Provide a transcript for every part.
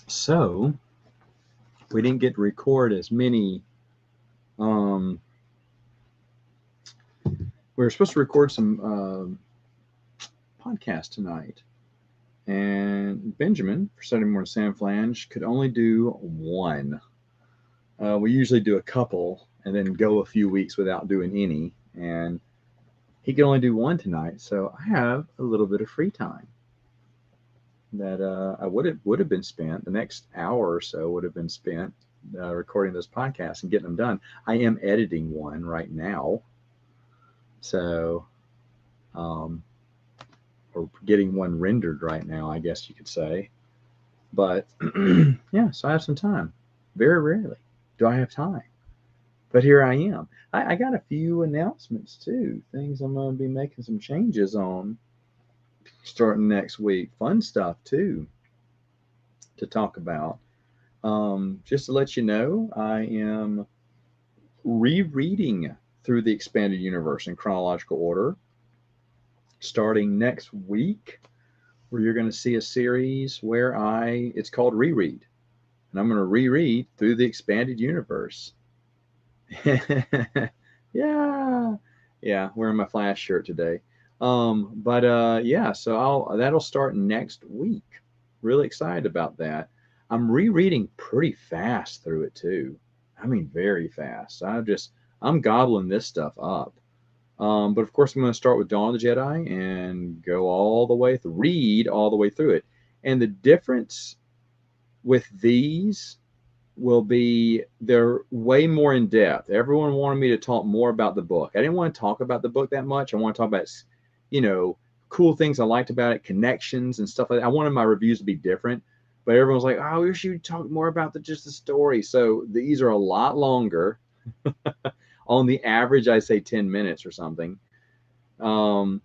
So we didn't get to record as many. Um, we were supposed to record some podcasts tonight, and Benjamin for Saturday Morning Sam Flange could only do one. We usually do a couple and then go a few weeks without doing any, and he could only do one tonight. So I have a little bit of free time that I would have been spent. The next hour or so would have been spent recording those podcasts and getting them done. I am editing one right now, so um, or getting one rendered right now, I guess you could say. But yeah, so I have some time. Very rarely do I have time, but here I am. I got a few announcements too, things I'm going to be making some changes on starting next week. Fun stuff too to talk about. Just to let you know, I am rereading through the expanded universe in chronological order starting next week, where you're going to see a series where it's called Reread, and I'm going to reread through the expanded universe. Yeah, yeah, wearing my Flash shirt today. But yeah, so that'll start next week. Really excited about that. I'm rereading pretty fast through it too. I mean, very fast. I'm gobbling this stuff up. But of course, I'm going to start with Dawn of the Jedi and go all the way through, read all the way through it. And the difference with these will be they're way more in depth. Everyone wanted me to talk more about the book. I didn't want to talk about the book that much. I want to talk about, you know, cool things I liked about it, connections and stuff like that. I wanted my reviews to be different, but everyone's like, "Oh, we wish you'd talk more about just the story." So these are a lot longer. On the average, I say 10 minutes or something. Um,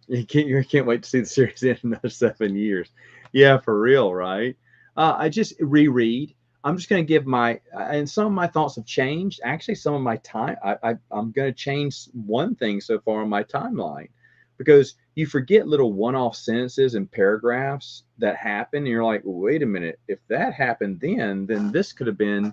you can't wait to see the series in another 7 years. Yeah, for real, right? I just reread. I'm just going to give and some of my thoughts have changed. Actually, some of my time, I'm going to change one thing so far on my timeline because you forget little one-off sentences and paragraphs that happen. And you're like, wait a minute, if that happened then this could have been,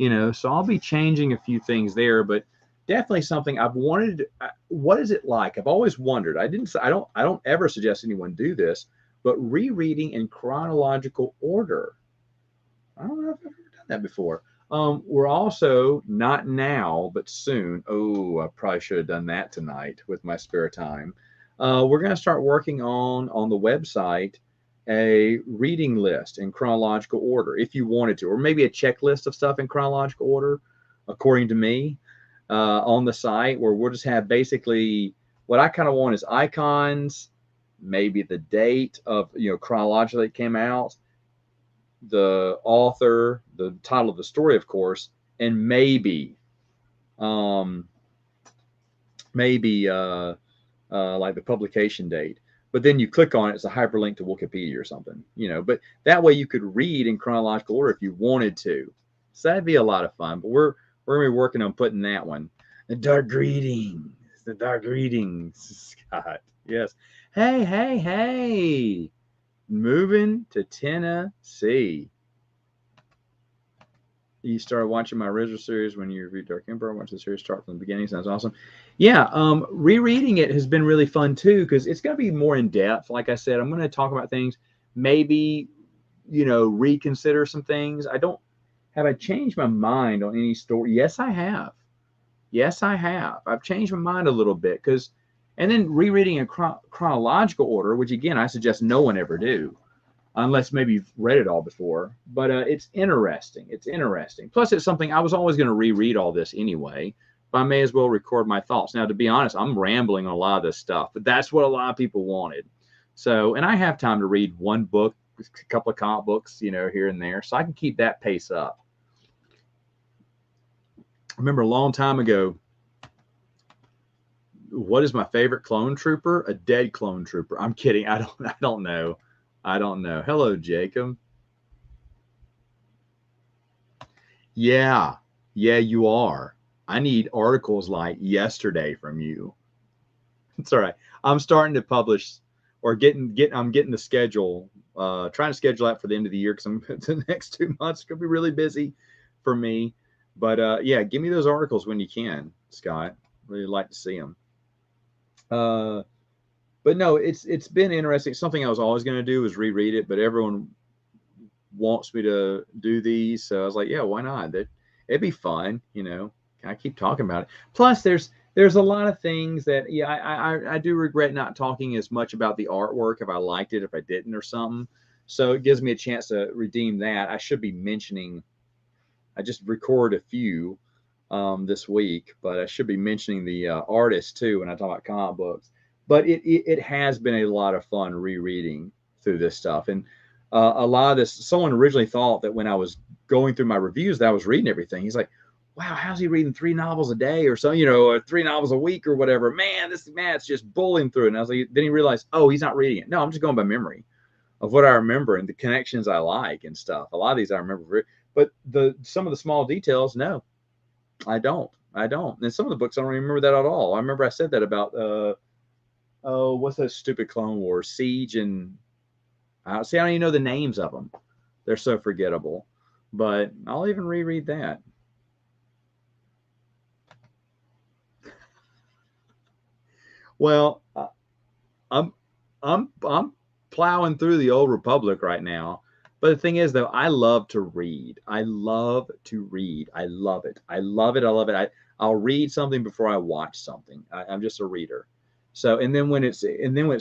so I'll be changing a few things there, but definitely something I've wanted. What is it like? I've always wondered. I don't ever suggest anyone do this, but rereading in chronological order. I don't know if I've ever done that before. We're also not now, but soon. Oh, I probably should have done that tonight with my spare time. We're going to start working on the website a reading list in chronological order if you wanted to, or maybe a checklist of stuff in chronological order, according to me, on the site where we'll just have basically what I kind of want is icons, maybe the date of, chronologically it came out, the author, the title of the story, of course, and um, maybe like the publication date. But then you click on it, it's a hyperlink to Wikipedia or something. But that way you could read in chronological order if you wanted to. So that'd be a lot of fun. But we're gonna be working on putting that one. The dark greetings, Scott. Yes. Hey, hey, hey! Moving to Tennessee. You started watching my original series when you reviewed Dark Emperor. I watched the series start from the beginning. Sounds awesome. Yeah, rereading it has been really fun too because it's going to be more in depth. Like I said, I'm going to talk about things, maybe reconsider some things. Have I changed my mind on any story? Yes, I have. Yes, I have. I've changed my mind a little bit and then rereading in chronological order, which again I suggest no one ever do unless maybe you've read it all before. But it's interesting. It's interesting. Plus, it's something I was always going to reread all this anyway. But I may as well record my thoughts. Now, to be honest, I'm rambling on a lot of this stuff, but that's what a lot of people wanted. So, and I have time to read one book, a couple of comic books, here and there, so I can keep that pace up. I remember a long time ago, what is my favorite clone trooper? A dead clone trooper. I'm kidding. I don't know. I don't know. Hello, Jacob. Yeah, yeah, you are. I need articles like yesterday from you. It's all right. I'm starting to publish. or I'm getting the schedule, trying to schedule that for the end of the year, because I'm the next 2 months going to be really busy for me. But yeah, give me those articles when you can, Scott. Really like to see them. But no, it's been interesting. Something I was always going to do was reread it, but everyone wants me to do these, so I was like, yeah, why not? It'd be fun, you know. I keep talking about it. Plus, there's a lot of things that, yeah, I do regret not talking as much about the artwork, if I liked it, if I didn't, or something. So it gives me a chance to redeem that. I should be mentioning. I just recorded a few this week, but I should be mentioning the artists too when I talk about comic books. But it has been a lot of fun rereading through this stuff, and a lot of this. Someone originally thought that when I was going through my reviews that I was reading everything. He's like, "Wow, how's he reading 3 novels a day or so? You know, or 3 novels a week or whatever? Man, this man's just bullying through it." And I was like, then he realized, oh, he's not reading it. No, I'm just going by memory of what I remember and the connections I like and stuff. A lot of these I remember, but some of the small details, no, I don't. I don't. And some of the books I don't remember that at all. I remember I said that about oh, what's that stupid Clone Wars, Siege, and see, I don't even know the names of them. They're so forgettable. But I'll even reread that. Well, I'm plowing through the Old Republic right now. But the thing is, though, I love to read. I love to read. I love it. I love it. I love it. I'll read something before I watch something. I'm just a reader. So, and then when it's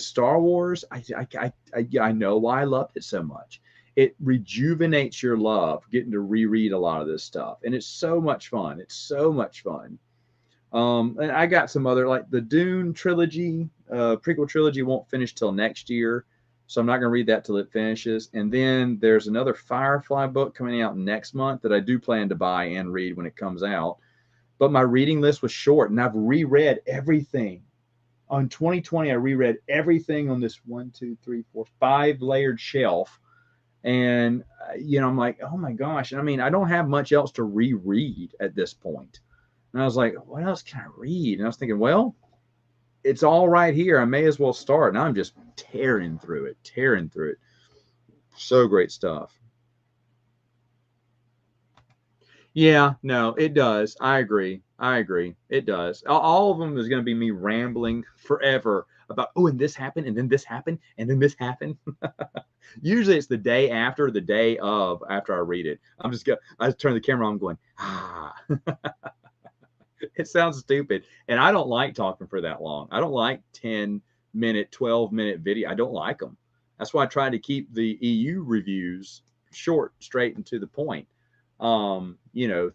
Star Wars, I know why I loved it so much. It rejuvenates your love getting to reread a lot of this stuff, and it's so much fun. It's so much fun. And I got some other, like the Dune trilogy, prequel trilogy won't finish till next year. So I'm not going to read that till it finishes. And then there's another Firefly book coming out next month that I do plan to buy and read when it comes out. But my reading list was short, and I've reread everything. On 2020, I reread everything on this 5 layered shelf. And, you know, I'm like, oh my gosh. I mean, I don't have much else to reread at this point. And I was like, what else can I read? And I was thinking, well, it's all right here. I may as well start. And I'm just tearing through it, tearing through it. So great stuff. Yeah, no, it does. I agree. I agree. It does. All of them is going to be me rambling forever about, oh, and this happened, and then this happened, and then this happened. Usually it's the day after, the day of, after I read it. I just turn the camera on going, ah. It sounds stupid. And I don't like talking for that long. I don't like 10-minute, 12-minute video. I don't like them. That's why I try to keep the EU reviews short, straight, and to the point. You know,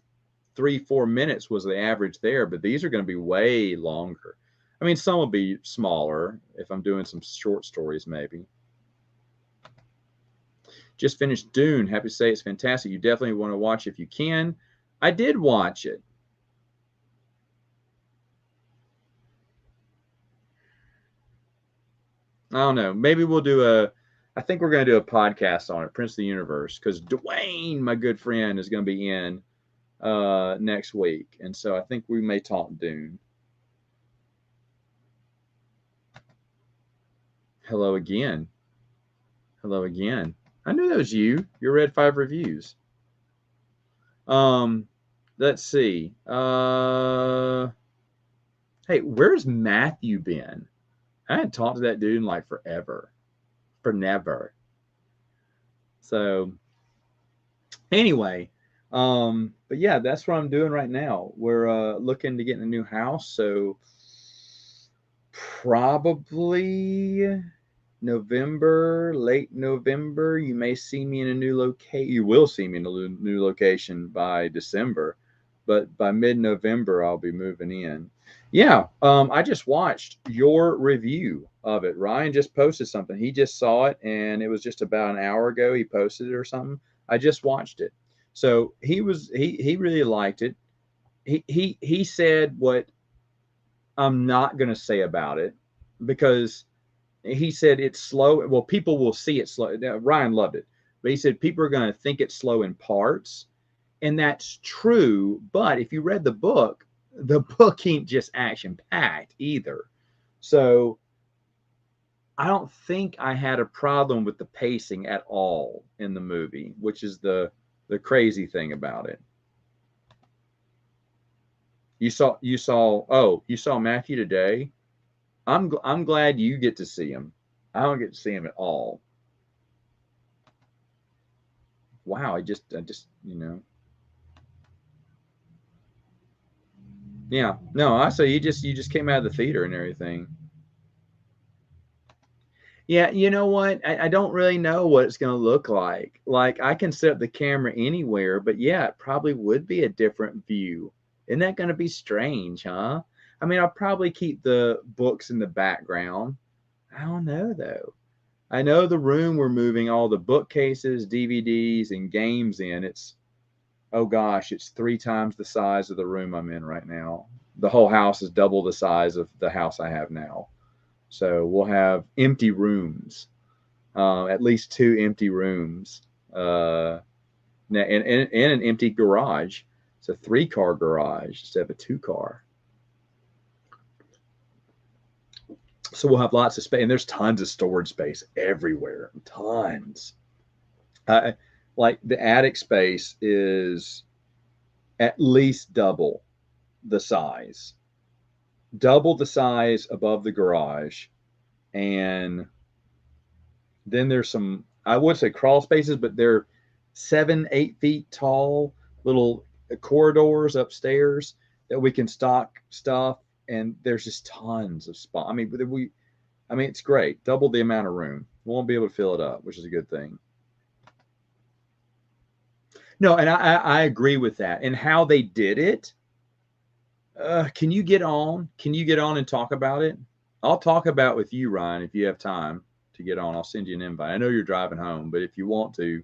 3-4 minutes was the average there, but these are going to be way longer. I mean, some will be smaller if I'm doing some short stories, maybe. Just finished Dune. Happy to say it's fantastic. You definitely want to watch if you can. I did watch it. I don't know. Maybe we'll do I think we're going to do a podcast on it, Prince of the Universe, because Dwayne, my good friend, is going to be in next week. And so I think we may talk Dune. Hello again. Hello again. I knew that was you. You read 5 reviews. Let's see. Hey, where's Matthew been? I hadn't talked to that dude in like forever. For never. So anyway, but yeah, that's what I'm doing right now. We're looking to get in a new house, so probably November, late November, you may see me in a new location. You will see me in a new location by December, but by mid-November, I'll be moving in. Yeah, I just watched your review of it. Ryan just posted something. He just saw it, and it was just about an hour ago. He posted it or something. I just watched it. So he really liked it. He said what I'm not going to say about it, because he said it's slow. Well, people will see it slow. Now, Ryan loved it, but he said people are going to think it's slow in parts, and that's true. But if you read the book ain't just action packed either. So I don't think I had a problem with the pacing at all in the movie, which is the crazy thing about it. You saw Matthew today. I'm glad you get to see him. I don't get to see him at all. Wow, I just yeah. No, I say you just came out of the theater and everything. Yeah, you know what? I don't really know what it's going to look like. Like, I can set up the camera anywhere, but yeah, it probably would be a different view. Isn't that going to be strange, huh? I mean, I'll probably keep the books in the background. I don't know, though. I know the room we're moving all the bookcases, DVDs, and games in. Oh gosh, it's 3 times the size of the room I'm in right now. The whole house is double the size of the house I have now. So we'll have empty rooms, at least 2 empty rooms, and an empty garage. It's a 3-car garage instead of a 2-car. So we'll have lots of space, and there's tons of storage space everywhere. Tons. Like the attic space is at least double the size above the garage, and then there's some, I would say crawl spaces, but they're 7, 8 feet tall little corridors upstairs that we can stock stuff, and there's just tons of spot. I mean, it's great. Double the amount of room. We won't be able to fill it up, which is a good thing. No, and I agree with that. And how they did it. Can you get on? Can you get on and talk about it? I'll talk about it with you, Ryan, if you have time to get on. I'll send you an invite. I know you're driving home, but if you want to,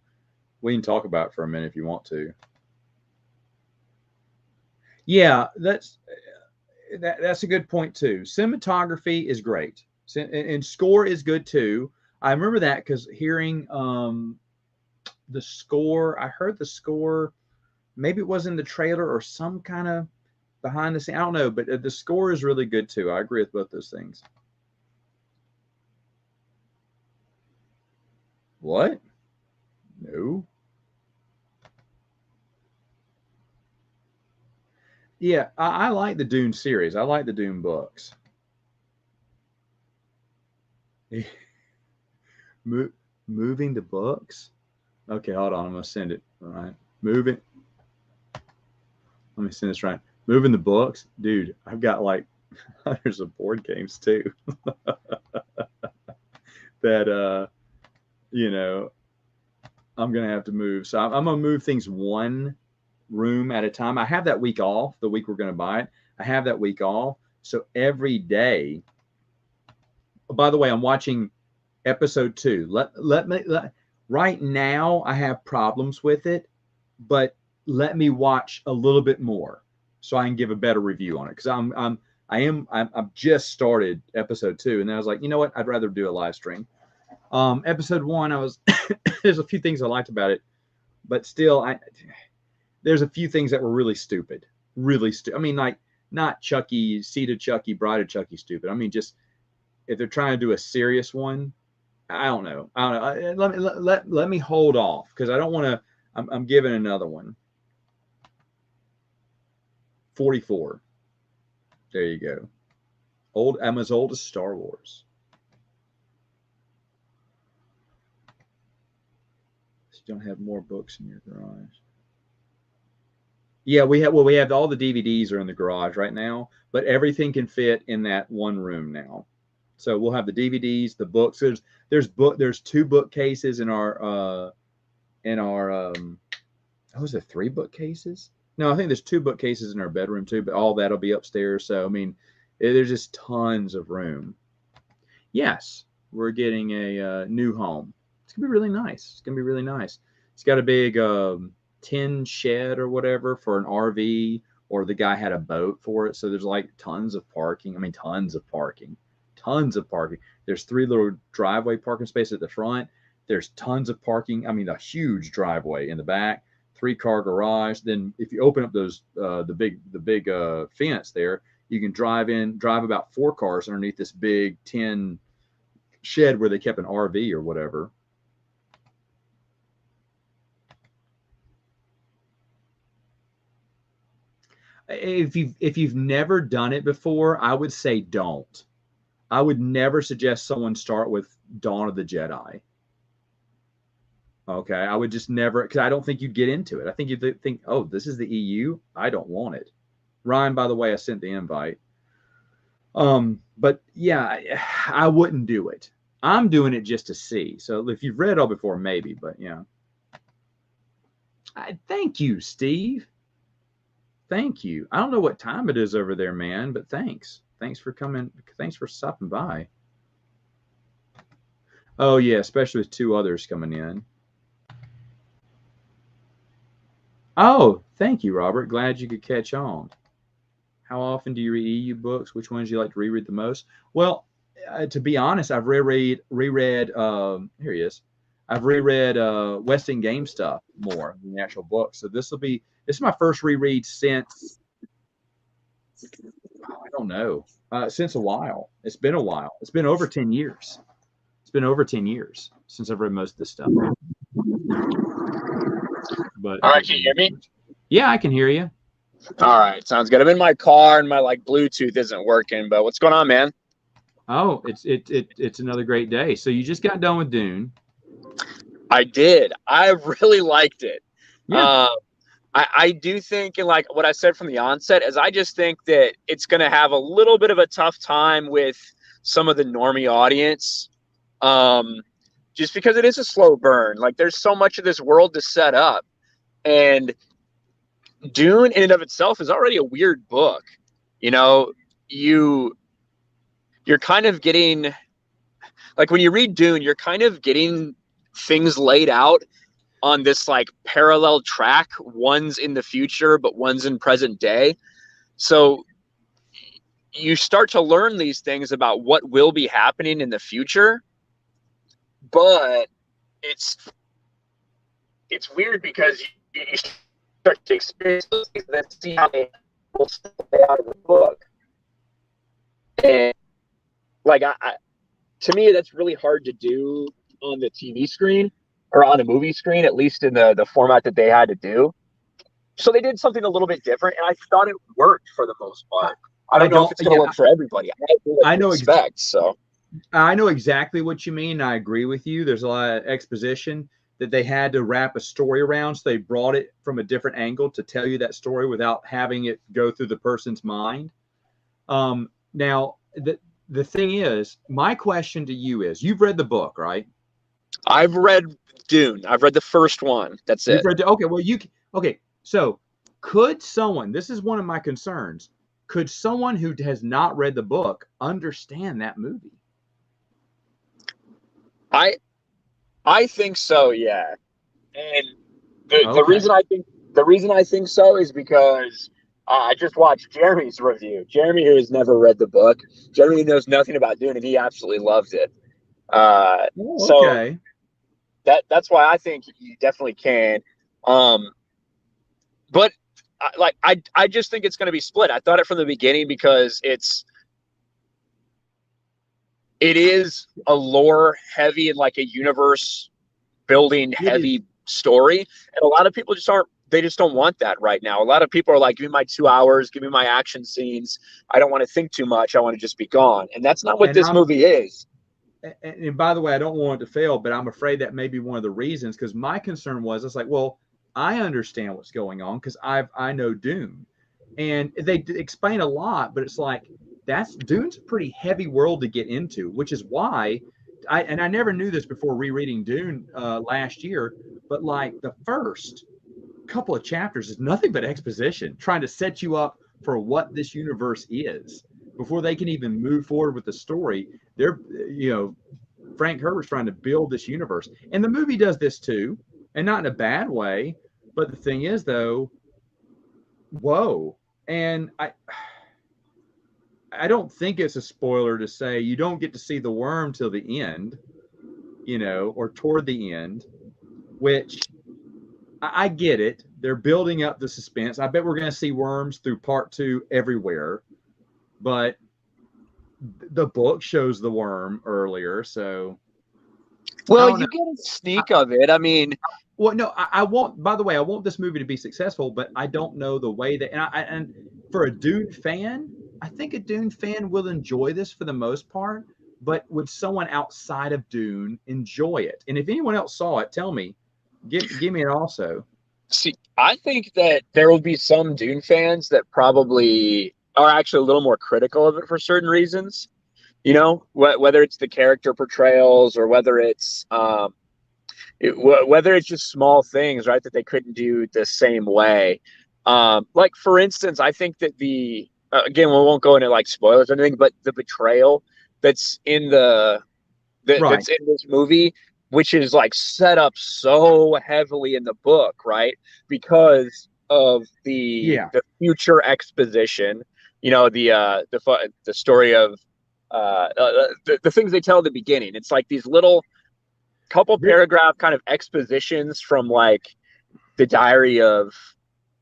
we can talk about it for a minute if you want to. Yeah, that's a good point too. Cinematography is great, and score is good too. I remember that because hearing the score, I heard the score. Maybe it was in the trailer or some kind of behind the scene. I don't know, but the score is really good too. I agree with both those things. What? No. Yeah, I like the Dune series. I like the Dune books. Mo- moving the books. Okay, hold on. I'm gonna send it. All right, moving. Let me send this right. Moving the books, dude. I've got like hundreds of board games too. That you know, I'm gonna have to move. So I'm gonna move things one room at a time. I have that week off. The week we're gonna buy it, I have that week off. So every day. By the way, I'm watching episode 2. Right now I have problems with it, but let me watch a little bit more so I can give a better review on it. Because I've just started episode 2, and then I was like, you know what? I'd rather do a live stream. Episode 1, I was there's a few things I liked about it, but still, there's a few things that were really stupid, really stupid. I mean, like not Chucky, Seed of Chucky, Bride of Chucky stupid. I mean, just if they're trying to do a serious one, I don't know. I don't know. Let me hold off because I don't want to. I'm giving another one. 44. There you go. I'm as old as Star Wars. So you don't have more books in your garage. Yeah, we have all the DVDs are in the garage right now, but everything can fit in that one room now. So we'll have the DVDs, the books. There's 2 bookcases in our was there 3 bookcases? No, I think there's 2 bookcases in our bedroom too, but all that'll be upstairs. So I mean, there's just tons of room. Yes, we're getting a new home. It's gonna be really nice. It's gonna be really nice. It's got a big tin shed or whatever for an RV, or the guy had a boat for it. So there's like tons of parking. I mean, tons of parking. Tons of parking. There's 3 little driveway parking spaces at the front. There's tons of parking. I mean, a huge driveway in the back. 3-car garage. Then if you open up those the big fence there, you can drive about 4 cars underneath this big tin shed where they kept an RV or whatever. If you've never done it before, I would say don't. I would never suggest someone start with Dawn of the Jedi. Okay, I would just never, because I don't think you'd get into it. I think you'd think, oh, this is the EU. I don't want it. Ryan, by the way, I sent the invite. But yeah, I wouldn't do it. I'm doing it just to see. So if you've read it all before, maybe. But yeah. Thank you, Steve. Thank you. I don't know what time it is over there, man, but thanks. Thanks for coming. Thanks for stopping by. Oh yeah, especially with two others coming in. Oh, thank you, Robert. Glad you could catch on. How often do you read EU books? Which ones do you like to reread the most? Well, to be honest, I've reread. Here he is. I've reread West End Game stuff more than the actual book. So this is my first reread since, I don't know, since a while. It's been a while. It's been over 10 years. It's been over 10 years since I've read most of this stuff. But all right, can you hear me? Yeah, I can hear you. All right, sounds good. I'm in my car and my Bluetooth isn't working, but what's going on, man? Oh, it's another great day. So you just got done with Dune. I did. I really liked it. Yeah. I do think, and like what I said from the onset, is I just think that it's going to have a little bit of a tough time with some of the normie audience, just because it is a slow burn. Like there's so much of this world to set up, and Dune in and of itself is already a weird book. You know, you're kind of getting, like when you read Dune, you're kind of getting things laid out on this like parallel track. One's in the future, but one's in present day. So you start to learn these things about what will be happening in the future, but it's weird because you start to experience those things and then see how they will play out in the book. And like to me, that's really hard to do on the TV screen or on a movie screen, at least in the format that they had to do. So they did something a little bit different, and I thought it worked for the most part. I don't know if it's going to work for everybody. I know so. I know exactly what you mean. I agree with you. There's a lot of exposition that they had to wrap a story around, so they brought it from a different angle to tell you that story without having it go through the person's mind. Now, the thing is, my question to you is, you've read the book, right? I've read Dune. I've read the first one. That's it. Okay. So could someone, this is one of my concerns, could someone who has not read the book understand that movie? I think so, yeah. And the reason I think so is because I just watched Jeremy's review. Jeremy, who has never read the book, Jeremy knows nothing about Dune, and he absolutely loved it. So that's why I think you definitely can. But I just think it's going to be split. I thought it from the beginning because it is a lore heavy and like a universe building heavy story, and a lot of people just don't want that right now. A lot of people are like, give me my 2 hours, give me my action scenes. I don't want to think too much. I want to just be gone. And that's not what this movie is. And by the way, I don't want it to fail, but I'm afraid that may be one of the reasons, because my concern was, it's like, well, I understand what's going on because I know Dune, and they explain a lot, but it's like, Dune's a pretty heavy world to get into, which is why I never knew this before rereading Dune last year, but like the first couple of chapters is nothing but exposition, trying to set you up for what this universe is before they can even move forward with the story. They're, Frank Herbert's trying to build this universe, and the movie does this too, and not in a bad way. But the thing is, though, whoa, and I don't think it's a spoiler to say you don't get to see the worm till the end, or toward the end, which I get it. They're building up the suspense. I bet we're going to see worms through part 2 everywhere. But The book shows the worm earlier, so I Well, don't you know. get a sneak of it. I mean, Well, no, I want. By the way, I want this movie to be successful, but I don't know the way that. And for a Dune fan, I think a Dune fan will enjoy this for the most part. But would someone outside of Dune enjoy it? And if anyone else saw it, tell me. Give me it also. see, I think that there will be some Dune fans that probably are actually a little more critical of it for certain reasons. You know, whether it's the character portrayals or whether it's just small things, right, that they couldn't do the same way. Like for instance, I think that the again, we won't go into like spoilers or anything, but the betrayal that's in Right. that's in this movie, which is like set up so heavily in the book, right? Because of Yeah. the future exposition, you know, the story of the things they tell at the beginning. It's like these little couple Th- paragraph kind of expositions from like the diary of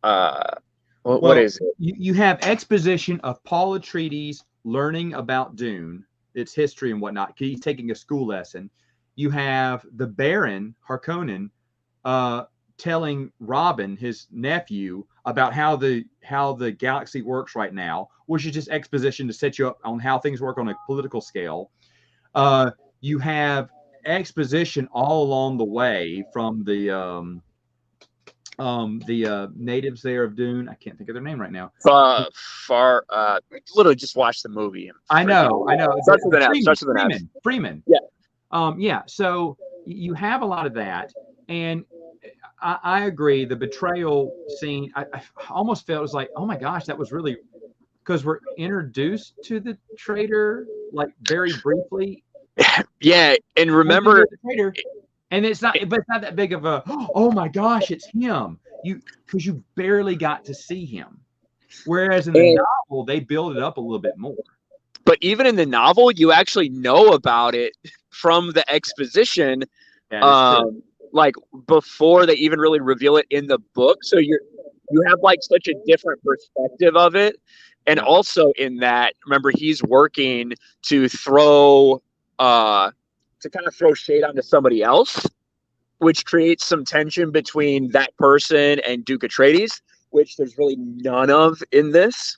uh what Well, is it? you have exposition of Paul Atreides learning about Dune, its history and whatnot. He's taking a school lesson. You have the Baron Harkonnen uh, telling Robin, his nephew, about how the galaxy works right now, which is just exposition to set you up on how things work on a political scale. Uh, you have exposition all along the way from the natives there of Dune. I can't think of their name right now. uh Far literally just watch the movie and I freaking know, I know. starts with an F, Freeman, starts with an F. Freeman. Yeah. Yeah. So you have a lot of that, and I agree. The betrayal scene, I almost felt it was like, oh my gosh, that was really because we're introduced to the traitor like very briefly. Yeah, and And then remember there's the traitor, and but it's not that big of a, oh my gosh, it's him. Because you barely got to see him. Whereas in the and novel, they build it up a little bit more. but even in the novel you actually know about it from the exposition, That is true. um like before they even really reveal it in the book, so you have like such a different perspective of it. And Yeah. also in that, remember, he's working to throw uh to kind of throw shade onto somebody else, which creates some tension between that person and Duke Atreides, which there's really none of in this.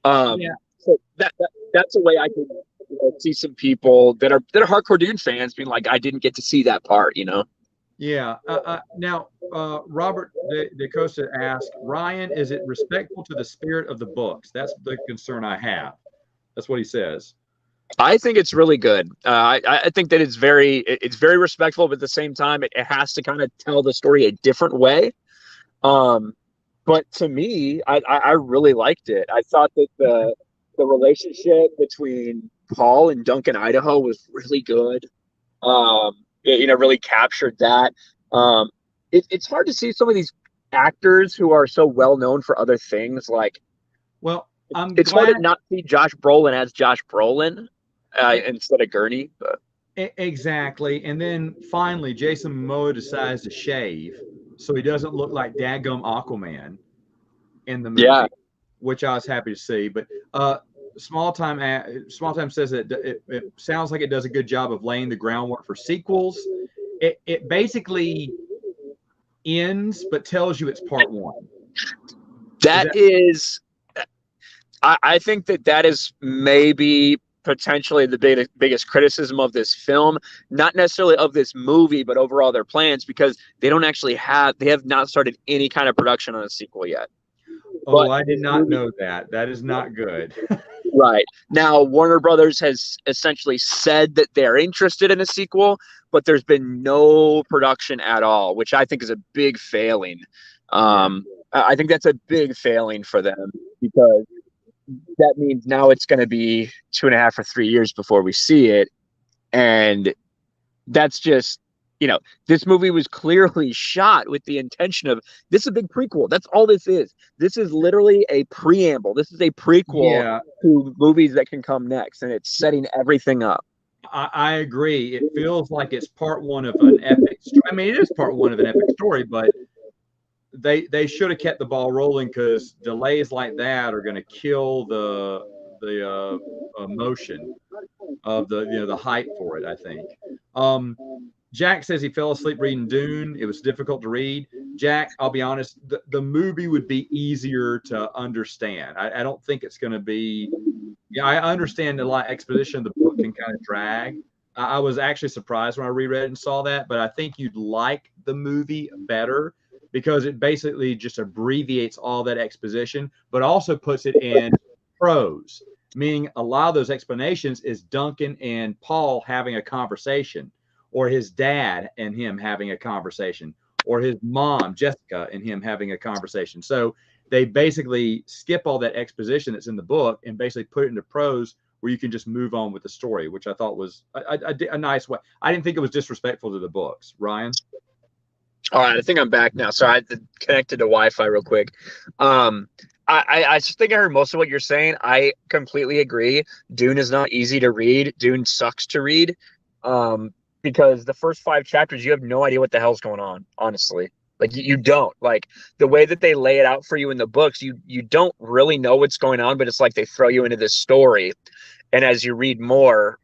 Yeah. So that's a way I could, you know, see some people that are hardcore Dune fans being like, I didn't get to see that part, you know. Yeah. Now, Robert De Costa asked, Ryan, is it respectful to the spirit of the books? That's the concern I have. That's what he says. I think it's really good. I think that it's very respectful, but at the same time, it has to kind of tell the story a different way. Um, but to me, I really liked it. I thought that the relationship between Paul and Duncan Idaho was really good. You know, really captured that. Um, it's hard to see some of these actors who are so well known for other things. Like Well, I'm it's hard to glad. not see Josh Brolin as Josh Brolin instead of Gurney. But Exactly. And then finally, Jason Momoa decides to shave so he doesn't look like dadgum Aquaman in the yeah, movie, which I was happy to see. But Small Time says that it sounds like it does a good job of laying the groundwork for sequels. It basically ends, but tells you it's part one. Is that that is. I think that is maybe potentially the biggest criticism of this film, not necessarily of this movie, but overall their plans, because they have not started any kind of production on a sequel yet. Oh, But I did this not movie, know that. That is not good. right now, Warner Brothers has essentially said that they're interested in a sequel, but there's been no production at all, which I think is a big failing. Yeah. I think that's a big failing for them, because that means now it's going to be 2.5 or 3 years before we see it. And that's just, you know, this movie was clearly shot with the intention of, this is a big prequel. That's all this is. This is literally a preamble. This is a prequel Yeah, to movies that can come next, and it's setting everything up. I agree. It feels like it's part one of an epic story. I mean, it is part one of an epic story, but they should have kept the ball rolling because delays like that are going to kill the motion of the hype for it. I think. Jack says he fell asleep reading Dune. It was difficult to read. Jack, I'll be honest, the movie would be easier to understand. I don't think it's going to be. Yeah, I understand a lot of exposition of the book can kind of drag. I was actually surprised when I reread it and saw that, but I think you'd like the movie better because it basically just abbreviates all that exposition, but also puts it in prose, meaning a lot of those explanations is Duncan and Paul having a conversation, or his dad and him having a conversation, or his mom, Jessica, and him having a conversation. So they basically skip all that exposition that's in the book and basically put it into prose where you can just move on with the story, which I thought was a nice way. I didn't think it was disrespectful to the books. Ryan? All right, I think I'm back now. So I connected to Wi-Fi real quick. I just think I heard most of what you're saying. I completely agree. Dune is not easy to read. Dune sucks to read because the first 5 chapters, you have no idea what the hell's going on, honestly. Like you don't. Like the way that they lay it out for you in the books, you don't really know what's going on, but it's like they throw you into this story. And as you read more,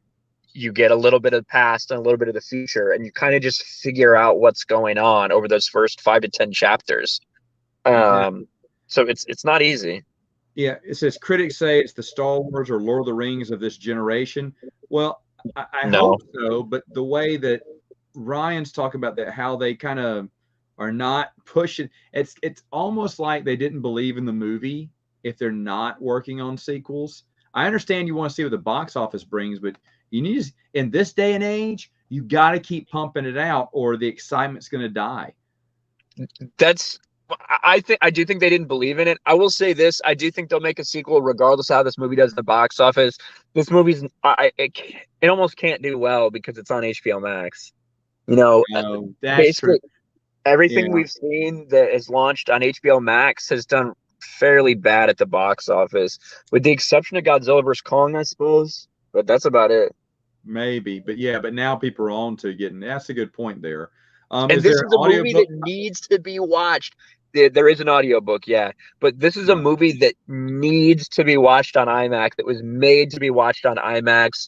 you get a little bit of the past and a little bit of the future, and you kind of just figure out what's going on over those first 5 to 10 chapters. So it's not easy. Yeah, it says critics say it's the Star Wars or Lord of the Rings of this generation. Well, I hope so, but the way that Ryan's talking about that, how they kind of are not pushing, it's almost like they didn't believe in the movie if they're not working on sequels. I understand you want to see what the box office brings, but you need to, in this day and age, you got to keep pumping it out, or the excitement's going to die. I do think they didn't believe in it. I will say this: I do think they'll make a sequel, regardless of how this movie does in the box office. This movie's it almost can't do well because it's on HBO Max. Basically, true. Everything we've seen that is launched on HBO Max has done fairly bad at the box office, with the exception of Godzilla vs. Kong, I suppose. But that's about it. Maybe, but now people are on to getting. That's a good point there. And this is a movie that needs to be watched. There is an audiobook, yeah, but this is a movie that needs to be watched on IMAX. That was made to be watched on IMAX.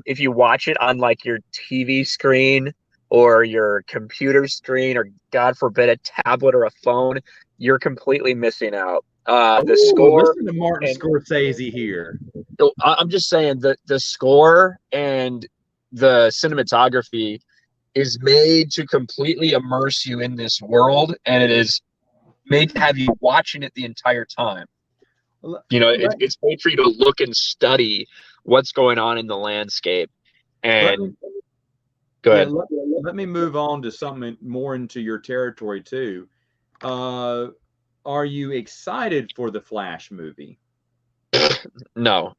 If you watch it on like your TV screen or your computer screen, or God forbid a tablet or a phone, you're completely missing out. The score. Listen to Martin Scorsese here. I'm just saying the score and the cinematography is made to completely immerse you in this world, and it is made to have you watching it the entire time. It's made for you to look and study what's going on in the landscape. And go ahead. Let me move on to something more into your territory too. Are you excited for the Flash movie? No,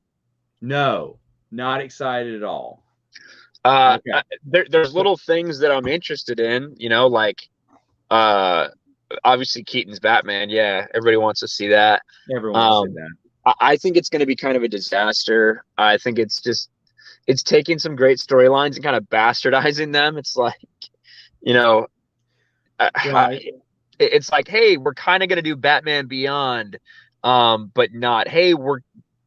not excited at all. Okay. There's little things that I'm interested in, like obviously Keaton's Batman. Yeah, everybody wants to see that. Everyone wants to see that. I think it's going to be kind of a disaster. I think it's taking some great storylines and kind of bastardizing them. It's like, it's like, hey, we're kind of going to do Batman Beyond, but not, hey, we're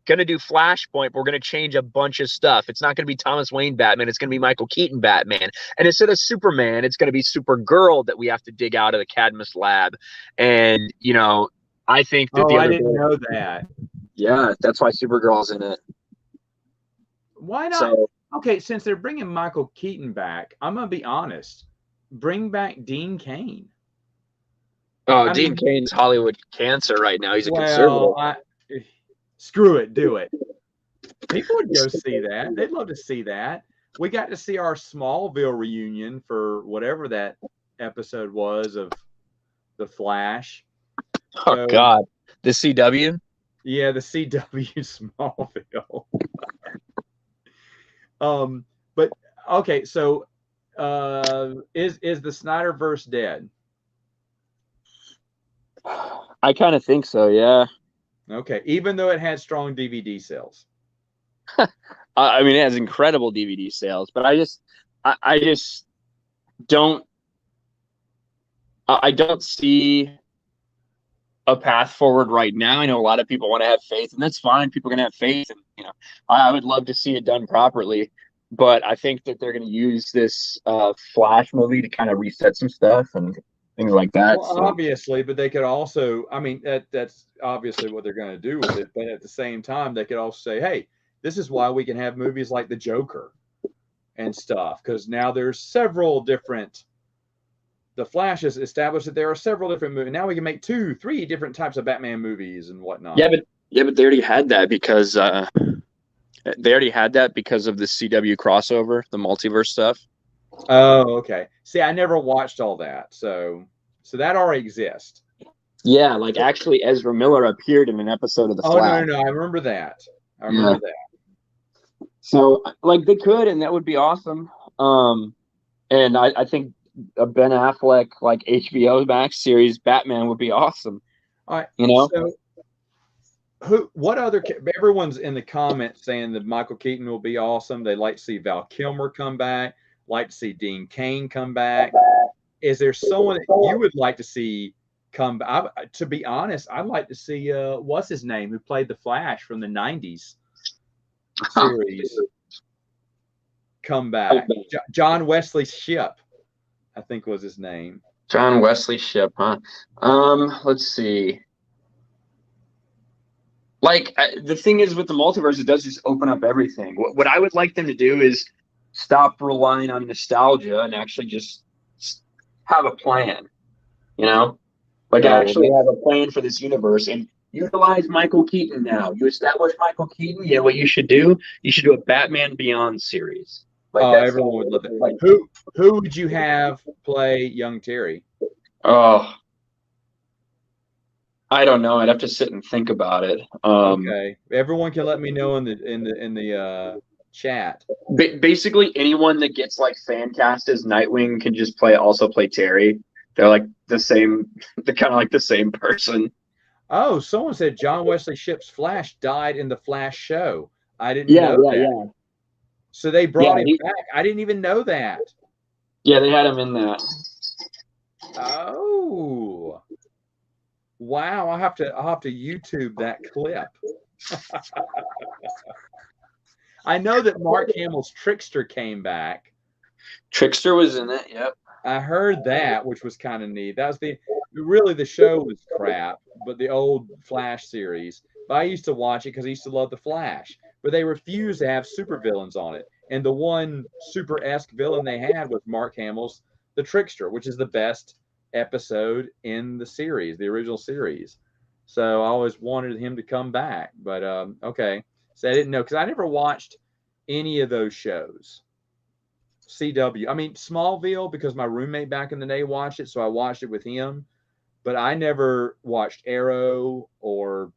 going to do Flashpoint, but we're going to change a bunch of stuff. It's not going to be Thomas Wayne Batman. It's going to be Michael Keaton Batman. And instead of Superman, it's going to be Supergirl that we have to dig out of the Cadmus lab. And, I think that I didn't know that. Yeah, that's why Supergirl's in it. Why not? Okay, since they're bringing Michael Keaton back, I'm going to be honest. Bring back Dean Cain. Dean Cain's Hollywood cancer right now. He's a conservative. Screw it, do it. People would go see that. They'd love to see that. We got to see our Smallville reunion for whatever that episode was of The Flash. Oh, God. The CW? Yeah, the CW Smallville. But, okay, so is the Snyderverse dead? I kind of think so, yeah. Okay, even though it had strong DVD sales. I mean, it has incredible DVD sales, but I just don't. I don't see a path forward right now. I know a lot of people want to have faith, and that's fine. People are going to have faith, and I would love to see it done properly. But I think that they're going to use this Flash movie to kind of reset some stuff and things like that. Well, obviously, but they could also, I mean, that's obviously what they're going to do with it. But at the same time, they could also say, hey, this is why we can have movies like The Joker and stuff, because now there's several different. The Flash has established that there are several different movies. Now we can make 2, 3 different types of Batman movies and whatnot. Yeah, but they already had that because of the CW crossover, the multiverse stuff. Oh, okay. See, I never watched all that, so that already exists. Yeah, like actually Ezra Miller appeared in an episode of The Flash. No, I remember that. I remember that. So, like, they could, and that would be awesome. And I think a Ben Affleck, like, HBO Max series Batman would be awesome. All right. So, what other? Everyone's in the comments saying that Michael Keaton will be awesome. They like to see Val Kilmer come back. Like to see Dean Cain come back. Is there someone that you would like to see come back? To be honest, I'd like to see what's his name, who played the Flash from the '90s series, come back. John Wesley Shipp, I think was his name. John Wesley Shipp, huh? Let's see. Like, the thing is with the multiverse, it does just open up everything. What I would like them to do is stop relying on nostalgia and actually just have a plan, actually have a plan for this universe and utilize Michael Keaton now. You establish Michael Keaton. Yeah, what you should do a Batman Beyond series. Everyone would love that. Like, who would you have play young Terry? Oh, I don't know. I'd have to sit and think about it. Okay, everyone can let me know in the chat. Basically, anyone that gets like fan cast as Nightwing can just also play Terry. They're like the same. They're kind of like the same person. Oh, someone said John Wesley Shipp's Flash died in the Flash show. I didn't know that. Yeah. So they brought him back. I didn't even know that. Yeah, they had him in that. Oh, wow! I'll have to YouTube that clip. I know that Mark Hamill's Trickster came back. Trickster was in it. Yep. I heard that, which was kind of neat. That was the show was crap, but the old Flash series. But I used to watch it because I used to love the Flash. But they refused to have supervillains on it. And the one super-esque villain they had was Mark Hamill's The Trickster, which is the best episode in the series, the original series. So I always wanted him to come back. But okay. So I didn't know, because I never watched any of those shows. CW. I mean, Smallville, because my roommate back in the day watched it, so I watched it with him. But I never watched Arrow or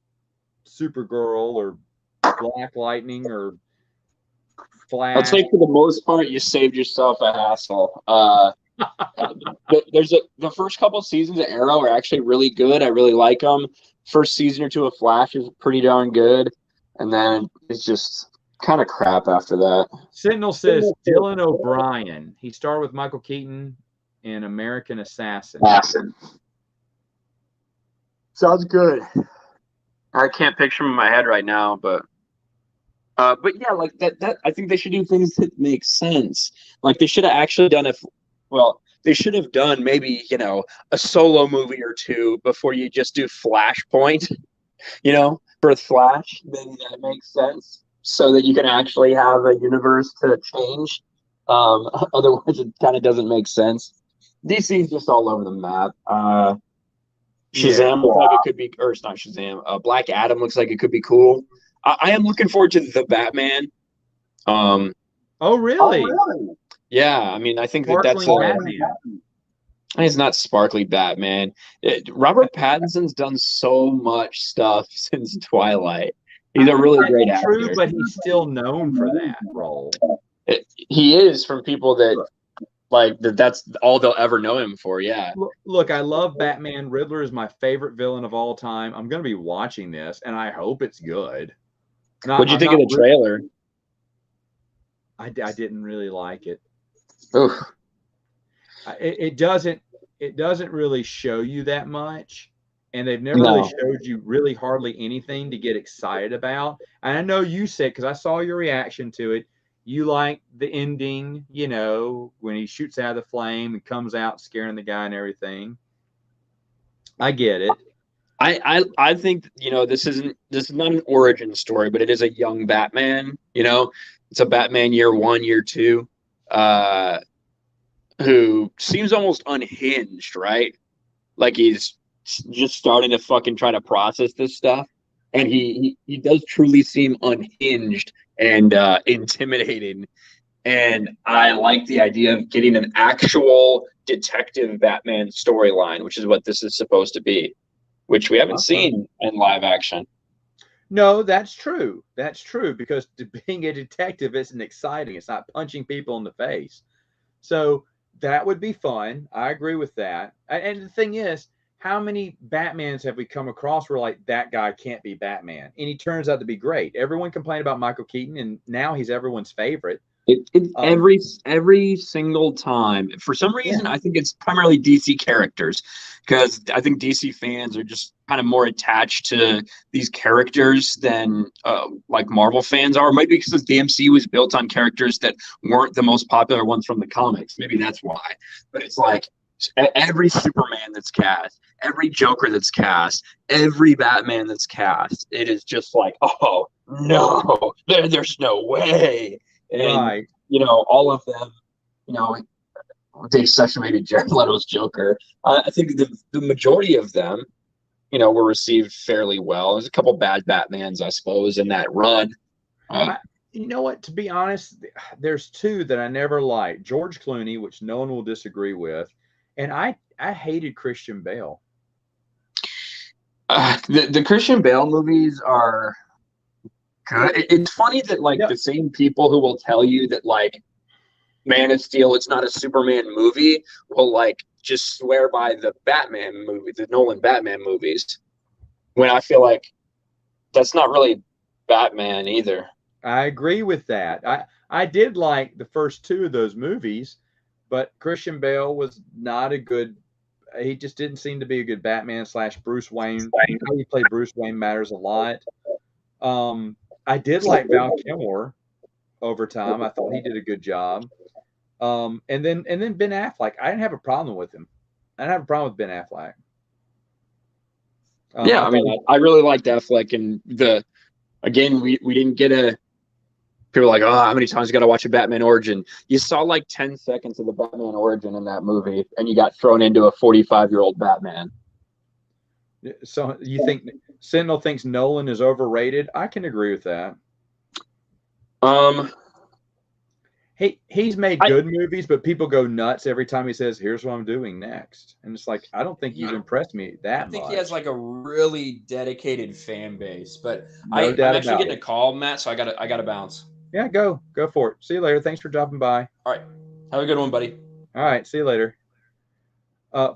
Supergirl or Black Lightning or Flash. I'll say for the most part, you saved yourself a hassle. The first couple seasons of Arrow are actually really good. I really like them. First season or two of Flash is pretty darn good, and then it's just kind of crap after that. Sentinel says Dylan O'Brien. He starred with Michael Keaton in American Assassin. Sounds good. I can't picture him in my head right now, but yeah, like that. I think they should do things that make sense. Like they should have actually done they should have done maybe a solo movie or two before you just do Flashpoint. For Flash, maybe that makes sense, so that you can actually have a universe to change. Otherwise, it kind of doesn't make sense. DC is just all over the map. Shazam looks like it could be, or it's not Shazam. Black Adam looks like it could be cool. I am looking forward to the Batman. Oh, really? Yeah, I mean, I think that's Batman. It's not sparkly Batman. Robert Pattinson's done so much stuff since Twilight. He's a really great actor. True, but he's still known for that role. He is, from people that that's all they'll ever know him for. Yeah. Look, I love Batman. Riddler is my favorite villain of all time. I'm going to be watching this, and I hope it's good. What'd you think of the trailer? I didn't really like it. Oof. It doesn't really show you that much. and they've never really No. showed you really hardly anything to get excited about. And I know you said, because I saw your reaction to it, you like the ending, you know, when he shoots out of the flame and comes out scaring the guy and everything. I get it. I think, this is not an origin story, but it is a young Batman. It's a Batman year one, year two, uh, who seems almost unhinged, right? Like he's just starting to fucking try to process this stuff, and he does truly seem unhinged and intimidating. And I like the idea of getting an actual detective Batman storyline, which is what this is supposed to be, which we haven't seen in live action. No, that's true. That's true, because being a detective isn't exciting. It's not punching people in the face. So that would be fun. I agree with that. And the thing is, how many Batmans have we come across where like that guy can't be Batman, and he turns out to be great? Everyone complained about Michael Keaton, and now he's everyone's favorite. It's Um, every single time. For some yeah, reason, I think it's primarily DC characters, because I think DC fans are just kind of more attached to these characters than like Marvel fans are. Maybe because the MCU was built on characters that weren't the most popular ones from the comics. Maybe that's why. But it's like every Superman that's cast, every Joker that's cast, every Batman that's cast, it is just like, oh no, there's no way. And right. all of them, you know, with the exception maybe Jared Leto's Joker, I think the majority of them, were received fairly well. There's a couple bad Batmans, I suppose, in that run. I, you know what? To be honest, there's two that I never liked: George Clooney, which no one will disagree with, and I hated Christian Bale. The Christian Bale movies are good. It's funny that like Yeah, the same people who will tell you that like Man of Steel, it's not a Superman movie, will like just swear by the Batman movie, the Nolan Batman movies, when I feel like that's not really Batman either. I agree with that. I did like the first two of those movies, but Christian Bale was not a good. He just didn't seem to be a good Batman slash Bruce Wayne. How he played Bruce Wayne matters a lot. Um, I did like Val Kilmer over time. I thought he did a good job. And then Ben Affleck. I didn't have a problem with him. I didn't have a problem with Ben Affleck. Yeah, I I thought mean, I really liked Affleck, and again, we didn't get a people are like, oh, how many times you got to watch a Batman origin? You saw like 10 seconds of the Batman origin in that movie, and you got thrown into a 45-year-old Batman. so. You think Sentinel thinks Nolan is overrated? I can agree with that. Um, He's made I good movies, but people go nuts every time he says, "Here's what I'm doing next," and it's like I don't think you've impressed me I that think he has much. like a really dedicated fan base. But No I'm doubt actually about getting a it. call, Matt, so I gotta bounce. Yeah, go for it. See you later. Thanks for dropping by. All right. Have a good one, buddy. All right, see you later.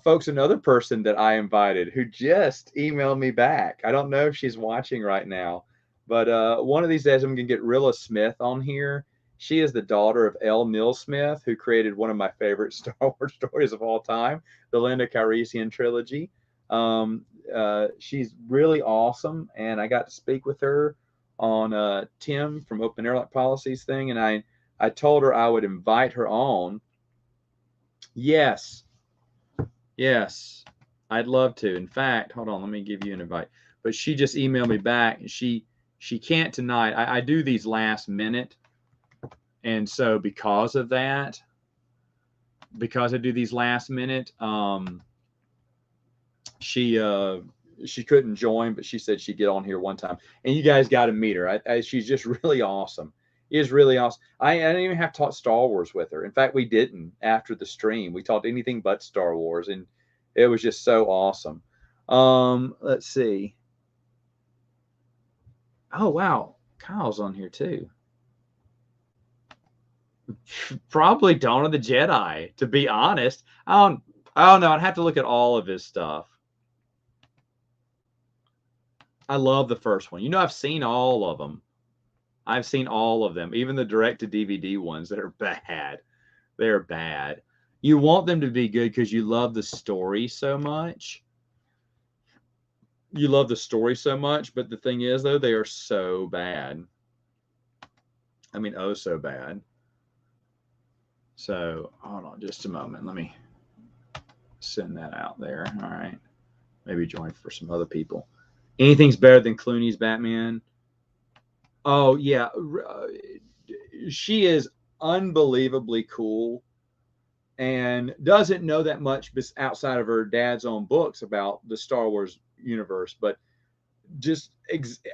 Folks, another person that I invited who just emailed me back. I don't know if she's watching right now, but one of these days I'm going to get Rilla Smith on here. She is the daughter of L. Neil Smith, who created one of my favorite Star Wars stories of all time, the Linda Calrissian trilogy. She's really awesome, and I got to speak with her on Tim from Open Airlock Policies thing, and I told her I would invite her on. Yes, yes, I'd love to. In fact, hold on, let me give you an invite. But she just emailed me back, and she can't tonight. I do these last minute, and so because I do these last minute, she she couldn't join, but she said she'd get on here one time. And you guys got to meet her. She's just really awesome. Is really awesome. I didn't even have to talk Star Wars with her. In fact, we didn't after the stream. We talked anything but Star Wars, and it was just so awesome. Let's see. Oh wow, Kyle's on here too. Probably Dawn of the Jedi. To be honest, I don't know. I'd have to look at all of his stuff. I love the first one. I've seen all of them. I've seen all of them, even the direct to DVD ones that are bad. They're bad. You want them to be good because you love the story so much. you love the story so much, but the thing is, though, they are so bad. I mean, oh, so bad. So hold on just a moment. Let me send that out there. All right. Maybe join for some other people. Anything's better than Clooney's Batman. Oh, yeah. She is unbelievably cool and doesn't know that much outside of her dad's own books about the Star Wars universe. But just,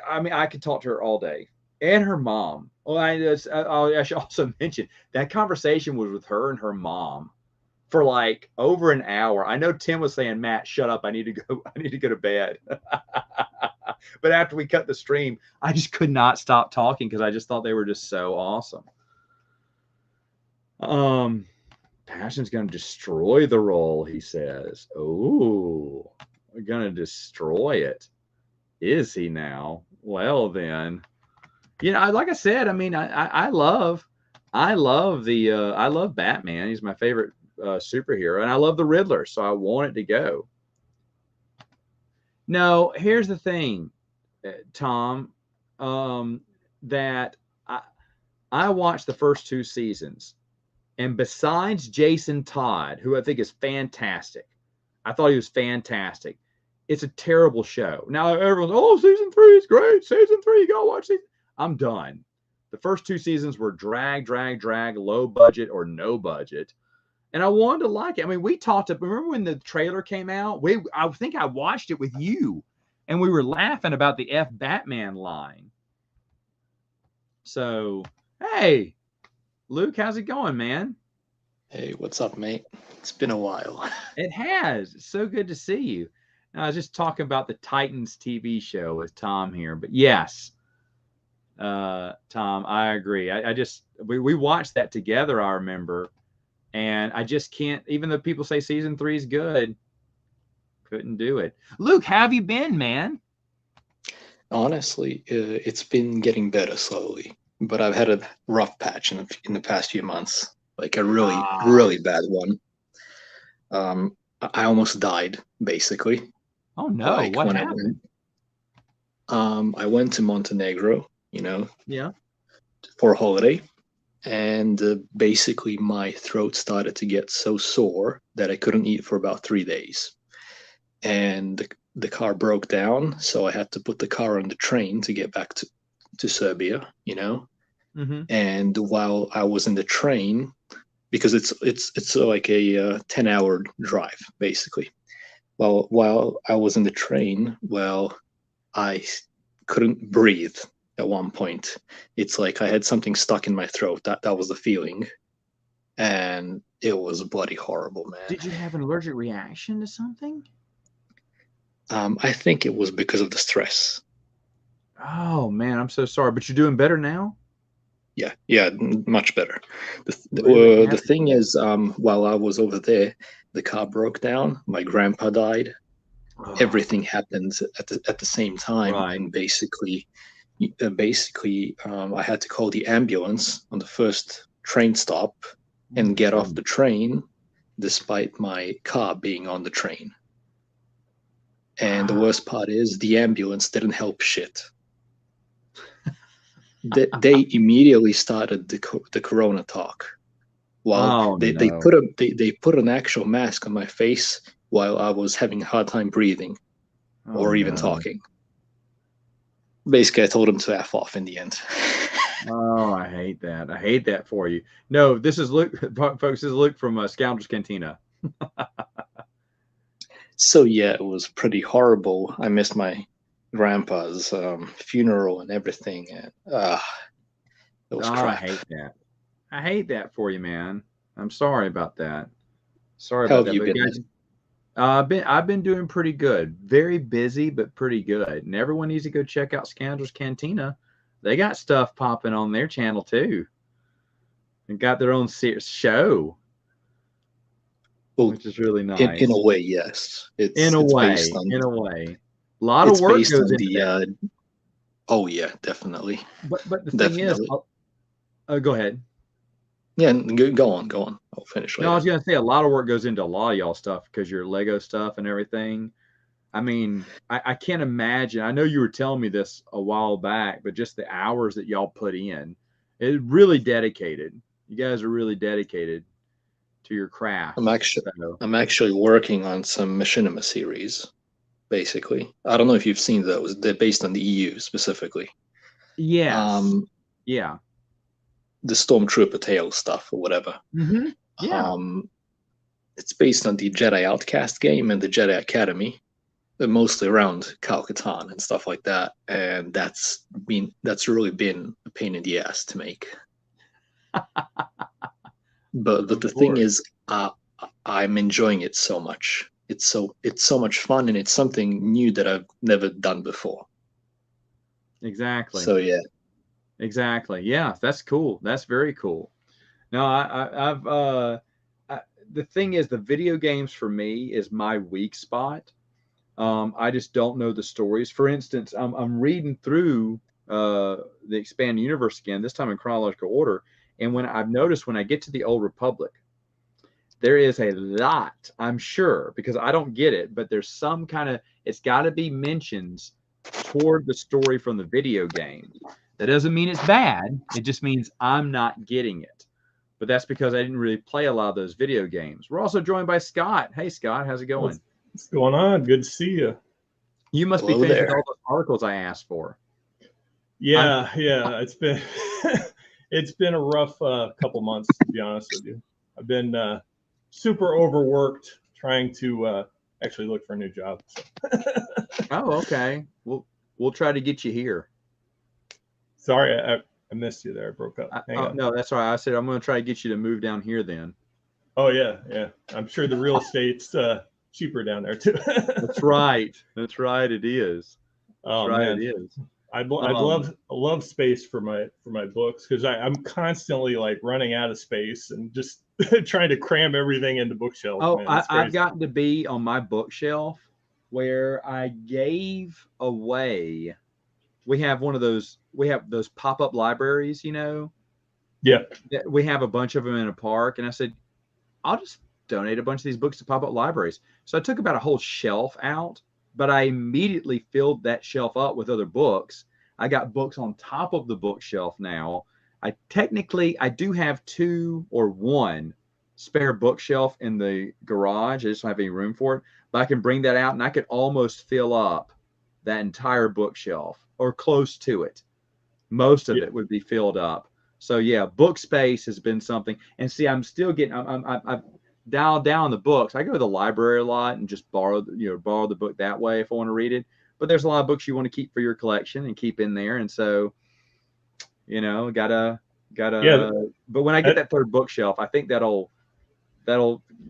I mean, I could talk to her all day. And her mom. Well, I should also mention that conversation was with her and her mom for like over an hour. I know Tim was saying, Matt, shut up. I need to go. I need to go to bed. But after we cut the stream, I just could not stop talking because I just thought they were just so awesome. Passion's going to destroy the role, he says. Oh, we're going to destroy it. Is he now? Well, then. You know, like I said, I mean, I love Batman. He's my favorite superhero, and I love the Riddler, so I want it to go. No, here's the thing, Tom, that I watched the first 2 seasons, and besides Jason Todd, who I think is fantastic, I thought he was fantastic. It's a terrible show. Now everyone's, oh, season 3 is great. Season 3, you gotta watch season. I'm done. The first 2 seasons were drag, low budget or no budget. And I wanted to like it. I mean, remember when the trailer came out? I think I watched it with you, and we were laughing about the F Batman line. So, hey, Luke, how's it going, man? Hey, what's up, mate? It's been a while. It has. It's so good to see you. I was just talking about the Titans TV show with Tom here, but yes. Tom, I agree. We watched that together, I remember, and I just can't, even though people say season 3 is good, couldn't do it. Luke, how have you been, man? Honestly, it's been getting better slowly, but I've had a rough patch in the past few months, like a really bad one. I almost died, basically. Oh no, like what happened? I went to Montenegro, Yeah, for a holiday, and basically my throat started to get so sore that I couldn't eat for about 3 days, and the car broke down, so I had to put the car on the train to get back to Serbia, Mm-hmm. And while I was in the train, because it's like a 10-hour drive basically, while I was in the train, I couldn't breathe. At one point, it's like I had something stuck in my throat. That was the feeling, and it was bloody horrible, man. Did you have an allergic reaction to something? I think it was because of the stress. Oh man, I'm so sorry, but you're doing better now. Yeah, much better. Really? The thing is, while I was over there, the car broke down. My grandpa died. Oh. Everything happened at the same time, Right. and basically, I had to call the ambulance on the first train stop and get off the train, despite my car being on the train. And the worst part is the ambulance didn't help shit. They immediately started the corona talk. While they put an actual mask on my face while I was having a hard time breathing or even talking. Basically, I told him to F off in the end. Oh, I hate that. I hate that for you. No, this is Luke, folks. This is Luke from Scoundrels Cantina. So yeah, it was pretty horrible. I missed my grandpa's funeral and everything, and it was crap. I hate that. I hate that for you, man. I'm sorry about that. Sorry How about have that. you But been? I've been doing pretty good. Very busy, but pretty good. And everyone needs to go check out Scoundrels Cantina. They got stuff popping on their channel too, and got their own show, which is really nice. In a way, yes. In a way. A lot of work goes into that. Oh yeah, definitely. But the thing is, go ahead. Yeah, go on. I'll finish later. No, I was gonna say a lot of work goes into a lot of y'all stuff because your Lego stuff and everything. I mean, I can't imagine. I know you were telling me this a while back, but just the hours that y'all put in, it's really dedicated. You guys are really dedicated to your craft. So, I'm actually working on some machinima series, basically. I don't know if you've seen those. They're based on the EU specifically. yes. Yeah. The Stormtrooper Tale stuff or whatever. Mm-hmm. Yeah. It's based on the Jedi Outcast game and the Jedi Academy, mostly around Kal Katarn and stuff like that. And that's really been a pain in the ass to make. But the thing is, I'm enjoying it so much. It's so much fun, and it's something new that I've never done before. Exactly. So yeah. Exactly. Yeah, that's cool. That's very cool. No, I've the thing is, the video games for me is my weak spot. I just don't know the stories. For instance, I'm reading through the Expanded Universe again, this time in chronological order. And when I've noticed when I get to the Old Republic, there is a lot, I'm sure, because I don't get it, but there's some kind of, it's got to be mentions toward the story from the video game. That doesn't mean it's bad. It just means I'm not getting it. But that's because I didn't really play a lot of those video games. We're also joined by Scott. Hey, Scott, how's it going? What's going on? Good to see you. You must be finished with all those articles I asked for. Yeah. It's been it's been a rough couple months, to be honest with you. I've been super overworked trying to actually look for a new job. So. Oh, okay. We'll try to get you here. Sorry, I missed you there. I broke up. No, that's all right. I said I'm going to try to get you to move down here then. Oh, yeah. I'm sure the real estate's cheaper down there, too. That's right. That's right. It is. Oh, man. It is. I love space for my books, because I'm constantly like running out of space and just trying to cram everything into bookshelves. Oh, I've gotten to be on my bookshelf where I gave away. We have those pop-up libraries, you know. Yeah. We have a bunch of them in a park, and I said, I'll just donate a bunch of these books to pop-up libraries. So I took about a whole shelf out, but I immediately filled that shelf up with other books. I got books on top of the bookshelf now. I do have 2 or 1 spare bookshelf in the garage. I just don't have any room for it, but I can bring that out and I could almost fill up that entire bookshelf or close to it. Most of it would be filled up. So yeah, book space has been something. And see, I'm still getting, I've dialed down the books. I go to the library a lot and just borrow the book that way if I want to read it. But there's a lot of books you want to keep for your collection and keep in there. And so, gotta, but when I get that third bookshelf, I think that'll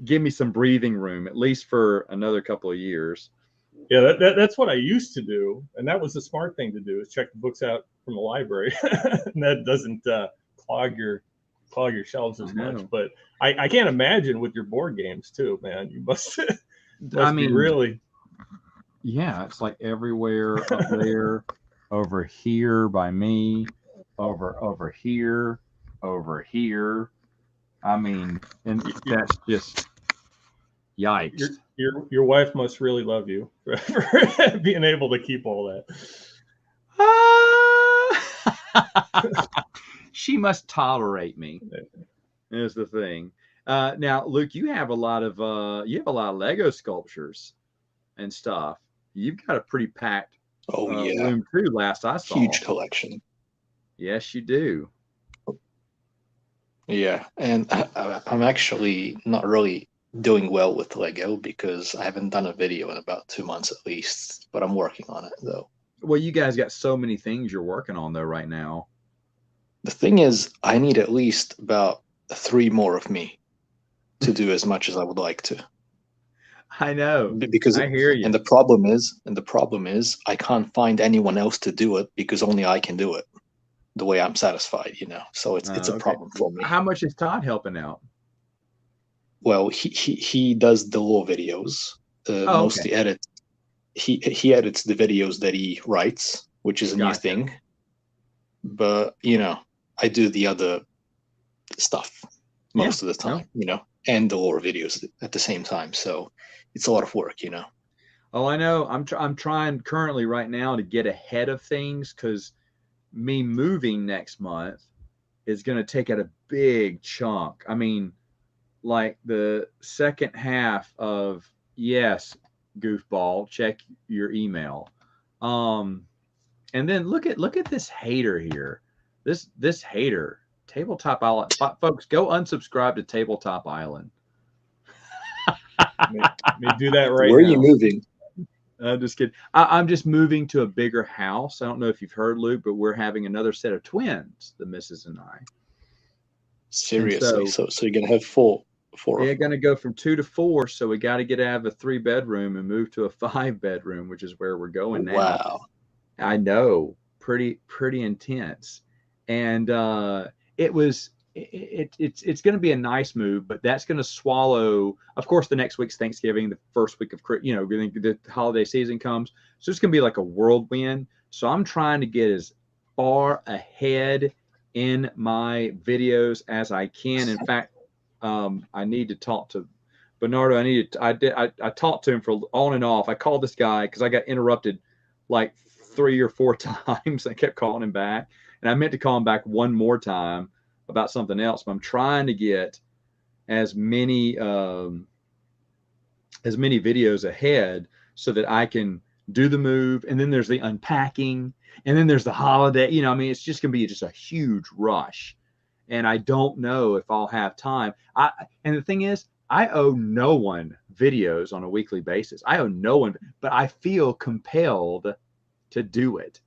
give me some breathing room, at least for another couple of years. Yeah, that's what I used to do, and that was the smart thing to do, is check the books out from the library, and that doesn't clog your shelves as much. But I can't imagine with your board games too, man. You must be really. Yeah, it's like everywhere up there, over here by me, over here, over here. I mean, and that's just yikes. Your wife must really love you for being able to keep all that. She must tolerate me. Is the thing. Now, Luke, you have a lot of Lego sculptures and stuff. You've got a pretty packed room too. Last I saw, huge collection. Yes, you do. Yeah, and I'm actually not really doing well with Lego because I haven't done a video in about 2 months at least, but I'm working on it though. Well, you guys got so many things you're working on though right now. The thing is, I need at least about 3 more of me to do as much as I would like to. I know, because I hear you. And the problem is I can't find anyone else to do it because only I can do it the way I'm satisfied, So it's a problem for me. How much is Todd helping out? Well, he does the lore videos, mostly edits. He edits the videos that he writes, which is a new thing. But I do the other stuff most of the time, and the lore videos at the same time. So it's a lot of work, Oh, I know. I'm trying currently right now to get ahead of things because me moving next month is going to take out a big chunk. I mean, like the second half of, yes, goofball, check your email. And then look at this hater here. This hater, Tabletop Island. Folks, go unsubscribe to Tabletop Island. May do that right now. Where are you moving? I'm just kidding. I'm just moving to a bigger house. I don't know if you've heard, Luke, but we're having another set of twins, the missus and I. Seriously? So you're gonna have four. We're going to go from 2 to 4, so we got to get out of a 3-bedroom and move to a 5-bedroom, which is where we're going now. Wow. I know, pretty intense, and it's going to be a nice move, but that's going to swallow. Of course, the next week's Thanksgiving, the first week of the holiday season comes, so it's going to be like a whirlwind. So I'm trying to get as far ahead in my videos as I can. In fact, I need to talk to Bernardo. I talked to him for on and off. I called this guy because I got interrupted like 3 or 4 times. I kept calling him back, and I meant to call him back one more time about something else. But I'm trying to get as many videos ahead so that I can do the move, and then there's the unpacking, and then there's the holiday. I mean, it's just gonna be just a huge rush. And I don't know if I'll have time. And the thing is, I owe no one videos on a weekly basis. I owe no one, but I feel compelled to do it.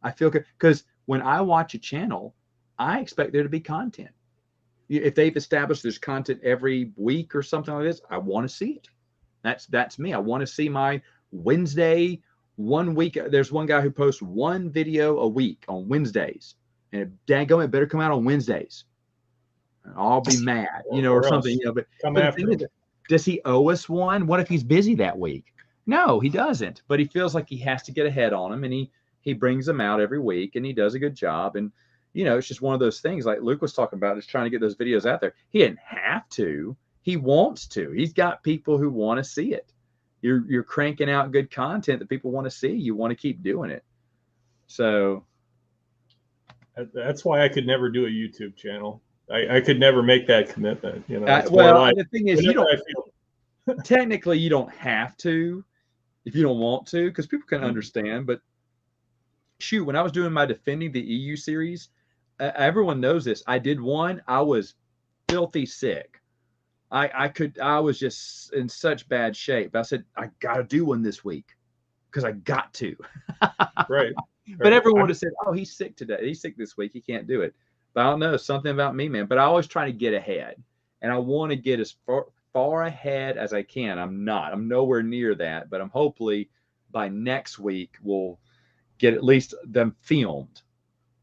I feel because when I watch a channel, I expect there to be content. If they've established there's content every week or something like this, I want to see it. That's me. I want to see my Wednesday 1 week. There's one guy who posts 1 video a week on Wednesdays. And daggone, it better come out on Wednesdays. I'll be mad, or something. But the thing is, does he owe us one? What if he's busy that week? No, he doesn't. But he feels like he has to get ahead on him, and he brings them out every week, and he does a good job. And it's just one of those things, like Luke was talking about, is trying to get those videos out there. He didn't have to. He wants to. He's got people who want to see it. You're cranking out good content that people want to see. You want to keep doing it. So. That's why I could never do a YouTube channel. I could never make that commitment. The thing is, technically you don't have to if you don't want to, because people can understand. But shoot, when I was doing my Defending the EU series, everyone knows this. I did one. I was filthy sick. I was just in such bad shape. I said, I got to do one this week because I got to. Right. But everyone would have said, oh, he's sick today. He's sick this week. He can't do it. But I don't know, something about me, man. But I always try to get ahead. And I want to get as far ahead as I can. I'm nowhere near that. But I'm hopefully by next week we'll get at least them filmed,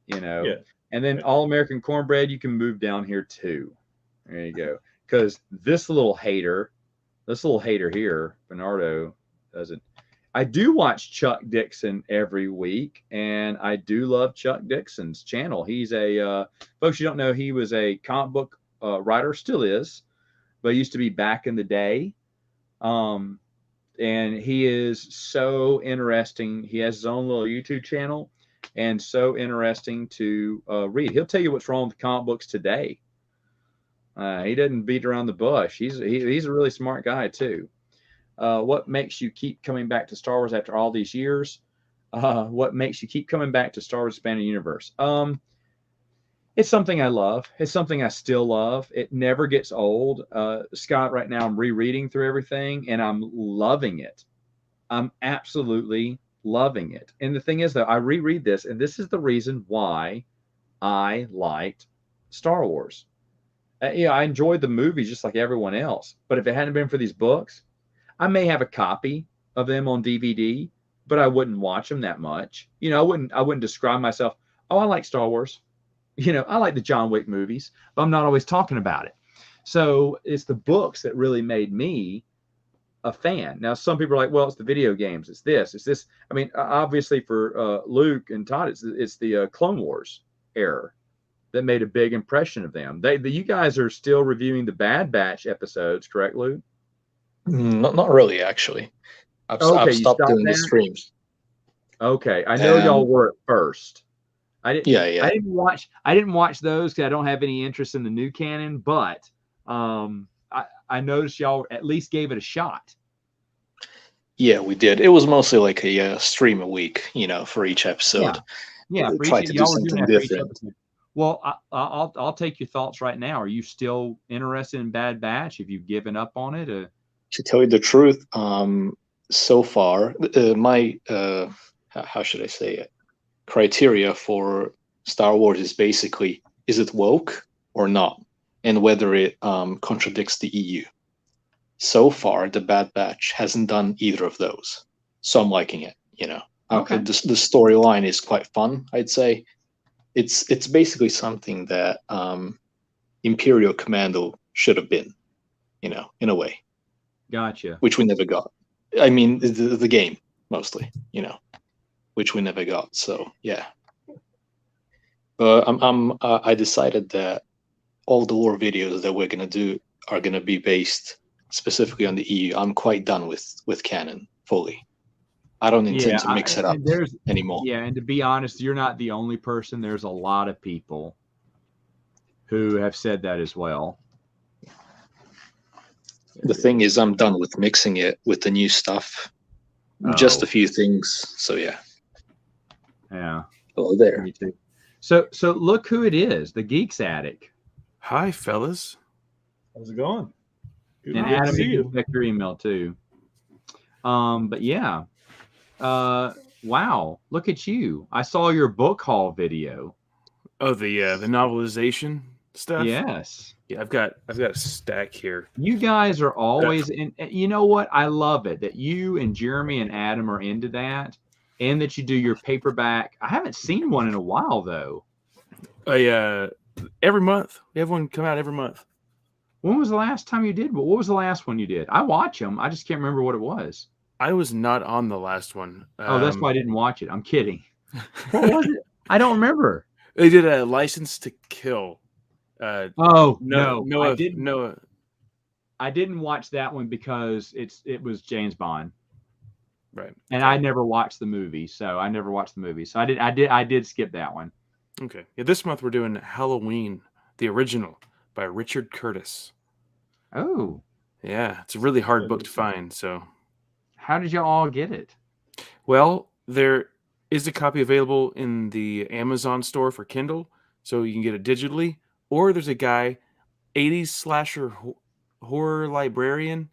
Yeah. And then All American Cornbread, you can move down here too. There you go. Because this little hater here, Bernardo, doesn't. I do watch Chuck Dixon every week, and I do love Chuck Dixon's channel. He's folks, you don't know, he was a comic book writer, still is, but used to be back in the day. And he is so interesting. He has his own little YouTube channel, and so interesting to read. He'll tell you what's wrong with comic books today. He doesn't beat around the bush. He's a really smart guy too. What makes you keep coming back to Star Wars after all these years? What makes you keep coming back to Star Wars Expanded Universe? It's something I love. It's something I still love. It never gets old. Scott, right now I'm rereading through everything, and I'm loving it. I'm absolutely loving it. And the thing is, though, I reread this, and this is the reason why I liked Star Wars. I enjoyed the movies just like everyone else. But if it hadn't been for these books, I may have a copy of them on DVD, but I wouldn't watch them that much. I wouldn't describe myself, oh, I like Star Wars. I like the John Wick movies, but I'm not always talking about it. So it's the books that really made me a fan. Now, some people are like, well, it's the video games. It's this. I mean, obviously for Luke and Todd, it's the Clone Wars era that made a big impression of them. You guys are still reviewing the Bad Batch episodes, correct, Luke? Not really, actually. I've Okay, you stopped stopped doing the that? streams. Okay, I know y'all were at first. Yeah. I didn't watch those because I don't have any interest in the new canon, but I noticed y'all at least gave it a shot. Yeah, we did. It was mostly like a stream a week, for each episode. Yeah, for Try each to do y'all were doing something that for each different. episode. Well, I'll take your thoughts right now. Are you still interested in Bad Batch? Have you given up on it? To tell you the truth, so far, my how should I say it? Criteria for Star Wars is basically, is it woke or not, and whether it contradicts the EU. So far, the Bad Batch hasn't done either of those, so I'm liking it. Okay. The storyline is quite fun, I'd say. It's basically something that Imperial Commando should have been, in a way. Gotcha. Which we never got. I mean, the game mostly, which we never got. So yeah. I decided that all the lore videos that we're gonna do are gonna be based specifically on the EU. I'm quite done with canon fully. I don't intend to mix it up anymore. Yeah, and to be honest, you're not the only person. There's a lot of people who have said that as well. The thing is, I'm done with mixing it with the new stuff. Just a few things. So yeah. Yeah. Oh, there. Me too. So look who it is, the Geeks Attic. Hi, fellas. How's it going? Good And to Adam, see you you. can check your email too. But yeah. Wow, look at you. I saw your book haul video. Oh, the novelization stuff. Yes. Yeah, I've got a stack here. You guys are always in. You know what? I love it that you and Jeremy and Adam are into that, and that you do your paperback. I haven't seen one in a while though. Every month we have one come out every month. When was the last time you did? What was the last one you did? I watch them. I just can't remember what it was. I was not on the last one. Oh, that's why I didn't watch it. I'm kidding. What was it? I don't remember. They did a License to Kill. No, I didn't. No, I didn't watch that one because it was James Bond, right? And I never watched the movie, so I did skip that one. Okay. Yeah, this month we're doing Halloween, the original by Richard Curtis. Oh. Yeah, it's a really hard book to find. So, how did you all get it? Well, there is a copy available in the Amazon store for Kindle, so you can get it digitally. Or there's a guy, 80s slasher horror librarian.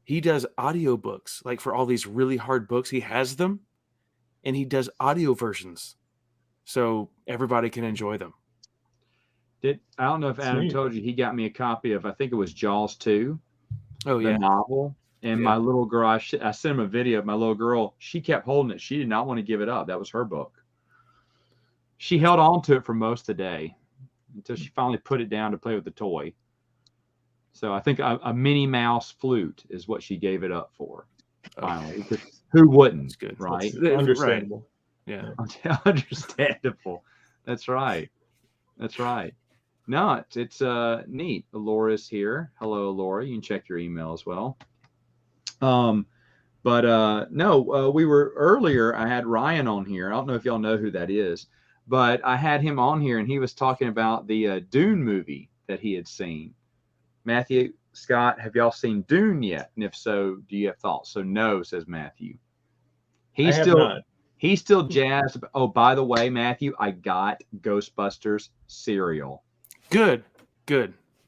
He does audiobooks, like for all these really hard books. He has them, and he does audio versions, so everybody can enjoy them. I don't know if Adam told you, he got me a copy of, I think it was Jaws 2. Oh, yeah. The novel. And my little girl, I sent him a video of my little girl. She kept holding it. She did not want to give it up. That was her book. She held on to it for most of the day until she finally put it down to play with the toy. So I think a Minnie Mouse flute is what she gave it up for. Finally, who wouldn't? That's good, right? That's understandable. Right. Yeah, understandable. That's right. That's right. No, it's neat. Laura's here. Hello, Laura. You can check your email as well. We were earlier. I had Ryan on here. I don't know if y'all know who that is, but I had him on here, and he was talking about the Dune movie that he had seen. Matthew, Scott, have y'all seen Dune yet? And if so, do you have thoughts? So no, says Matthew. He's still jazzed. Oh, by the way, Matthew, I got Ghostbusters cereal. Good.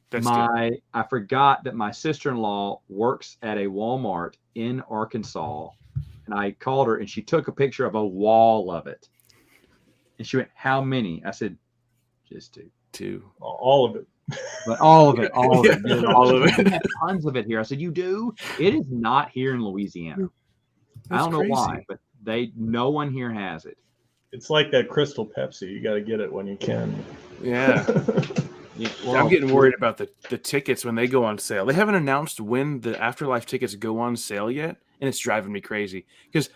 That's good. I forgot that my sister-in-law works at a Walmart in Arkansas, and I called her, and she took a picture of a wall of it. And she went, "How many?" I said, "Just two." All of it. But all of it. All of it. We have tons of it here. I said, "You do?" It is not here in Louisiana. I don't know why, but no one here has it. It's like that Crystal Pepsi. You got to get it when you can. Yeah. Well, I'm getting worried about the tickets when they go on sale. They haven't announced when the Afterlife tickets go on sale yet, and it's driving me crazy. Because,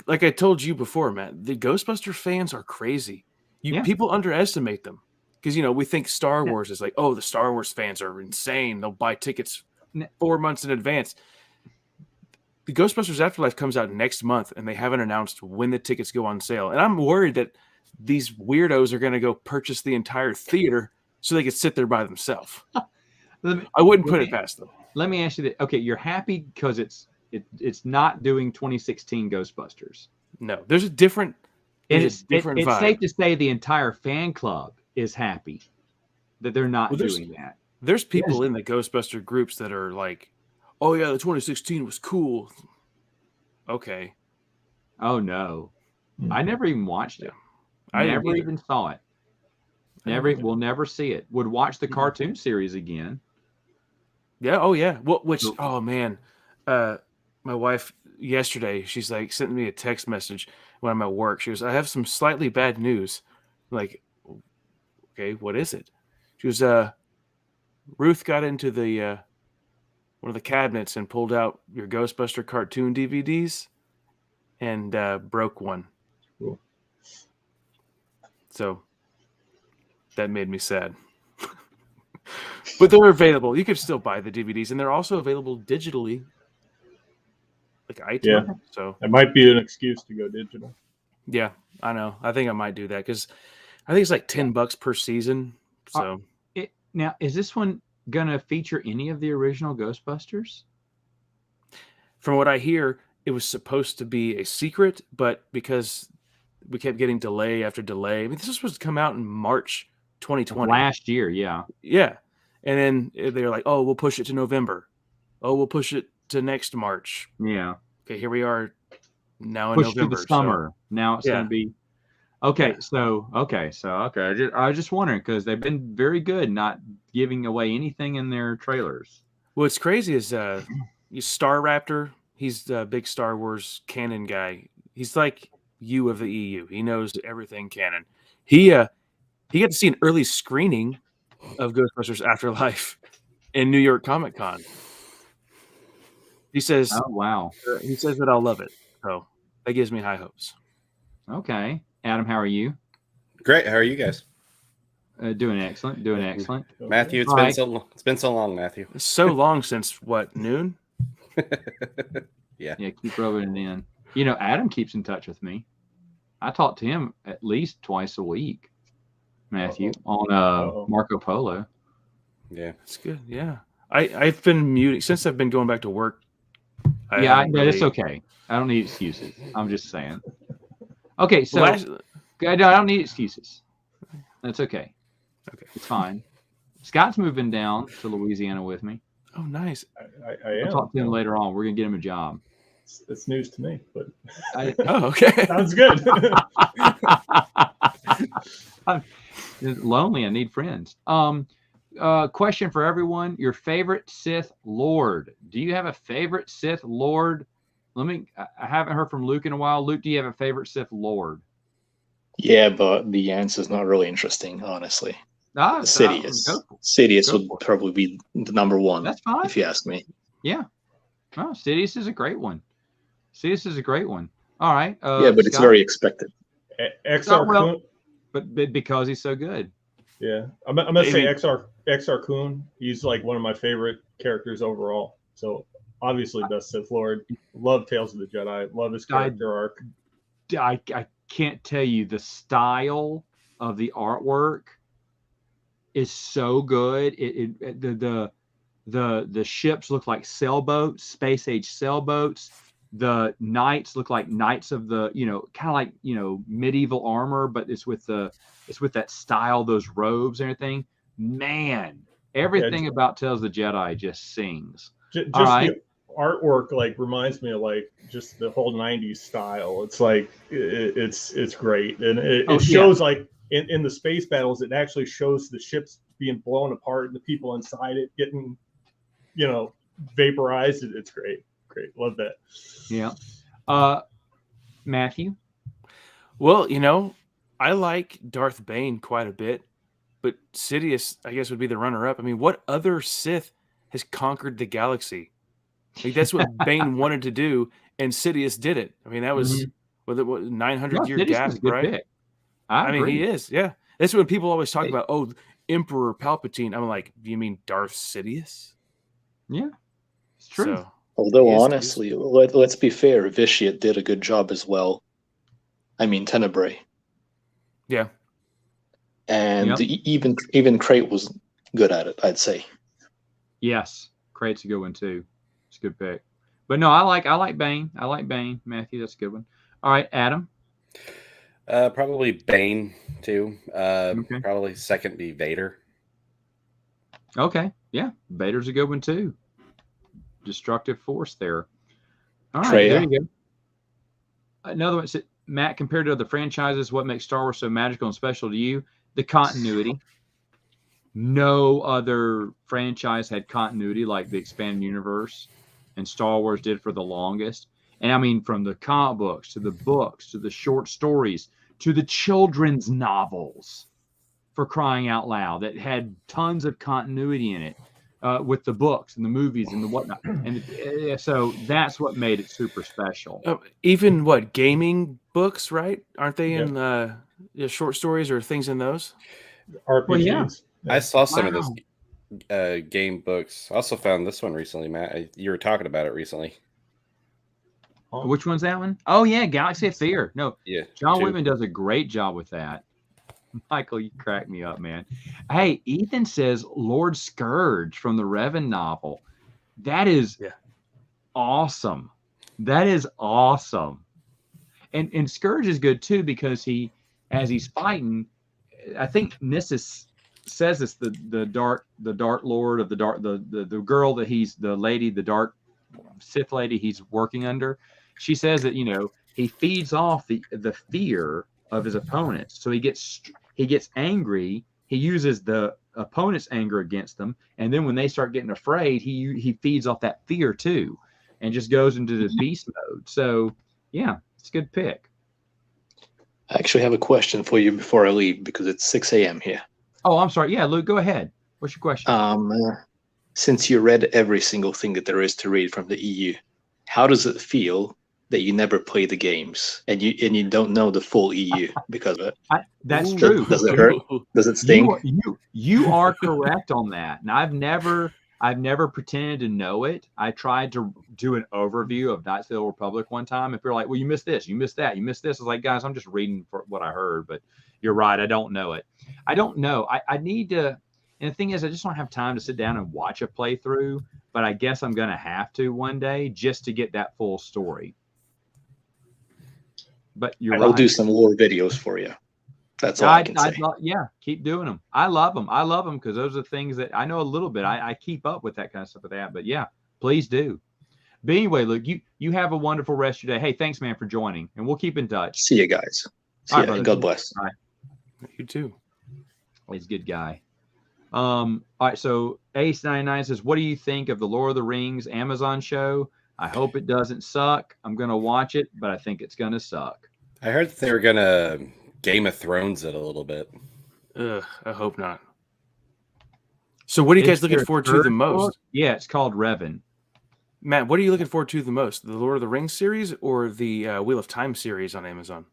like I told you before, Matt, the Ghostbuster fans are crazy. People underestimate them. Because, we think Star Wars is like, oh, the Star Wars fans are insane. They'll buy tickets 4 months in advance. the Ghostbusters Afterlife comes out next month, and they haven't announced when the tickets go on sale. And I'm worried that these weirdos are going to go purchase the entire theater so they could sit there by themselves. I wouldn't put it past them. Let me ask you that. Okay, you're happy because it's not doing 2016 Ghostbusters. No, there's a different. It's vibe. safe to say the entire fan club is happy that they're not doing that. There's people in the Ghostbuster groups that are like, "Oh yeah, the 2016 was cool." Okay. Oh no, I never even watched it. I never even saw it. We'll never see it. Would watch the cartoon series again. Yeah. Oh yeah. Oh man, my wife yesterday, she's like sent me a text message when I'm at work. She goes, "I have some slightly bad news." I'm like, okay, what is it? She goes, Ruth got into the one of the cabinets and pulled out your Ghostbuster cartoon DVDs and broke one. Cool. So that made me sad. But they're available. You can still buy the DVDs, and they're also available digitally, like iTunes. Yeah. So it might be an excuse to go digital. Yeah, I know. I think I might do that because I think it's like $10 per season. So now, is this one gonna feature any of the original Ghostbusters? From what I hear, it was supposed to be a secret, but because we kept getting delay after delay, I mean, this was supposed to come out in March 2020. Last year, yeah. Yeah. And then they were like, oh, we'll push it to November. Oh, we'll push it to next March. Yeah. Okay, here we are now in Push November. To the summer. So, now it's going to be. Okay, yeah. I was just wondering because they've been very good not giving away anything in their trailers. What's crazy is Star Raptor. He's the big Star Wars canon guy. He's like you of the EU. He knows everything canon. He got to see an early screening of Ghostbusters Afterlife in New York Comic Con. He says, "Oh wow!" He says that I'll love it. So that gives me high hopes. Okay, Adam, how are you? Great. How are you guys? Doing excellent. Doing excellent. Matthew, it's been so long, Matthew. It's so long since what, noon? Yeah. Keep rubbing it in. You know, Adam keeps in touch with me. I talk to him at least twice a week. Matthew on Marco Polo. Yeah, it's good. Yeah, I've been muting since I've been going back to work. It's okay. I don't need excuses. I'm just saying. Okay, so I don't need excuses. That's okay. Okay, it's fine. Scott's moving down to Louisiana with me. Oh, nice. I am. I'll talk to him later on. We're gonna get him a job. It's news to me, but okay. Sounds good. I'm lonely. I need friends. Question for everyone: your favorite Sith Lord? Do you have a favorite Sith Lord? I haven't heard from Luke in a while. Luke, do you have a favorite Sith Lord? Yeah, but the answer is not really interesting, honestly. Sidious. Sidious would probably be the number one. That's fine. If you ask me. Yeah. Oh, Sidious is a great one. Sidious is a great one. All right. Yeah, but it's very expected. XR Kun, but because he's so good. Yeah, I'm gonna say XR Kun. He's like one of my favorite characters overall. So obviously, best Sith Lord. Love Tales of the Jedi. Love his character arc. I can't tell you, the style of the artwork is so good. The ships look like sailboats, space age sailboats. The knights look like knights of the, kind of like, medieval armor, but it's with that style, those robes and everything. Man, everything about Tales of the Jedi just sings. Just the artwork reminds me of just the whole 90s style. It's it's great. And it shows in the space battles, it actually shows the ships being blown apart and the people inside it getting, vaporized. It's great. Great. Love that. Yeah. Matthew? Well, I like Darth Bane quite a bit, but Sidious, I guess, would be the runner-up. I mean, what other Sith has conquered the galaxy? That's what Bane wanted to do, and Sidious did it. I mean, that was what 900-year gap, right? Pick. I mean, he is. Yeah, that's when people always talk about, Emperor Palpatine. I'm like, do you mean Darth Sidious? Yeah, it's true. So, Although He is- honestly, let's be fair, Vitiate did a good job as well. I mean, Tenebrae. Yeah. And even Crate was good at it, I'd say. Yes, Crate's a good one too. It's a good pick. But no, I like Bane. I like Bane, Matthew. That's a good one. All right, Adam. Probably Bane too. Okay. Probably second be Vader. Okay, yeah, Vader's a good one too. Destructive force there. All right, Freya. there you go. Another one. Matt, compared to other franchises, what makes Star Wars so magical and special to you? The continuity. No other franchise had continuity like the expanded universe, and Star Wars did for the longest. And I mean, from the comic books to the books to the short stories to the children's novels, for crying out loud, that had tons of continuity in it with the books and the movies and the whatnot. And so that's what made it super special. Even what gaming books, right? Aren't they in short stories or things in those? RPGs. Well, yeah. I saw some of those game books. I also found this one recently, Matt. You were talking about it recently. Which one's that one? Oh yeah, Galaxy of Fear. No, Yeah, John 2. Whitman does a great job with that. Michael, you crack me up, man. Hey, Ethan says Lord Scourge from the Revan novel. That is awesome. That is awesome. And Scourge is good too because as he's fighting, I think Nissus says it's the dark lord of the girl that he's the lady, the dark Sith lady he's working under. She says that he feeds off the fear of his opponents. So he gets angry. He uses the opponent's anger against them, and then when they start getting afraid, he feeds off that fear too, and just goes into the beast mode. So yeah, it's a good pick. I actually have a question for you before I leave because it's 6 a.m. here. Oh, I'm sorry. Yeah, Luke, go ahead. What's your question? Since you read every single thing that there is to read from the EU, how does it feel that you never play the games and you don't know the full EU because of it? That's true. Does it hurt? Does it sting? You are correct on that. And I've never pretended to know it. I tried to do an overview of Knights of the Old Republic one time. If you're like, well, you missed this, you missed that, you missed this. I was like, guys, I'm just reading for what I heard, but you're right. I don't know it. I don't know. I need to. And the thing is, I just don't have time to sit down and watch a playthrough, but I guess I'm going to have to one day just to get that full story. But I'll do some lore videos for you. That's all I can say. Keep doing them. I love them. I love them because those are things that I know a little bit. I keep up with that kind of stuff with that. But yeah, please do. But anyway, Luke, you have a wonderful rest of your day. Hey, thanks, man, for joining, and we'll keep in touch. See you guys. See you. God bless. All right. You too. He's a good guy. All right, so Ace99 says, what do you think of the Lord of the Rings Amazon show? I hope it doesn't suck. I'm going to watch it, but I think it's going to suck. I heard that they were going to Game of Thrones it a little bit. I hope not. So what are you guys looking forward to the most? Yeah, it's called Revan. Matt, what are you looking forward to the most? The Lord of the Rings series or the Wheel of Time series on Amazon?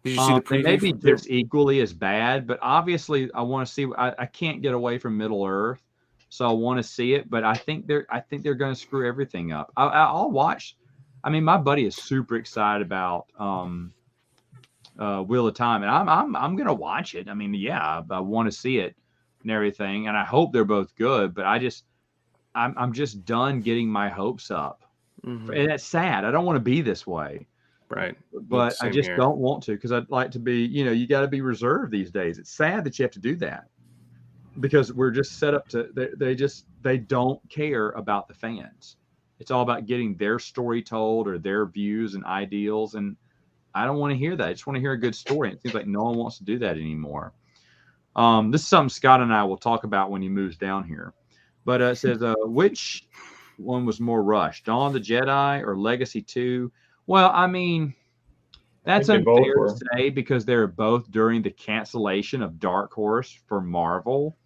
Did you see the preview? Maybe just equally as bad, but obviously I want to see. I can't get away from Middle Earth, so I want to see it. But I think they're going to screw everything up. I'll watch. I mean, my buddy is super excited about Wheel of Time, and I'm going to watch it. I mean, yeah, I want to see it and everything, and I hope they're both good. But I'm just done getting my hopes up, and that's sad. I don't want to be this way. Right. But I just don't want to because I'd like to be, you got to be reserved these days. It's sad that you have to do that because we're just set up to, they don't care about the fans. It's all about getting their story told or their views and ideals. And I don't want to hear that. I just want to hear a good story. It seems like no one wants to do that anymore. This is something Scott and I will talk about when he moves down here. But it says, which one was more rushed, Dawn of the Jedi or Legacy 2? Well, I mean, that's unfair to say because they're both during the cancellation of Dark Horse for Marvel.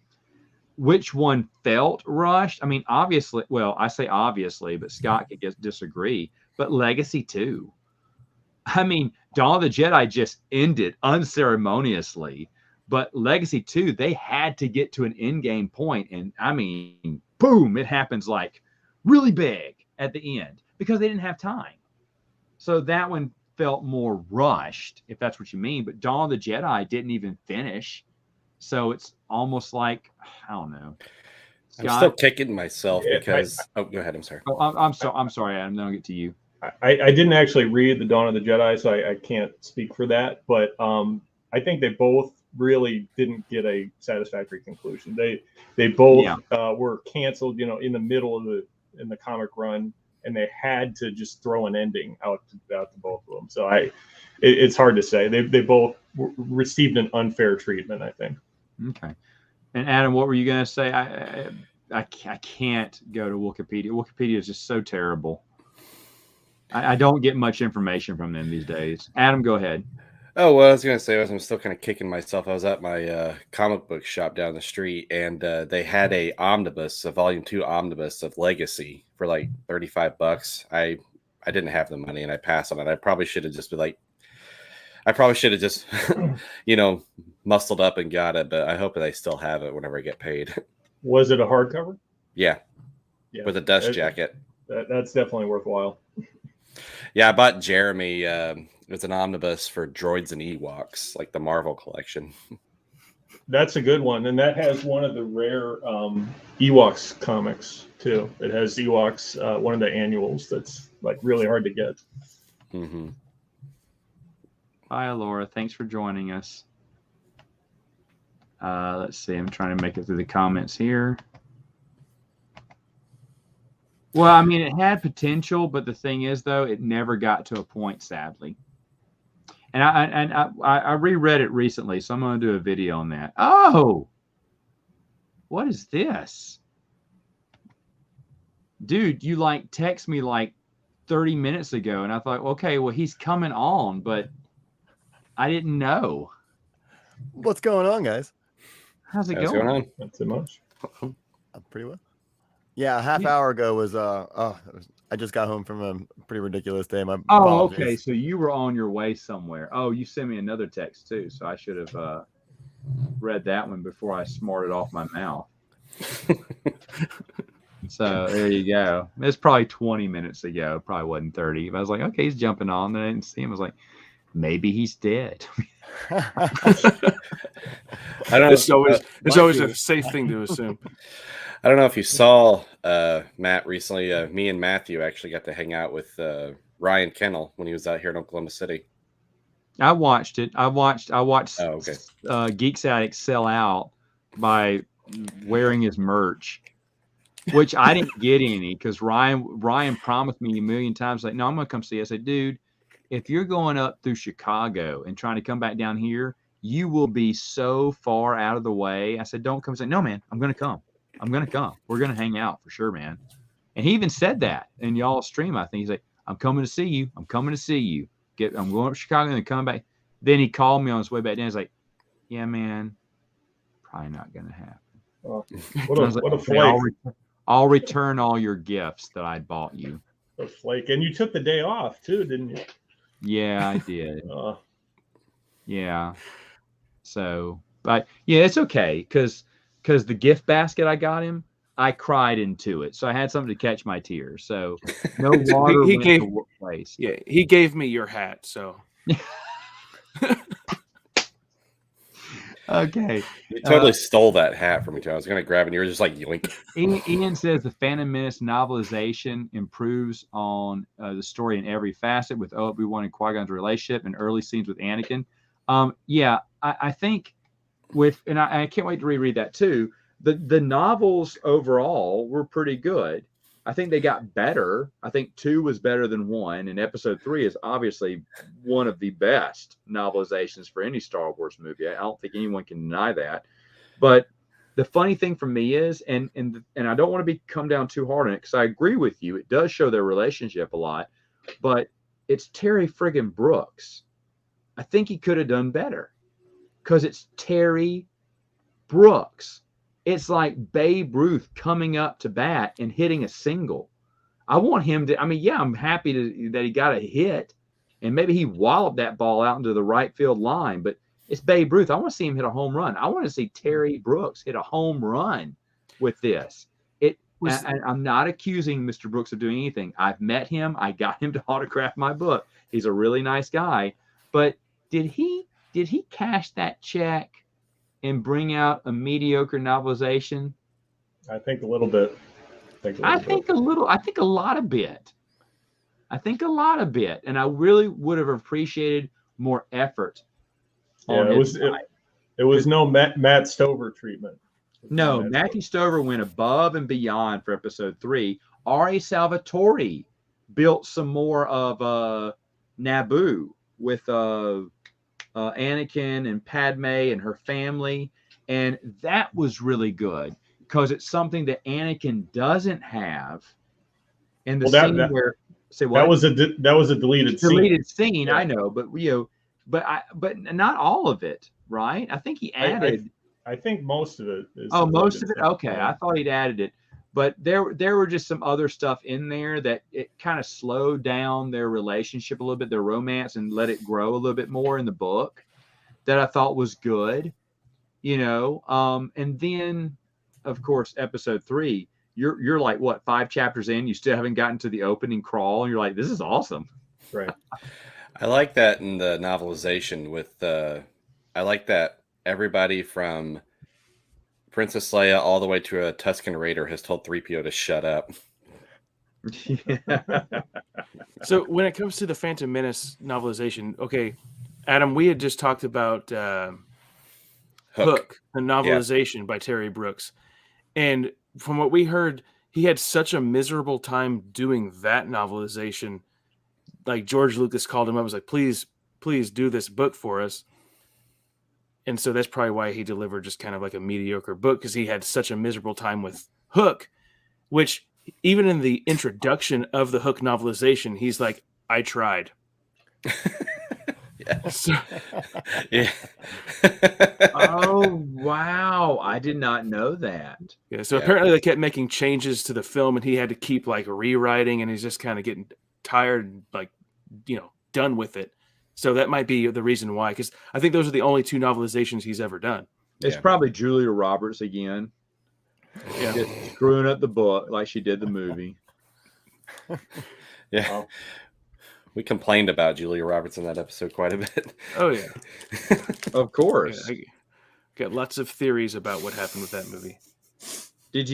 Which one felt rushed? I mean, obviously, well, I say obviously, but Scott could disagree. But Legacy 2. I mean, Dawn of the Jedi just ended unceremoniously. But Legacy 2, they had to get to an in-game point. And I mean, boom, it happens like really big at the end because they didn't have time. So that one felt more rushed, if that's what you mean. But Dawn of the Jedi didn't even finish. So it's almost like, I don't know. I'm still kicking myself because. Go ahead. I'm sorry. Oh, I'm sorry, Adam. Then I'll get to you. I didn't actually read the Dawn of the Jedi, so I can't speak for that. But I think they both really didn't get a satisfactory conclusion. They both were canceled, in the middle of the comic run, and they had to just throw an ending out to both of them. So it's hard to say. They both received an unfair treatment, I think. Okay. And Adam, what were you going to say? I can't go to Wikipedia. Wikipedia is just so terrible. I don't get much information from them these days. Adam, go ahead. Oh, well, I was going to say, I'm still kind of kicking myself. I was at my comic book shop down the street, and they had a volume 2 omnibus of Legacy for like $35. I didn't have the money, and I passed on it. I probably should have just muscled up and got it, but I hope that I still have it whenever I get paid. Was it a hardcover? Yeah. With a dust jacket. That's definitely worthwhile. Yeah, I bought Jeremy. It's an omnibus for Droids and Ewoks, like the Marvel collection. That's a good one, and that has one of the rare Ewoks comics too. It has Ewoks, one of the annuals that's like really hard to get. Mm-hmm. Hi, Laura. Thanks for joining us. Let's see. I'm trying to make it through the comments here. Well, I mean, it had potential, but the thing is, though, it never got to a point, sadly. And I reread it recently, so I'm going to do a video on that. Oh, what is this? Dude, you text me 30 minutes ago, and I thought, okay, well, he's coming on, but I didn't know. What's going on, guys? How's it going? Not too much. Pretty well. Yeah, a half hour ago was I just got home from a pretty ridiculous day. Okay. So you were on your way somewhere. Oh, you sent me another text too. So I should have read that one before I smarted off my mouth. So there you go. It's probably 20 minutes ago. Probably wasn't 30. But I was like, okay, he's jumping on. Then I didn't see him. I was like, maybe he's dead. I don't know. It's always a safe thing to assume. I don't know if you saw Matt recently. Me and Matthew actually got to hang out with Ryan Kennel when he was out here in Oklahoma City. I watched it. I watched Oh, okay. Geeks Addict sell out by wearing his merch, which I didn't get any because Ryan promised me a million times, like, no, I'm going to come see you. I said, dude, if you're going up through Chicago and trying to come back down here, you will be so far out of the way. I said, don't come. Say, no, man, I'm going to come. I'm going to come. We're going to hang out for sure, man. And he even said that in y'all's stream. I think he's like, I'm coming to see you. I'm coming to see you. I'm going up to Chicago and coming back. Then he called me on his way back down. He's like, yeah, man, probably not going to happen. Oh, what a flake. I'll return all your gifts that I bought you. A flake. And you took the day off too, didn't you? Yeah, I did. Yeah. So, but yeah, it's okay because the gift basket I got him, I cried into it, so I had something to catch my tears. So no water went to workplace. Yeah, he gave me your hat, so. Okay. You totally stole that hat from me too. I was going to grab it, and you were just like, yoink. Ian says the Phantom Menace novelization improves on the story in every facet with Obi-Wan and Qui-Gon's relationship and early scenes with Anakin. Yeah, I think and I can't wait to reread that too. The novels overall were pretty good. I think they got better. I think 2 was better than 1, and Episode 3 is obviously one of the best novelizations for any Star Wars movie. I don't think anyone can deny that. But the funny thing for me is, and I don't want to come down too hard on it because I agree with you. It does show their relationship a lot, but it's Terry friggin' Brooks. I think he could have done better because it's Terry Brooks. It's like Babe Ruth coming up to bat and hitting a single. I want him to, I'm happy that he got a hit and maybe he walloped that ball out into the right field line, but it's Babe Ruth. I want to see him hit a home run. I want to see Terry Brooks hit a home run with this. And I'm not accusing Mr. Brooks of doing anything. I've met him. I got him to autograph my book. He's a really nice guy. But did he cash that check and bring out a mediocre novelization? I think a little bit. I think a lot of bit. And I really would have appreciated more effort. Yeah, it was no Matt Stover treatment. No, Matthew Stover went above and beyond for episode 3. R.A. Salvatore built some more of Naboo with Anakin and Padme and her family, and that was really good because it's something that Anakin doesn't have. In the scene where say what? That was a deleted scene. Yeah. I know, but but not all of it, right? I think he added. I think most of it is. Oh, most of it. Okay, I thought he'd added it, but there were just some other stuff in there that it kind of slowed down their relationship a little bit, their romance, and let it grow a little bit more in the book. That I thought was good, and then, of course, episode 3. You're like what, 5 chapters in? You still haven't gotten to the opening crawl, and you're like, this is awesome. Right. I like that in the novelization with I like that everybody from Princess Leia all the way to a Tusken Raider has told 3PO to shut up. Yeah. So when it comes to the Phantom Menace novelization, okay, Adam, we had just talked about Hook, the novelization by Terry Brooks. And from what we heard, he had such a miserable time doing that novelization. Like George Lucas called him up, was like, please do this book for us. And so that's probably why he delivered just kind of like a mediocre book, because he had such a miserable time with Hook, which even in the introduction of the Hook novelization, he's like, I tried. Yeah. So, yeah. Oh, wow. I did not know that. Yeah. So apparently they kept making changes to the film, and he had to keep like rewriting, and he's just kind of getting tired, like, done with it. So that might be the reason why, because I think those are the only 2 novelizations he's ever done. It's probably Julia Roberts again. Yeah. Just screwing up the book like she did the movie. Yeah. Wow. We complained about Julia Roberts in that episode quite a bit. Oh, yeah. Of course. Yeah, I got lots of theories about what happened with that movie. Did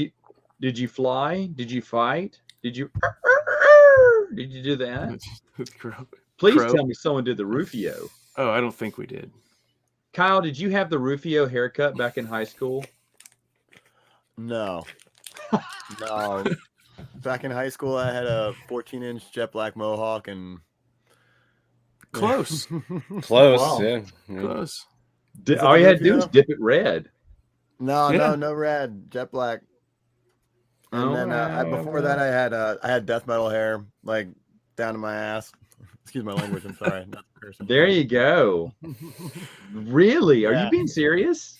you fly? Did you fight? Did you do that? Please tell me someone did the Rufio. Oh, I don't think we did. Kyle, did you have the Rufio haircut back in high school? No. No. Back in high school, I had a 14-inch jet black mohawk and close. Close, wow. Yeah. Close. All you had to do was dip it red. No red, jet black. And then before that, I had death metal hair, like down to my ass. Excuse my language. I'm sorry. Not cursing. There you go. Really? Are you being serious?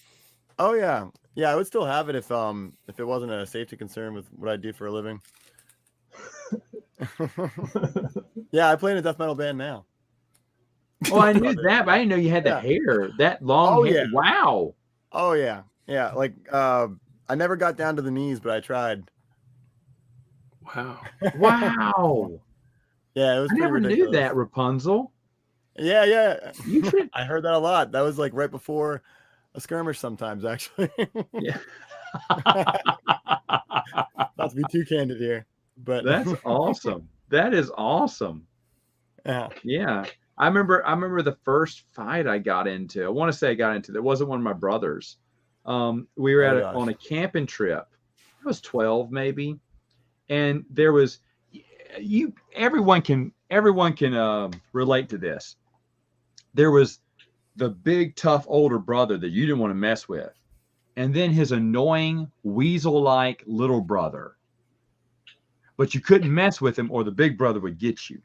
Oh yeah. Yeah, I would still have it if it wasn't a safety concern with what I do for a living. Yeah, I play in a death metal band now. Oh, I knew that, but I didn't know you had the hair, that long hair. Yeah. Wow. Oh yeah. Yeah, like I never got down to the knees, but I tried. Wow. Wow. Yeah, it was I never ridiculous. knew that, Rapunzel. Yeah. You should. I heard that a lot. That was like right before a skirmish sometimes, actually. Yeah. Not to be too candid here, but That's awesome. That is awesome. Yeah. Yeah. I remember the first fight I got into. I want to say I got into. It wasn't one of my brothers. We were on a camping trip. I was 12 maybe, and there was everyone can relate to this. There was the big tough older brother that you didn't want to mess with, and then his annoying weasel-like little brother. But you couldn't mess with him, or the big brother would get you.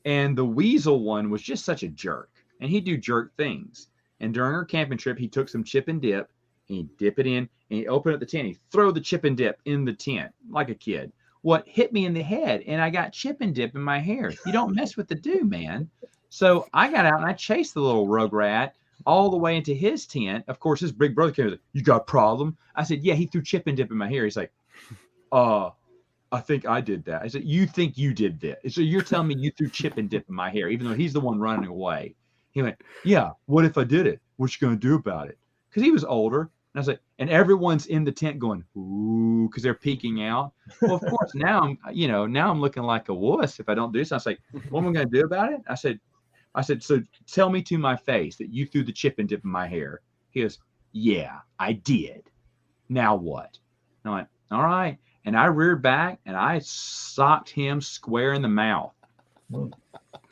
And the weasel one was just such a jerk, and he'd do jerk things. And during our camping trip, he took some chip and dip, and he'd dip it in, and he'd open up the tent, he'd throw the chip and dip in the tent like a kid. What hit me in the head, and I got chip and dip in my hair. You don't mess with the dude, man. So I got out and I chased the little rogue rat all the way into his tent. Of course, his big brother came and said, "You got a problem?" I said, "Yeah, he threw chip and dip in my hair." He's like, I think I did that. I said, you think you did that? So you're telling me you threw chip and dip in my hair, even though he's the one running away. He went, yeah, what if I did it? What you going to do about it? Because he was older. And I was like, and everyone's in the tent going, ooh, because they're peeking out. Well, of course, now I'm looking like a wuss if I don't do this. I was like, what am I going to do about it? I said, so tell me to my face that you threw the chip and dip in my hair. He goes, yeah, I did. Now what? And I went, all right. And I reared back and I socked him square in the mouth.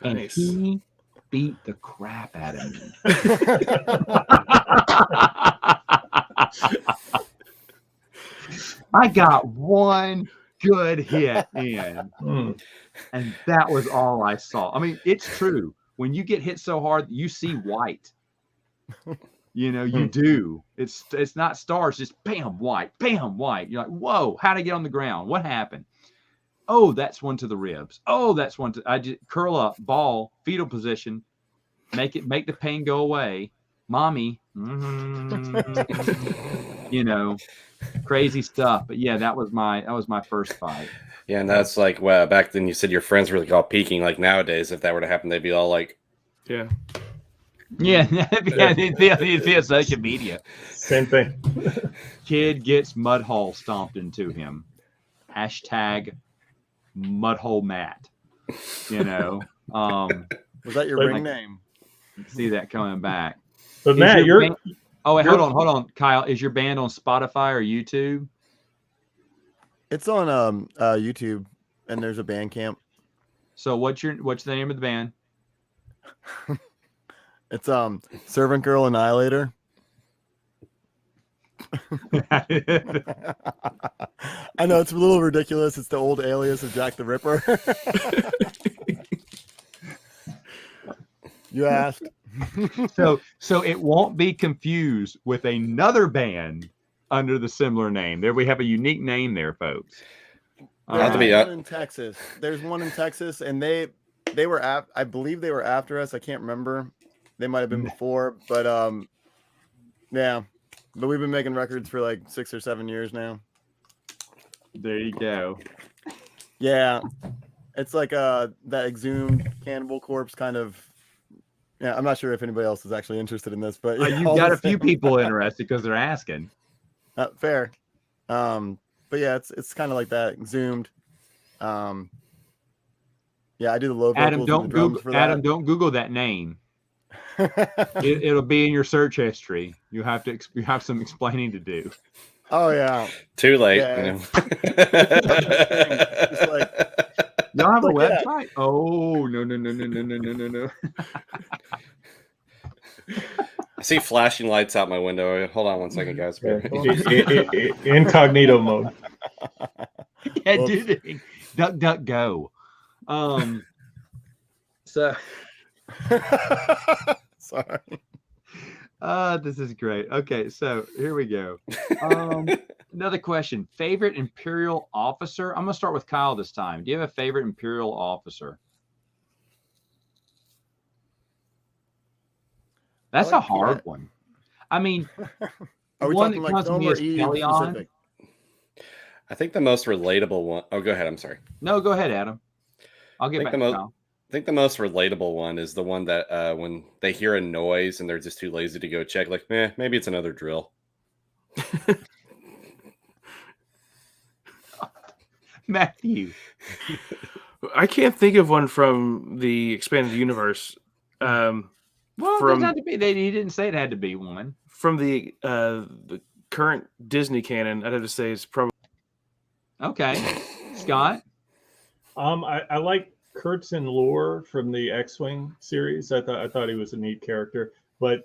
And he beat the crap out of me. I got one good hit in. And that was all I saw. I mean, it's true. When you get hit so hard, you see white. You do. It's not stars, just bam, white, bam, white. You're like, whoa, how'd I get on the ground? What happened? Oh, that's one to the ribs. Oh, that's one to, I just curl up, ball, fetal position, make the pain go away. Mommy, crazy stuff. But yeah, that was my first fight. Yeah, and that's like, well, back then you said your friends were like all peeking. Like nowadays, if that were to happen, they'd be all like, yeah. Yeah, via social media. Same thing. Kid gets mud hole stomped into him. Hashtag mudhole Matt. Was that your ring name? See that coming back. But Matt, hold on, Kyle. Is your band on Spotify or YouTube? It's on YouTube, and there's a Bandcamp. So what's the name of the band? It's Servant Girl Annihilator. I know it's a little ridiculous. It's the old alias of Jack the Ripper. You asked. So it won't be confused with another band under the similar name. There we have a unique name there, folks. There's one in Texas. There's one in Texas, and they were I believe they were after us. I can't remember. They might have been before, but yeah. But we've been making records for like 6 or 7 years now. There you go. Yeah. It's like that Exhumed Cannibal Corpse kind of. Yeah, I'm not sure if anybody else is actually interested in this, but you've got a few people interested because they're asking. Fair. But yeah, it's kind of like that Exhumed. Yeah, I do the low vocals. Adam, don't Google that name. It'll be in your search history. You have some explaining to do. Oh yeah. Too late. Yeah, It's like, y'all have a website? Oh no. I see flashing lights out my window. Hold on one second, guys. Incognito mode. Yeah, dude. Duck, go. So. Sorry. This is great. Okay, so here we go. Another question. Favorite Imperial officer? I'm gonna start with Kyle this time. Do you have a favorite Imperial officer? That's a hard one. I mean, are we one talking that like comes to me is Kellyanne. I think the most relatable one. Oh, go ahead. I'm sorry. No, go ahead, Adam. I'll get back to Kyle. I think the most relatable one is the one that when they hear a noise and they're just too lazy to go check, like, maybe it's another drill. Matthew. I can't think of one from the expanded universe. Well, it doesn't have to be. He didn't say it had to be one. From the current Disney canon, I'd have to say it's probably. Okay. Scott? I like Kurtzon Lore from the X-Wing series. I thought he was a neat character. But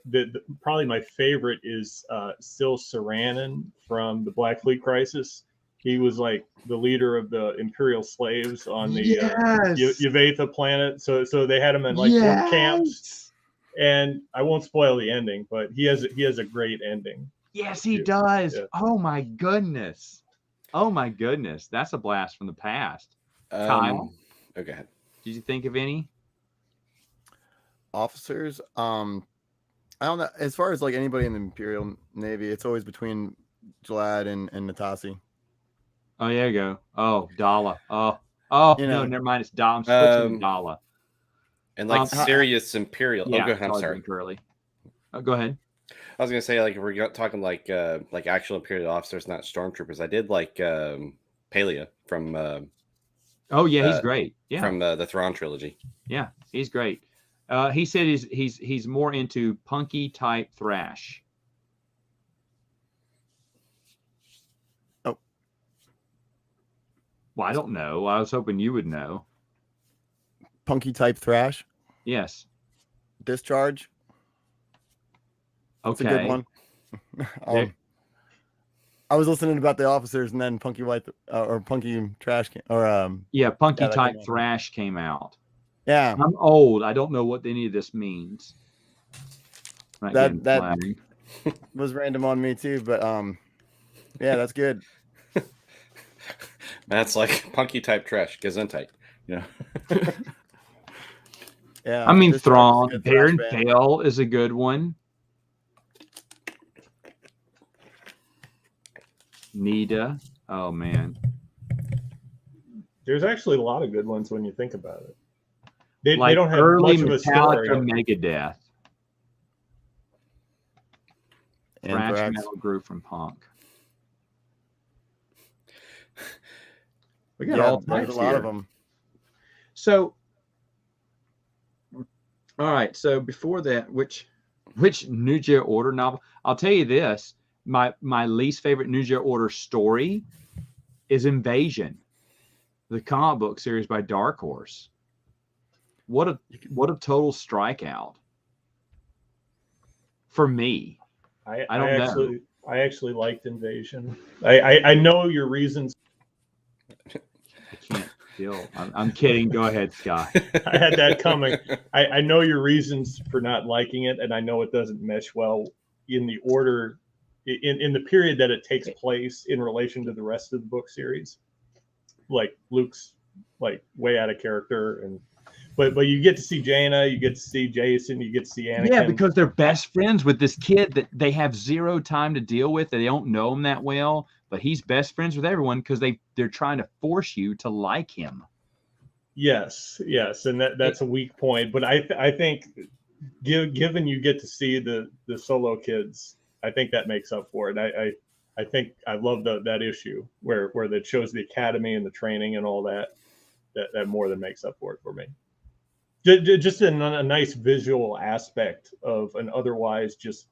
probably my favorite is still Saranen from the Black Fleet Crisis. He was like the leader of the Imperial slaves on the Yuvetha planet. So they had him in like work camps. And I won't spoil the ending, but he has a great ending. Yes, he does. Yeah. Oh my goodness. That's a blast from the past. Kyle? Okay. Did you think of any officers? I don't know. As far as like anybody in the Imperial Navy, it's always between Jalad and Natasi. Oh, there you go. Oh, Dala. Oh, You no, know. never mind. It's Dala. I'm switching to Dala. And like How- Sirius Imperial. Yeah, oh, go ahead. I'm sorry, sorry. drink early. Go ahead. I was gonna say, like, if we're talking like actual Imperial officers, not stormtroopers. I did like Palea from Oh yeah, he's great. Yeah, from the Thrawn trilogy. yeah, he's great. He said he's more into punky type thrash. Oh. Well, I don't know. I was hoping you would know. Punky type thrash. Yes. Discharge. Okay. That's a good one. I was listening about the officers, and then Punky White or Punky Trash Punky that type came out. thrash came out. Yeah, I'm old. I don't know what any of this means. Not getting that flattering. was random on me too, but yeah, that's good. That's like punky type trash, Gesundheit. You know. Yeah, I mean, Discharge is a Thrawn, good Baron thrash band. Pale is a good one. Nita. Oh man. There's actually a lot of good ones when you think about it. They Like don't have early much of a story. Metallica Megadeth. Thrash Anthrax. metal group from punk. We got Yeah, all there's types a lot here. of them. So, all right. So before that, which New Jedi Order novel? I'll tell you this: my least favorite New Jedi Order story is Invasion, the comic book series by Dark Horse. What a total strikeout for me. I don't know. I actually liked Invasion. I know your reasons. I can't deal. I'm kidding. Go ahead, Scott. I had that coming. I know your reasons for not liking it, and I know it doesn't mesh well in the order, in the period that it takes place in relation to the rest of the book series. Like Luke's like way out of character, and but you get to see Jaina, you get to see Jason, you get to see Anakin. Yeah, because they're best friends with this kid that they have zero time to deal with. They don't know him that well, but he's best friends with everyone because they're trying to force you to like him. Yes, and that's a weak point. But I think given you get to see the solo kids, I think that makes up for it. I think I love that issue where that shows the academy and the training and all that more than makes up for it for me. Just a nice visual aspect of an otherwise just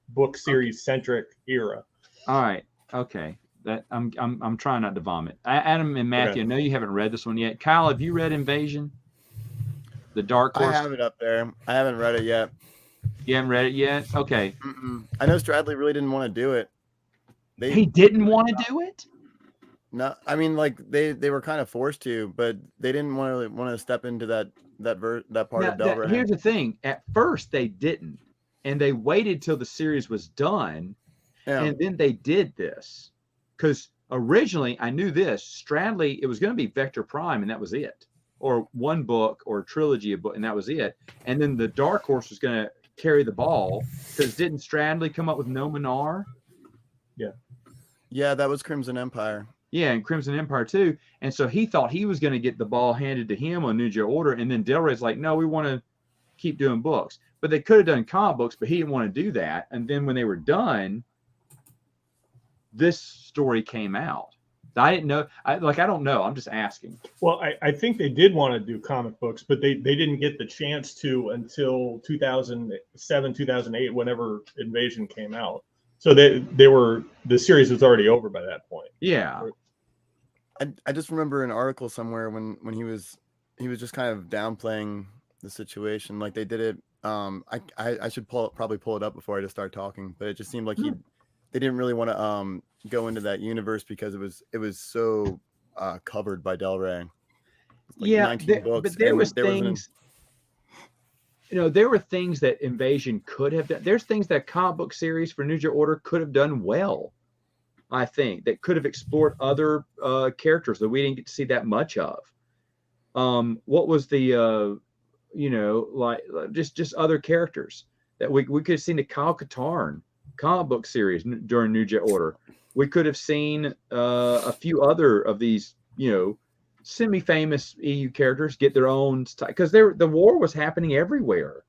book series centric era. All right, okay. That I'm trying not to vomit. Adam and Matthew, Okay. I know you haven't read this one yet. Kyle, have you read Invasion? The Dark Horse. I have it up there. I haven't read it yet. You haven't read it yet? Okay. I know Stradley really didn't want to do it. He didn't want to do it? No, I mean, like they were kind of forced to, but they didn't want to step into that part of Delray. Here's the thing. At first, they didn't, and they waited till the series was done, and then they did this. Because originally, I knew this. Stradley, it was going to be Vector Prime, and that was it, or one book or a trilogy of book, and that was it. And then the Dark Horse was going to carry the ball because didn't Stradley come up with No Minar? Yeah, that was Crimson Empire. Yeah, and Crimson Empire too. And so he thought he was going to get the ball handed to him on New Jedi Order. And then Del Rey's like, no, we want to keep doing books. But they could have done comic books, but he didn't want to do that. And then when they were done, this story came out. I didn't know. I don't know. I'm just asking. Well, I think they did want to do comic books, but they didn't get the chance to until 2007, 2008, whenever Invasion came out. So the series was already over by that point. Yeah. I just remember an article somewhere when he was just kind of downplaying the situation. Like they did it. I should probably pull it up before I just start talking, but it just seemed like they didn't really want to go into that universe because it was so covered by Del Rey. Like 19 books, but there was things. There were things that Invasion could have done. There's things that comic book series for New Jedi Order could have done well. I think that could have explored other characters that we didn't get to see that much of. What was the just other characters that we could have seen the Kyle Katarn comic book series during New Jet Order. We could have seen a few other of these, semi-famous EU characters get their own because the war was happening everywhere.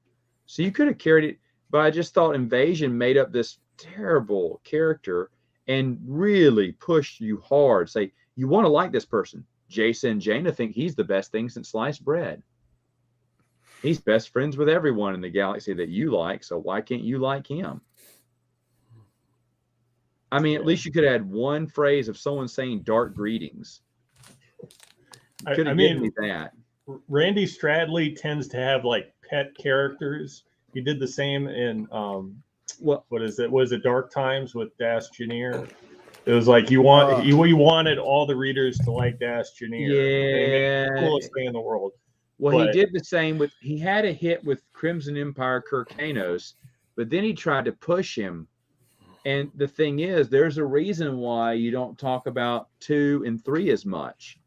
So you could have carried it, but I just thought Invasion made up this terrible character and really pushed you hard. Say, you want to like this person. Jason and Jaina think he's the best thing since sliced bread. He's best friends with everyone in the galaxy that you like, so why can't you like him? I mean, at least you could have had one phrase of someone saying dark greetings. Could have given me that. Randy Stradley tends to have like pet characters. He did the same in what is it? Was it Dark Times with Das Junior? It was like you wanted all the readers to like Das Junior. Yeah, the coolest thing in the world. Well, he did the same he had a hit with Crimson Empire Kirkanos, but then he tried to push him. And the thing is, there's a reason why you don't talk about 2 and 3 as much.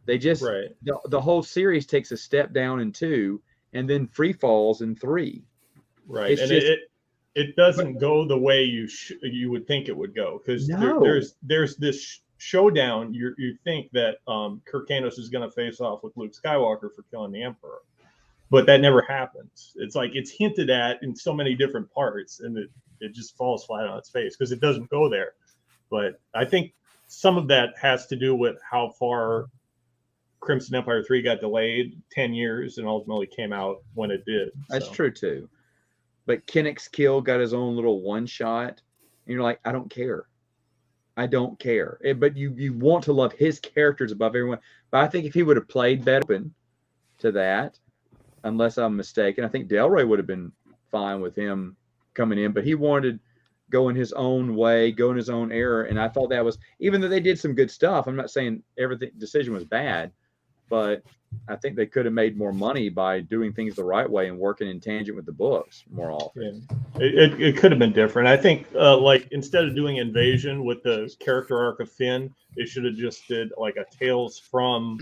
They just the whole series takes a step down in 2 and then free falls in 3. Right, it's it doesn't go the way you would think it would go, because there's this showdown. You think that Kirkanos is going to face off with Luke Skywalker for killing the Emperor, but that never happens. It's like it's hinted at in so many different parts, and it just falls flat on its face because it doesn't go there. But I think some of that has to do with how far Crimson Empire 3 got delayed 10 years and ultimately came out when it did. That's true too. But Kinnick's Kill got his own little one shot, and you're like, I don't care. I don't care. But you want to love his characters above everyone. But I think if he would have played better to that, unless I'm mistaken, I think Delroy would have been fine with him coming in, but he wanted to go in his own way, go in his own era. And I thought that was, even though they did some good stuff, I'm not saying everything decision was bad, but I think they could have made more money by doing things the right way and working in tangent with the books more often. Yeah. It could have been different. I think like instead of doing Invasion with the character arc of Finn, they should have just did like a Tales from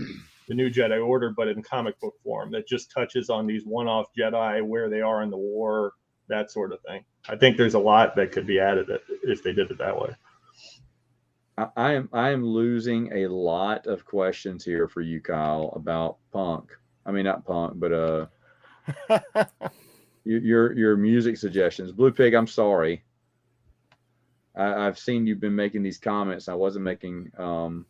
the New Jedi Order, but in comic book form that just touches on these one-off Jedi, where they are in the war, that sort of thing. I think there's a lot that could be added if they did it that way. I am losing a lot of questions here for you, Kyle, about Punk. I mean, not Punk, but your music suggestions. Blue Pig, I'm sorry. I've seen you've been making these comments. I wasn't making. I'm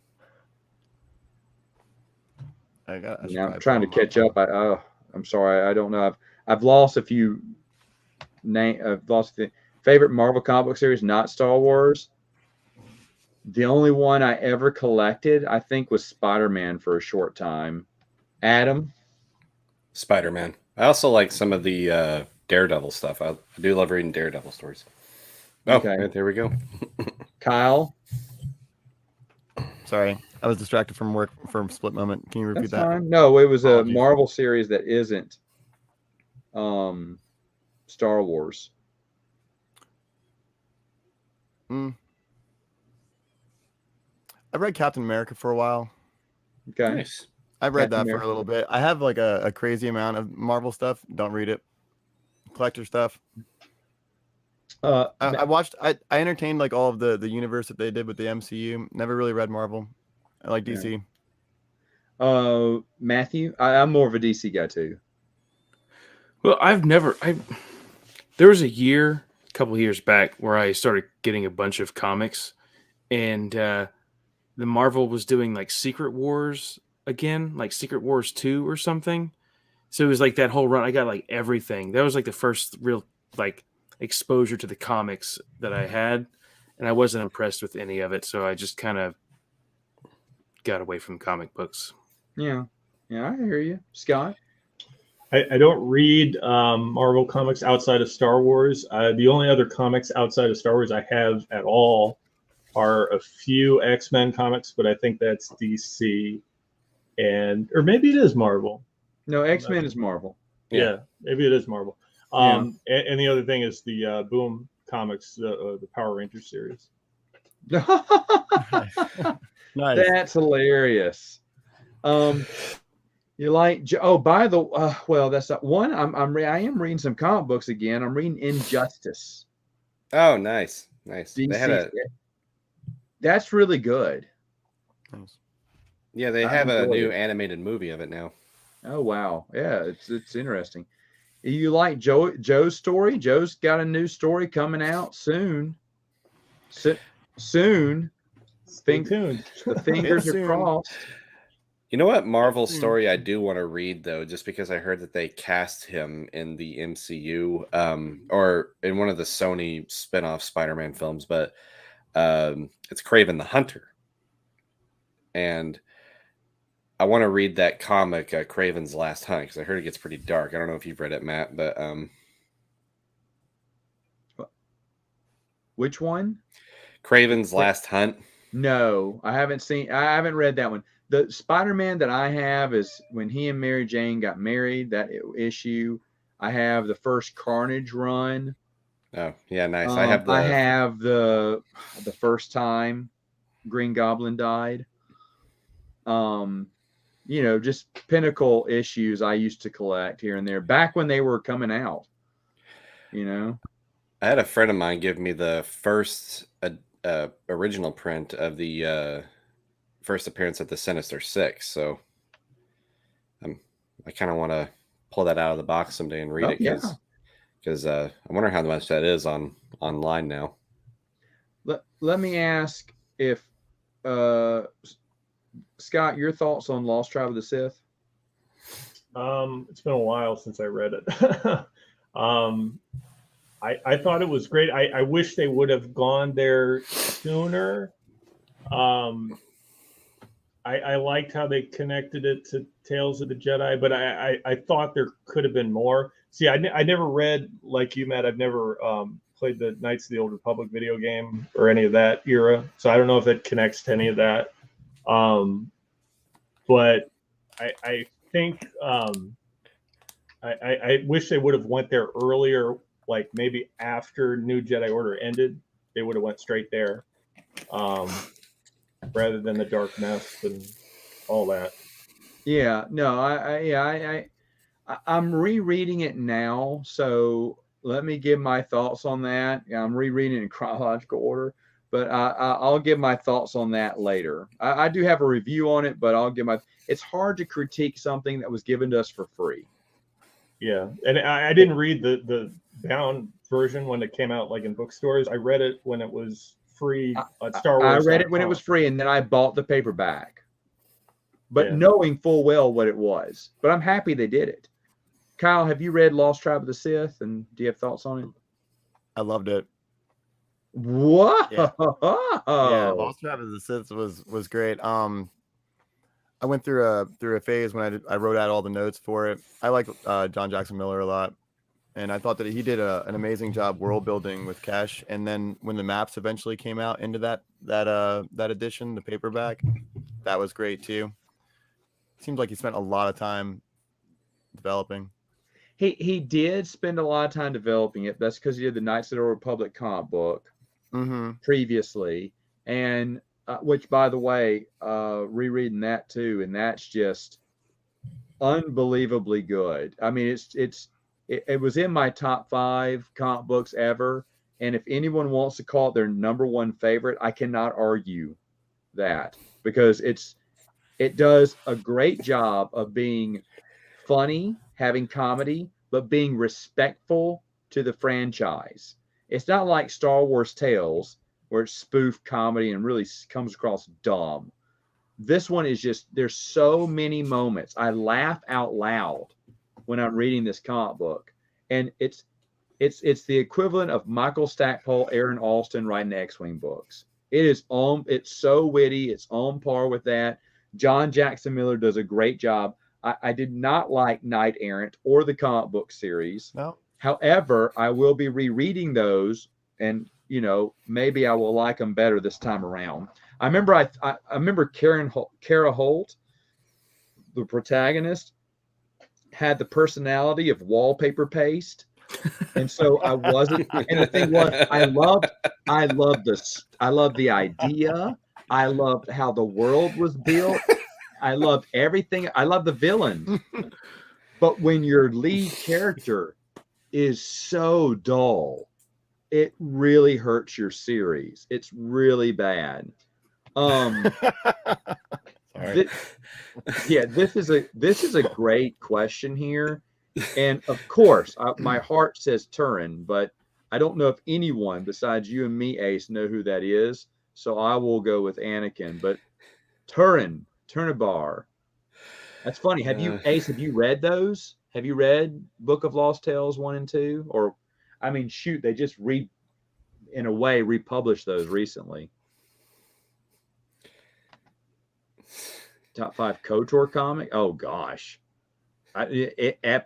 trying to catch up. I'm sorry. I don't know. I've lost a few. I've lost the favorite Marvel comic book series, not Star Wars. The only one I ever collected, I think, was Spider-Man for a short time. Adam? Spider-Man. I also like some of the Daredevil stuff. I do love reading Daredevil stories. Oh, okay. There we go. Kyle? Sorry, I was distracted from work for a split moment. Can you repeat that? Fine. No, it was a Marvel series that isn't Star Wars. I read Captain America for a while. Okay. Nice. I read that for a little bit. I have like a crazy amount of Marvel stuff. Don't read it. Collector stuff. I watched. I entertained like all of the universe that they did with the MCU. Never really read Marvel. I like DC. Matthew, I'm more of a DC guy too. Well, there was a couple of years back where I started getting a bunch of comics, and the Marvel was doing like Secret Wars again, like Secret Wars 2 or something. So it was like that whole run. I got like everything. That was like the first real like exposure to the comics that I had, and I wasn't impressed with any of it. So I just kind of got away from comic books. Yeah, I hear you, Scott. I don't read Marvel comics outside of Star Wars. The only other comics outside of Star Wars I have at all are a few X-Men comics, but I think that's DC, or maybe it is Marvel. No, X-Men is Marvel. Yeah, maybe it is Marvel. And the other thing is the Boom Comics, the Power Rangers series. Nice. That's hilarious. You like? Oh, by the well, that's not one. I am reading some comic books again. I'm reading Injustice. Oh, nice. They had DC. That's really good. Yeah, they have a new animated movie of it now. Oh wow, yeah, it's interesting. You like Joe's story? Joe's got a new story coming out soon. Soon. Stay tuned. The fingers are crossed. You know what Marvel story I do want to read though, just because I heard that they cast him in the MCU, or in one of the Sony spin-off Spider-Man films, but it's Kraven the Hunter, and I want to read that comic, Kraven's Last Hunt, because I heard it gets pretty dark. I don't know if you've read it, Matt, but which one? Kraven's Last Hunt. No, I haven't read that one. The Spider-Man that I have is when he and Mary Jane got married, that issue. I have the first Carnage run. Oh, yeah, nice. I have the first time Green Goblin died. Just pinnacle issues I used to collect here and there back when they were coming out. I had a friend of mine give me the first original print of the first appearance of the Sinister Six, so I kind of want to pull that out of the box someday and read it because I wonder how much that is online now. Let me ask if Scott, your thoughts on Lost Tribe of the Sith? It's been a while since I read it. I thought it was great. I wish they would have gone there sooner. I liked how they connected it to Tales of the Jedi, but I thought there could have been more. See, I never read, like you, Matt, I've never played the Knights of the Old Republic video game or any of that era, so I don't know if that connects to any of that. But I think I wish they would have went there earlier, like maybe after New Jedi Order ended, they would have went straight there, rather than the Dark Nest and all that. Yeah, no, I'm rereading it now, so let me give my thoughts on that. I'm rereading it in chronological order, but I'll give my thoughts on that later. I do have a review on it, but I'll give my. It's hard to critique something that was given to us for free. Yeah, and I didn't read the bound version when it came out, like in bookstores. I read it when it was free at Star Wars. I read it when it was free, and then I bought the paperback, but knowing full well what it was. But I'm happy they did it. Kyle, have you read Lost Tribe of the Sith, and do you have thoughts on it? I loved it. What? Yeah, Lost Tribe of the Sith was great. I went through a phase when I wrote out all the notes for it. I like John Jackson Miller a lot, and I thought that he did an amazing job world building with Kesh. And then when the maps eventually came out into that edition, the paperback, that was great too. Seems like he spent a lot of time developing. He did spend a lot of time developing it. That's because he did the Knights of the Old Republic comic book previously, and which, by the way, rereading that too, and that's just unbelievably good. I mean, it was in my top 5 comic books ever, and if anyone wants to call it their number 1 favorite, I cannot argue that, because it does a great job of being funny, having comedy, but being respectful to the franchise. It's not like Star Wars Tales, where it's spoof comedy and really comes across dumb. This one is just, there's so many moments. I laugh out loud when I'm reading this comic book. And it's the equivalent of Michael Stackpole, Aaron Alston writing X-Wing books. It's so witty. It's on par with that. John Jackson Miller does a great job. I did not like Knight Errant or the comic book series. No. However, I will be rereading those, and maybe I will like them better this time around. I remember Kara Holt, the protagonist, had the personality of wallpaper paste, and so I wasn't. And the thing was, I loved the idea. I loved how the world was built. I loved everything. I love the villains. But when your lead character is so dull, it really hurts your series. It's really bad. Sorry. This is a great question here, and of course, my heart says Turin, but I don't know if anyone besides you and me, Ace, know who that is. So I will go with Anakin. But Turnabar. That's funny. Ace? Have you read those? Have you read Book of Lost Tales 1 and 2? Or, I mean, shoot, they just in a way republished those recently. Top 5 KOTOR comic. Oh gosh,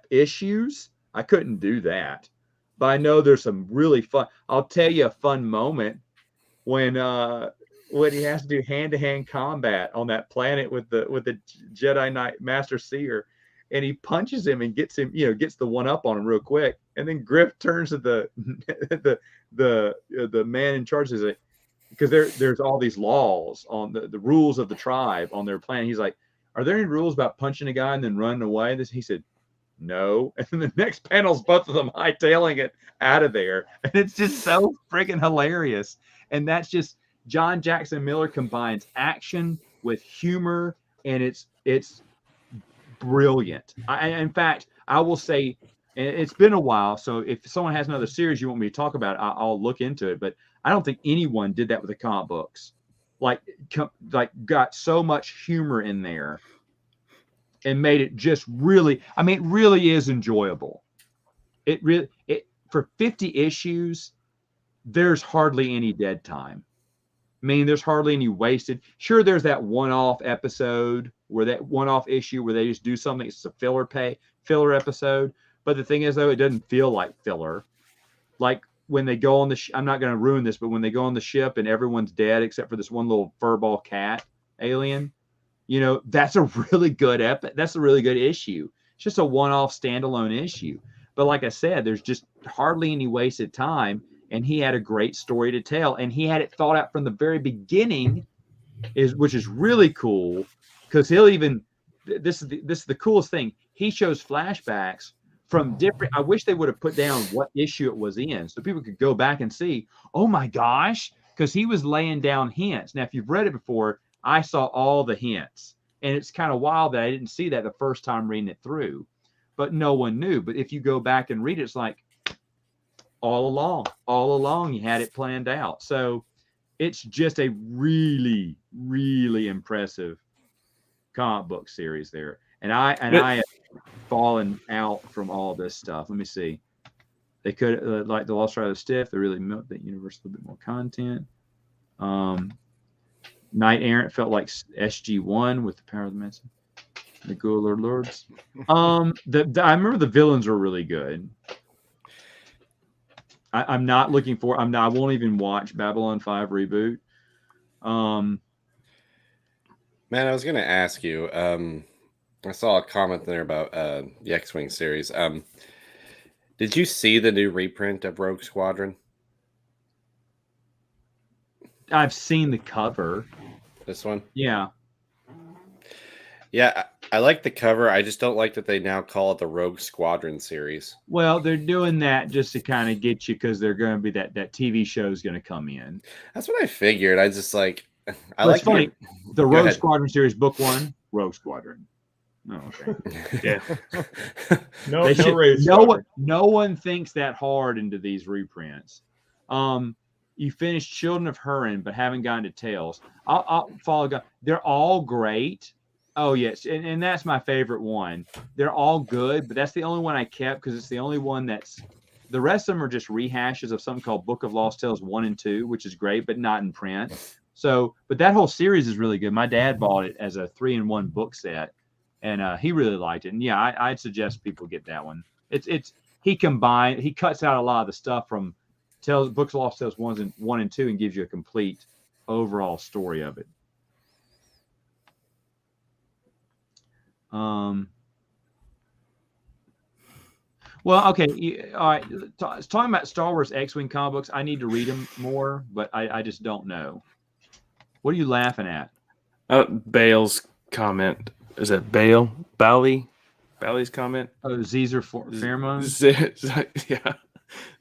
issues. I couldn't do that, but I know there's some really fun. I'll tell you a fun moment when he has to do hand-to-hand combat on that planet with the Jedi Knight Master Seer, and he punches him and gets him, gets the one up on him real quick, and then Griff turns to the man in charge and says, because there's all these laws on the rules of the tribe on their planet. He's like, are there any rules about punching a guy and then running away? He said, no. And then the next panel's both of them hightailing it out of there. And it's just so freaking hilarious. And that's just John Jackson Miller combines action with humor, and it's brilliant. In fact, I will say, it's been a while, so if someone has another series you want me to talk about, I'll look into it. But I don't think anyone did that with the comic books. Like got so much humor in there and made it just really, I mean, it really is enjoyable. For 50 issues, there's hardly any dead time. I mean, there's hardly any wasted. Sure, there's that one-off episode where that one-off issue where they just do something. It's a filler episode. But the thing is, though, it doesn't feel like filler. Like when they go on I'm not going to ruin this, but when they go on the ship and everyone's dead except for this one little furball cat alien, that's a really good that's a really good issue. It's just a one-off standalone issue. But like I said, there's just hardly any wasted time, and he had a great story to tell, and he had it thought out from the very beginning, which is really cool, because he'll even this is the coolest thing. He shows flashbacks from different. I wish they would have put down what issue it was in so people could go back and see, oh my gosh, because he was laying down hints. Now, if you've read it before, I saw all the hints, and it's kind of wild that I didn't see that the first time reading it through, but no one knew. But if you go back and read it, it's like all along you had it planned out. So it's just a really, really impressive comic book series there. And I have fallen out from all this stuff. Let me see. They could like the Lost Rider Stiff. They really milked that universe a little bit more content. Knight Errant felt like SG1 with the power of the Manson. The Ghoul Lords. I remember the villains were really good. I'm not looking for. I won't even watch Babylon 5 reboot. Man, I was gonna ask you. I saw a comment there about the X-Wing series. Did you see the new reprint of Rogue Squadron? I've seen the cover. This one? Yeah. Yeah, I like the cover. I just don't like that they now call it the Rogue Squadron series. Well, they're doing that just to kind of get you because they're going to be that TV show is going to come in. That's what I figured. I just like. It's funny. The Rogue Squadron series, book 1, Rogue Squadron. Oh, okay. Yeah. No one thinks that hard into these reprints. You finished Children of Hurin, but haven't gotten to Tales. I'll follow. They're all great. Oh yes, and that's my favorite one. They're all good, but that's the only one I kept because it's the only one that's. The rest of them are just rehashes of something called Book of Lost Tales 1 and 2, which is great, but not in print. So, but that whole series is really good. My dad bought it as a 3-in-1 book set, and he really liked it. And yeah, I'd suggest people get that one. He cuts out a lot of the stuff from Books of Lost Tales 1 and 2 and gives you a complete overall story of it. Well, okay. All right. Talking about Star Wars X-Wing comic books, I need to read them more, but I just don't know. What are you laughing at? Bale's comment. Is it Bale? Bali's comment? Oh, Caesar pheromones? Yeah.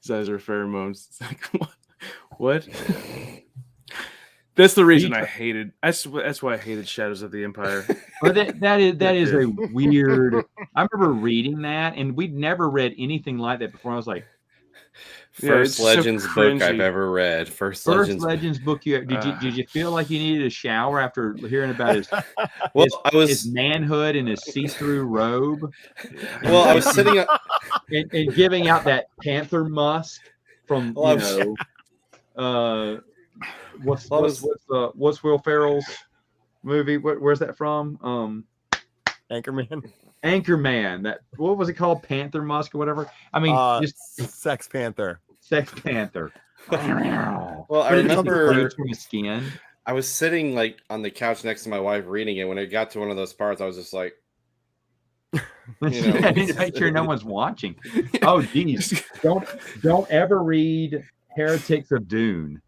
Size or pheromones. It's like what? That's the reason I hated. That's why I hated Shadows of the Empire. Well, that is a weird. I remember reading that, and we'd never read anything like that before. I was like, First Legends so book I've cringy. ever read. First Legends book. Did you feel like you needed a shower after hearing about his his manhood and his see-through robe? Well, I was sitting and giving out that panther musk from what's Will Ferrell's movie? Where's that from? Anchorman. That what was it called? Panther musk or whatever. I mean, just Sex Panther. Sex Panther. Well, I remember from his skin. I was sitting like on the couch next to my wife reading it. When it got to one of those parts, I was just like, make sure no one's watching. Oh, geez, don't ever read Heretics of Dune.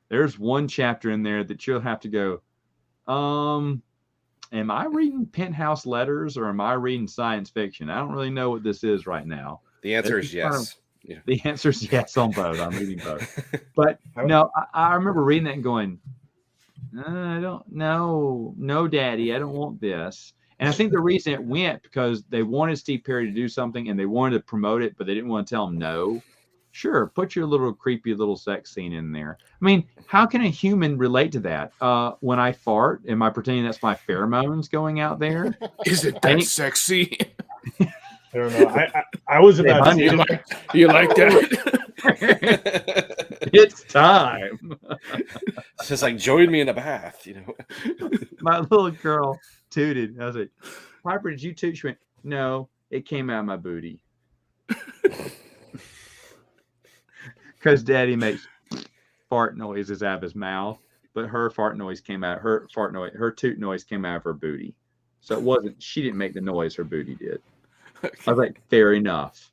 There's one chapter in there that you'll have to go, am I reading Penthouse Letters or am I reading science fiction? I don't really know what this is right now. The answer is yes. The answer is yes on both. I'm reading both. But no, I remember reading that and going, I don't know. No, Daddy, I don't want this. And I think the reason it went because they wanted Steve Perry to do something and they wanted to promote it, but they didn't want to tell him no. Sure, put your little creepy little sex scene in there. I mean, how can a human relate to that? When I fart, am I pretending that's my pheromones going out there? Is it that sexy? I don't know. I was about to say, you like that? It's time. It's just like join me in a bath, My little girl tooted. I was like, Piper, did you toot? She went, no, it came out of my booty. Because Daddy makes fart noises out of his mouth, but her fart noise came out. Her toot noise came out of her booty. So it wasn't. She didn't make the noise. Her booty did. Okay. I was like, fair enough.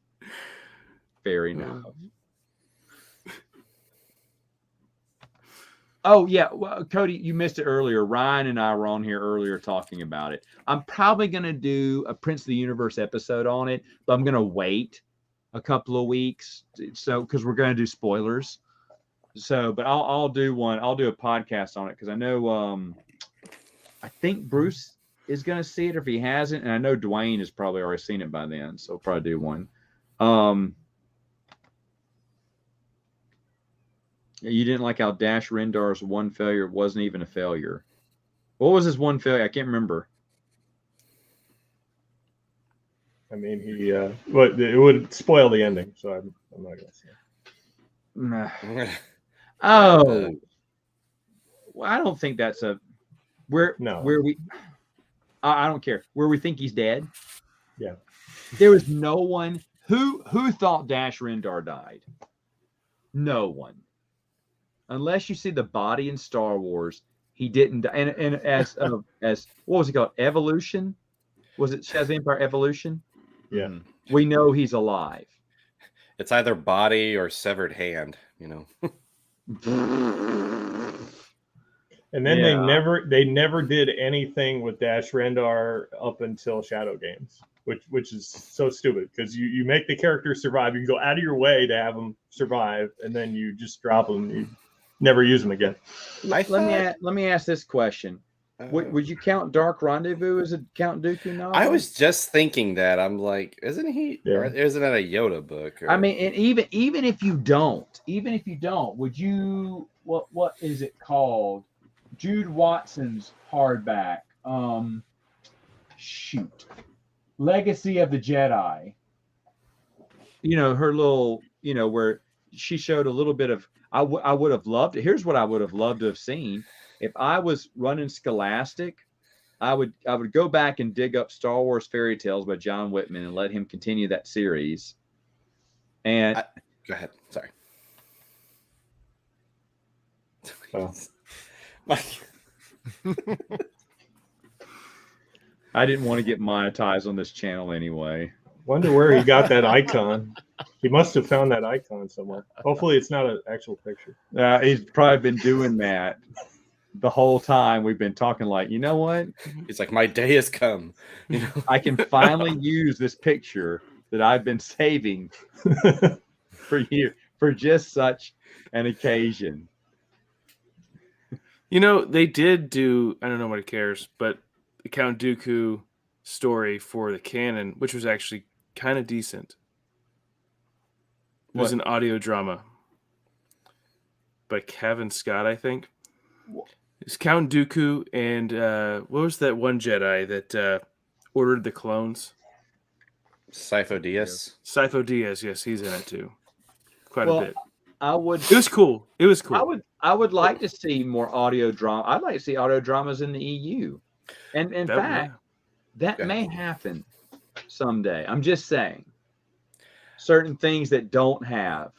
Fair enough. Oh yeah, well, Cody, you missed it earlier. Ryan and I were on here earlier talking about it. I'm probably gonna do a Prince of the Universe episode on it, but I'm gonna wait a couple of weeks, so because we're going to do spoilers. So, but I'll do one. I'll do a podcast on it because I know I think Bruce is going to see it if he hasn't, and I know Dwayne has probably already seen it by then, so I'll probably do one. You didn't like how Dash Rendar's one failure wasn't even a failure. What was his one failure? I can't remember. I mean, but it would spoil the ending, so I'm not going to say. Oh, well, I don't think that's where we. I don't care where we think he's dead. Yeah, there was no one who thought Dash Rendar died. No one, unless you see the body in Star Wars, he didn't die. And as what was it called? Evolution? Was it Shazam Empire Evolution? Yeah, we know he's alive. It's either body or severed hand, And then they never did anything with Dash Rendar up until Shadow Games, which is so stupid because you make the character survive, you go out of your way to have them survive, and then you just drop them, you never use them again. Let me ask this question. Would you count Dark Rendezvous as a Count Dooku novel? I was just thinking that. I'm like, isn't he? Yeah. Or isn't that a Yoda book? Or... I mean, and even if you don't, would you? What is it called? Jude Watson's hardback. Legacy of the Jedi. Her little. Where she showed a little bit of. I would have loved. Here's what I would have loved to have seen. If I was running Scholastic, I would go back and dig up Star Wars Fairy Tales by John Whitman and let him continue that series. And go ahead. Sorry. Oh. I didn't want to get monetized on this channel anyway. Wonder where he got that icon. He must have found that icon somewhere. Hopefully it's not an actual picture. He's probably been doing that. The whole time we've been talking like, you know what? It's like my day has come. I can finally use this picture that I've been saving for you for just such an occasion. You know, they did do, I don't know what it cares, but the Count Dooku story for the canon, which was actually kind of decent. It was an audio drama by Kevin Scott, I think. It's Count Dooku and what was that one Jedi that ordered the clones? Sifo Dyas. Sifo Dyas, yes, he's in it too. Quite a bit. It was cool. It was cool. I would like to see more audio drama. I'd like to see audio dramas in the EU. And in fact, that may happen someday. I'm just saying. Certain things that don't have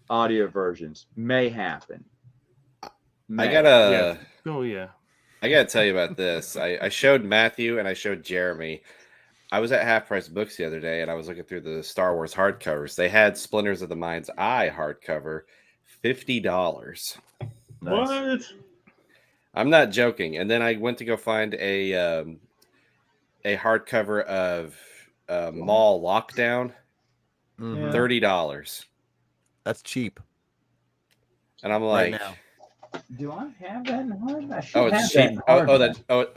audio versions may happen. I gotta I gotta tell you about this. I showed Matthew and I showed Jeremy. I was at Half Price Books the other day and I was looking through the Star Wars hardcovers. They had Splinters of the Mind's Eye hardcover, $50. What? I'm not joking. And then I went to go find a hardcover of Mall Lockdown, $30. That's cheap. And I'm like, right now. Do I have that in hard? I should oh, have it's that cheap. in hard.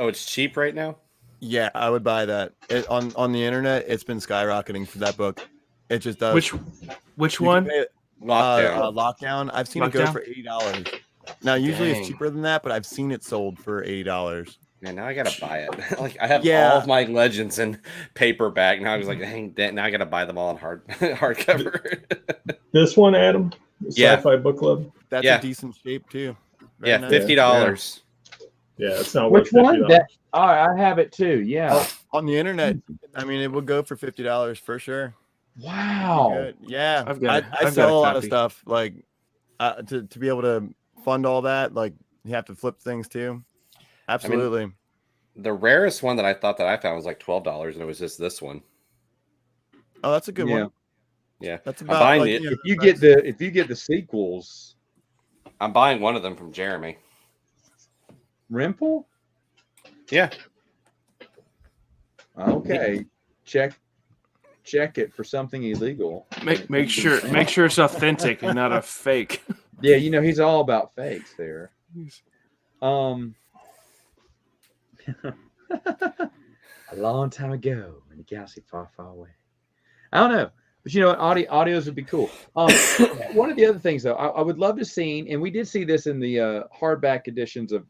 It's cheap right now. Yeah, I would buy that. On the internet, it's been skyrocketing for that book. It just does. Which one? Lockdown. I've seen it go for $80. Now, usually Dang. it's cheaper than that, but I've seen it sold for $80. Man, now I gotta buy it. Like I have all of my Legends in paperback. Now I was like, dang, now I gotta buy them all in hardcover. This one, Adam. Sci-Fi Book Club. That's a decent shape too. Very nice. $50. Yeah, it's not Which worth one? $50. All right, I have it too. Yeah. On the internet, I mean, it would go for $50 for sure. Wow. Yeah, I've I sell got a a lot of copy. stuff. Like to be able to fund all that, like you have to flip things too. Absolutely. I mean, the rarest one that I thought that I found was like $12, and it was just this one. Oh, that's a good one. Yeah, that's I'm about buying like, it. If you get the sequels, I'm buying one of them from Jeremy. Rimple? Yeah. Okay. Check it for something illegal. Make sure it's authentic and not a fake. Yeah, he's all about fakes there. A long time ago in a galaxy far, far away. I don't know. But audios would be cool. One of the other things though, I would love to see, and we did see this in the hardback editions of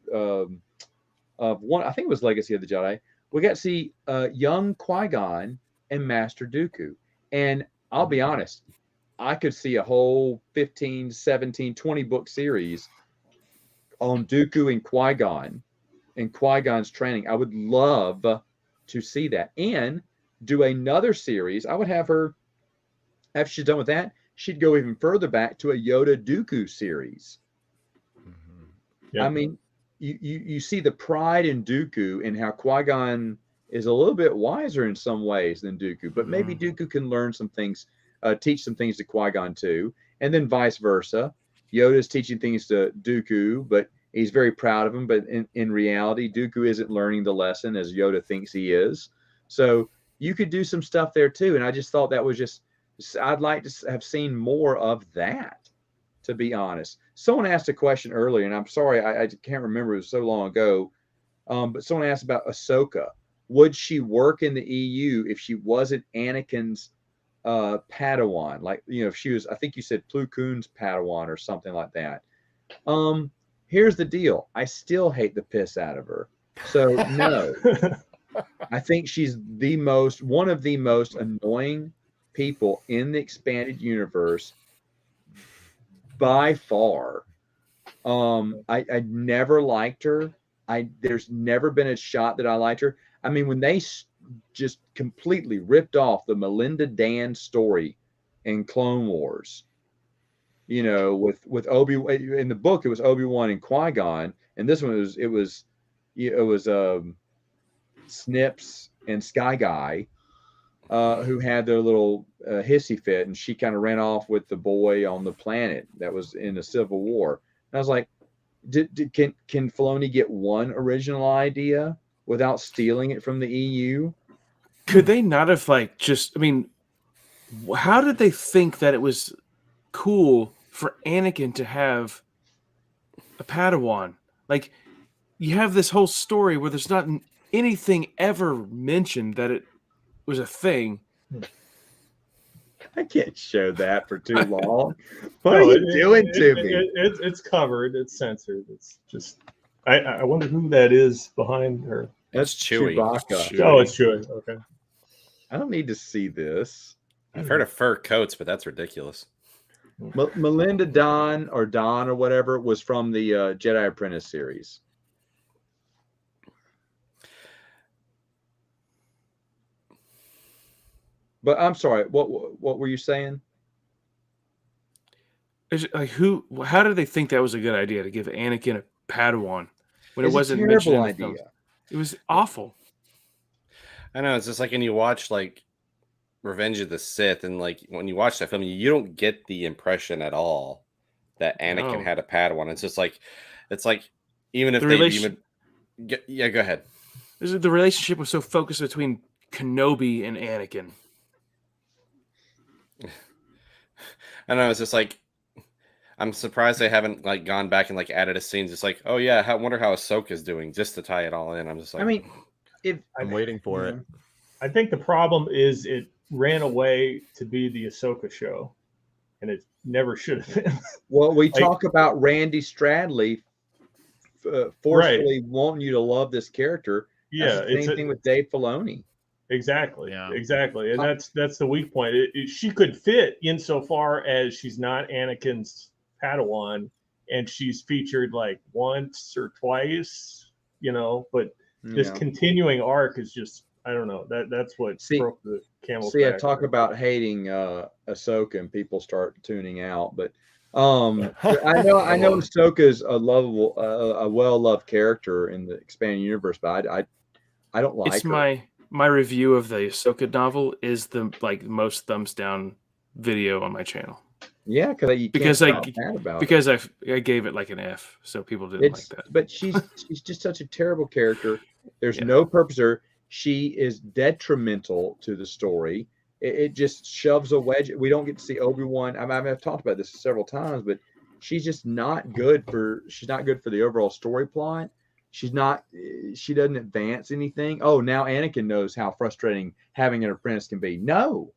one, I think it was Legacy of the Jedi. We got to see young Qui-Gon and Master Dooku. And I'll be honest, I could see a whole 15, 17, 20 book series on Dooku and Qui-Gon and Qui-Gon's training. I would love to see that. And do another series. I would have her, after she's done with that, she'd go even further back to a Yoda Dooku series. Mm-hmm. Yep. I mean, you see the pride in Dooku and how Qui-Gon is a little bit wiser in some ways than Dooku, but maybe Dooku can learn some things, teach some things to Qui-Gon too, and then vice versa. Yoda's teaching things to Dooku, but he's very proud of him, but in reality, Dooku isn't learning the lesson as Yoda thinks he is. So you could do some stuff there too, and I just thought that was I'd like to have seen more of that, to be honest. Someone asked a question earlier, and I'm sorry, I can't remember, it was so long ago, but someone asked about Ahsoka. Would she work in the EU if she wasn't Anakin's Padawan? Like, if she was, I think you said Plo Koon's Padawan or something like that. Here's the deal. I still hate the piss out of her. So, no. I think she's one of the most annoying people in the expanded universe by far. I never liked her. There's never been a shot that I liked her. I mean, when they just completely ripped off the Melinda Dan story in Clone Wars, with Obi-Wan in the book, it was Obi-Wan and Qui-Gon, and this one it was Snips and Sky Guy, who had their little hissy fit, and she kind of ran off with the boy on the planet that was in the Civil War. And I was like, can Filoni get one original idea without stealing it from the EU? Could they not have how did they think that it was cool for Anakin to have a Padawan. Like, you have this whole story where there's not anything ever mentioned that it was a thing. I can't show that for too long. What No, are you doing to me? It's covered. It's censored. It's just. I wonder who that is behind her. That's Chewie. Chewbacca. Oh, it's Chewie. Okay. I don't need to see this. I've heard of fur coats, but that's ridiculous. Melinda Don or whatever was from the Jedi Apprentice series. But I'm sorry. What were you saying? Like, how did they think that was a good idea to give Anakin a Padawan when it It's wasn't a mentioned in terrible the film? idea. It was awful. I know, it's just like when you watch like Revenge of the Sith, and like when you watch that film, you don't get the impression at all that Anakin No. had a Padawan. It's just like, it's like even if The they relation- even yeah, go ahead. The relationship was so focused between Kenobi and Anakin. I know, it's just like, I'm surprised they haven't like gone back and like added a scene just like, oh yeah, I wonder how Ahsoka's doing, just to tie it all in. I'm just like, I mean, if I'm waiting for it. I think the problem is it ran away to be the Ahsoka show, and it never should have been. Well, we talk about Randy Stradley forcefully wanting you to love this character. Yeah, That's the same thing with Dave Filoni. Exactly. Yeah. Exactly. And that's the weak point. She could fit insofar as she's not Anakin's Padawan, and she's featured like once or twice, but this continuing arc is just, I don't know, that's what broke the camel's back. I talk about hating Ahsoka and people start tuning out, but I know Ahsoka is a lovable, a well-loved character in the expanded universe, but I don't like her. My review of the Ahsoka novel is the most thumbs down video on my channel. Yeah, because I gave it like an F, so people didn't like that. But she's just such a terrible character. There's no purpose to her. She is detrimental to the story. It just shoves a wedge. We don't get to see Obi-Wan. I've talked about this several times, but she's just not good for the overall story plot. She doesn't advance anything. Oh, now Anakin knows how frustrating having an apprentice can be. No.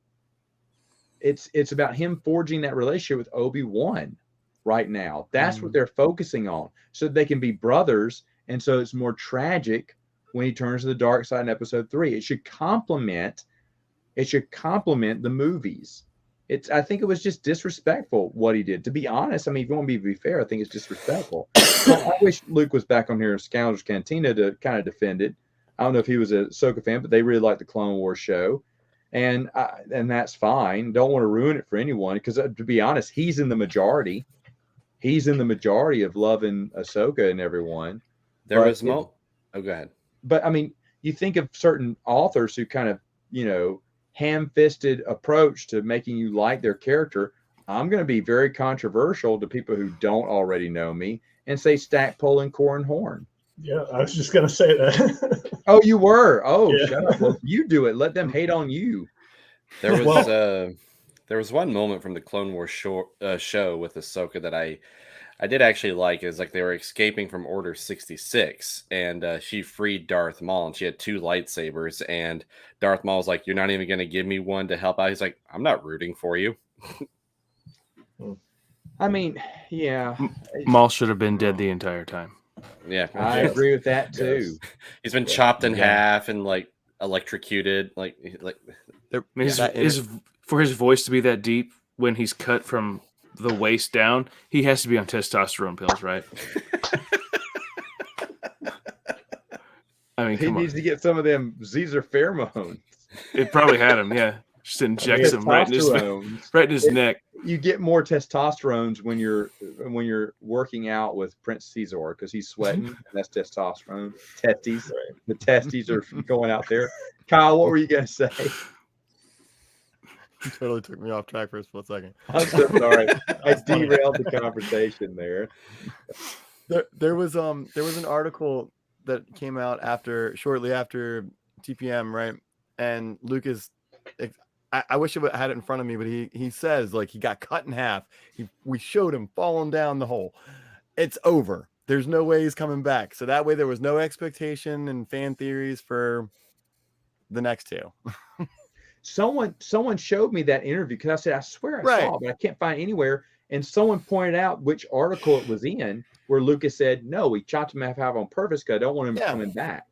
It's about him forging that relationship with Obi-Wan right now. That's what they're focusing on, so they can be brothers. And so it's more tragic when he turns to the dark side in episode 3. It should complement the movies. I think it was just disrespectful what he did. To be honest, if you want me to be fair, I think it's disrespectful. I wish Luke was back on here in Scoundrels Cantina to kind of defend it. I don't know if he was a Ahsoka fan, but they really liked the Clone Wars show. And that's fine. Don't want to ruin it for anyone, because to be honest, he's in the majority. He's in the majority of loving Ahsoka and everyone. Go ahead. But you think of certain authors who kind of, ham-fisted approach to making you like their character. I'm going to be very controversial to people who don't already know me and say Stackpole and Corran Horn. Yeah, I was just going to say that. Oh, you were? Oh, yeah. Shut up. Well, you do it. Let them hate on you. There was one moment from the Clone Wars show with Ahsoka that I did actually like. Is like they were escaping from Order 66, and she freed Darth Maul, and she had 2 lightsabers, and Darth Maul was like, "You're not even going to give me one to help out." He's like, "I'm not rooting for you." Yeah. Maul should have been dead the entire time. Yeah, I agree with that too. He's been chopped in half and like electrocuted, For his voice to be that deep when he's cut from the waist down, he has to be on testosterone pills, right? He needs to get some of them Caesar pheromones. It probably had him, yeah. Just injects him right in his neck. You get more testosterone when you're working out with Prince Caesar, because he's sweating, and that's testosterone. Testes, the testes are going out there. Kyle, what were you gonna say? You totally took me off track for a split second. I'm so sorry. I derailed the conversation there. There was an article that came out shortly after TPM, right? And Lucas I wish I had it in front of me, but he says like he got cut in half. We showed him falling down the hole. It's over. There's no way he's coming back. So that way there was no expectation and fan theories for the next two. Someone showed me that interview because I said, I swear I saw it, but I can't find it anywhere. And someone pointed out which article it was in where Lucas said, no, we chopped him half on purpose because I don't want him coming back.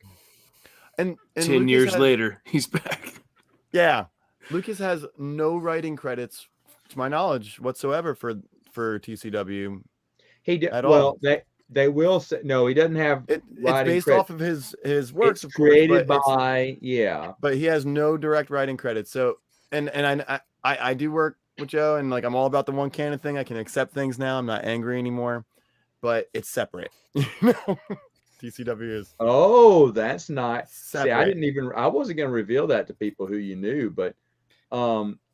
And 10 Lucas years later, he's back. Yeah. Lucas has no writing credits, to my knowledge, whatsoever for TCW. He did at well. all. They will say no. He doesn't have. It's based off of his works. It's of created course, by but he has no direct writing credits. So and I do work with Joe, and like I'm all about the one canon thing. I can accept things now. I'm not angry anymore, but it's separate. TCW is. Oh, that's not. Separate. See, I wasn't going to reveal that to people who you knew, but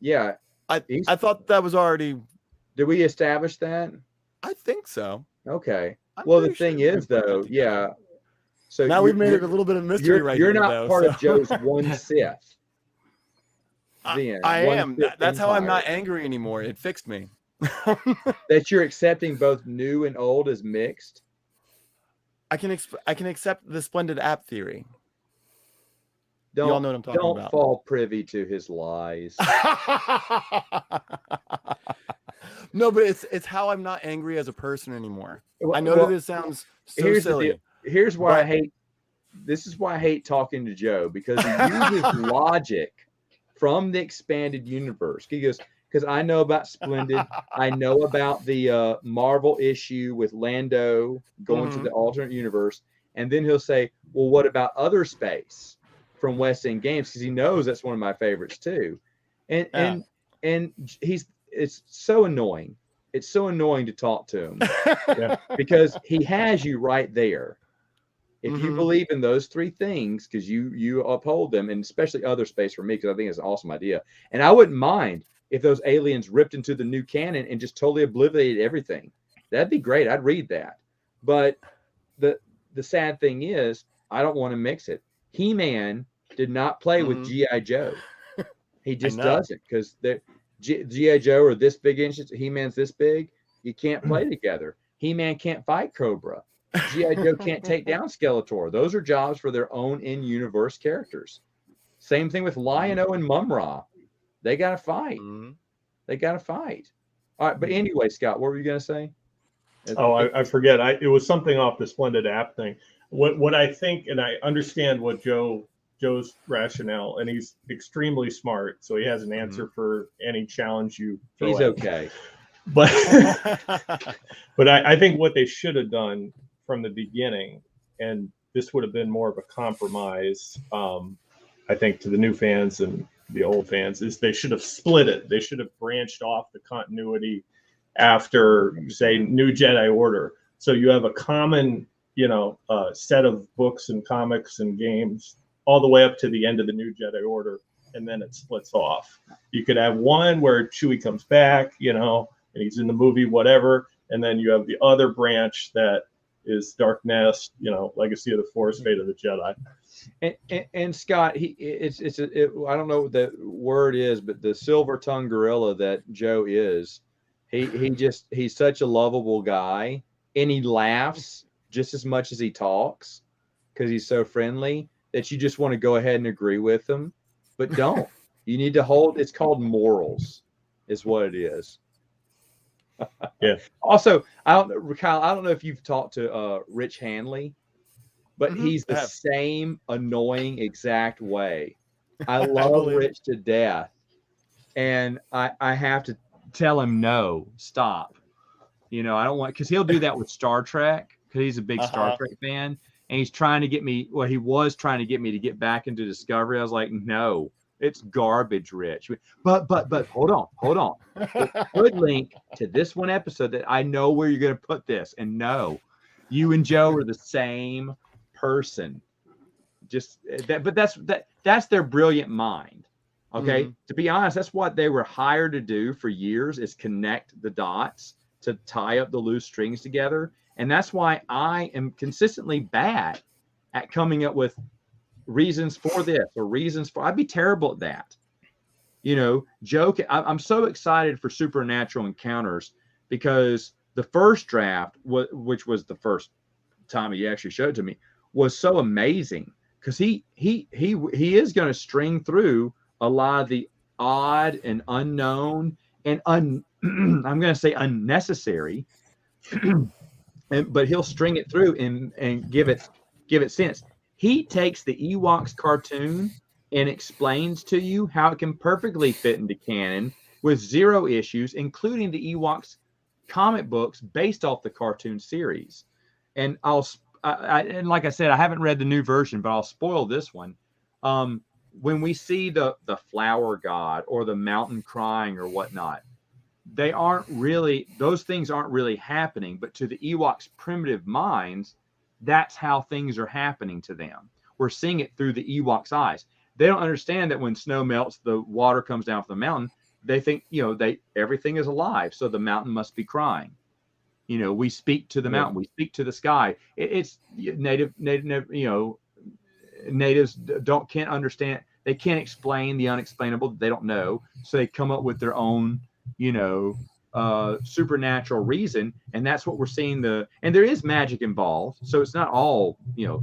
yeah. I thought that was already. Did we establish that? I think so. Okay. Well, the thing is, though, yeah. So now we've made it a little bit of mystery right here. You're not part of Joe's one Sith. I am. That's how I'm not angry anymore. It fixed me. That you're accepting both new and old as mixed. I can accept the splendid app theory. Don't, you all know what I'm talking about. Don't fall privy to his lies. No, but it's how I'm not angry as a person anymore. I know that this sounds so silly. Here's why I hate. This is why I hate talking to Joe, because he uses logic from the expanded universe. He goes, because I know about Splendid. I know about the Marvel issue with Lando going to the alternate universe. And then he'll say, well, what about Other Space from West End Games? Because he knows that's one of my favorites too. And it's so annoying. It's so annoying to talk to him because he has you right there. If you believe in those three things, because you uphold them, and especially Other Space for me, because I think it's an awesome idea. And I wouldn't mind if those aliens ripped into the new canon and just totally obliterated everything. That'd be great. I'd read that. But the sad thing is, I don't want to mix it. He-Man did not play with G.I. Joe. He just doesn't, because G.I. Joe are this big inches, He-Man's this big. You can't play together. He-Man can't fight Cobra. G.I. Joe can't take down Skeletor. Those are jobs for their own in-universe characters. Same thing with Lion-O and Mum-Ra. They got to fight. They got to fight. All right, but anyway, Scott, what were you going to say? I forget. It was something off the Splendid app thing. What I think, and I understand what Joe's rationale, and he's extremely smart, so he has an answer for any challenge you throw He's at okay. But but I think what they should have done from the beginning, and this would have been more of a compromise, I think, to the new fans and the old fans, is they should have split it. They should have branched off the continuity after, say, New Jedi Order. So you have a common, set of books and comics and games all the way up to the end of the New Jedi Order, and then it splits off. You could have one where Chewie comes back, and he's in the movie, whatever, and then you have the other branch that is Dark Nest, Legacy of the Force, Fate of the Jedi. And Scott, I don't know what the word is, but the silver-tongued gorilla that Joe is, he's such a lovable guy, and he laughs just as much as he talks because he's so friendly that you just want to go ahead and agree with him, but don't. You need to hold. It's called morals, is what it is. Yeah. Also, Kyle, I don't know if you've talked to Rich Hanley, but he's the same annoying exact way. I love Rich to death, and I have to tell him no, stop. I don't want, because he'll do that with Star Trek, because he's a big Star Trek fan, and he's trying to get me. Well, he was trying to get me to get back into Discovery. I was like, no. It's garbage, Rich. But hold on. It could link to this one episode that I know where you're going to put this. And no, you and Joe are the same person. But that's their brilliant mind. Okay. To be honest, that's what they were hired to do for years, is connect the dots to tie up the loose strings together. And that's why I am consistently bad at coming up with reasons for this or reasons for. I'd be terrible at that. Joe, I'm so excited for Supernatural Encounters because the first draft, which was the first time he actually showed it to me, was so amazing because he is going to string through a lot of the odd and unknown and I'm going to say unnecessary, but he'll string it through and give it sense. He takes the Ewoks cartoon and explains to you how it can perfectly fit into canon with 0 issues, including the Ewoks comic books based off the cartoon series. And and like I said, I haven't read the new version, but I'll spoil this one. When we see the flower god or the mountain crying or whatnot, those things aren't really happening, but to the Ewoks' primitive minds, that's how things are happening to them. We're seeing it through the Ewoks' eyes. They don't understand that when snow melts, the water comes down from the mountain. They think, everything is alive, so the mountain must be crying. We speak to the mountain, we speak to the sky. It's natives can't understand. They can't explain the unexplainable. They don't know, so they come up with their own, supernatural reason, and that's what we're seeing. And there is magic involved, so it's not all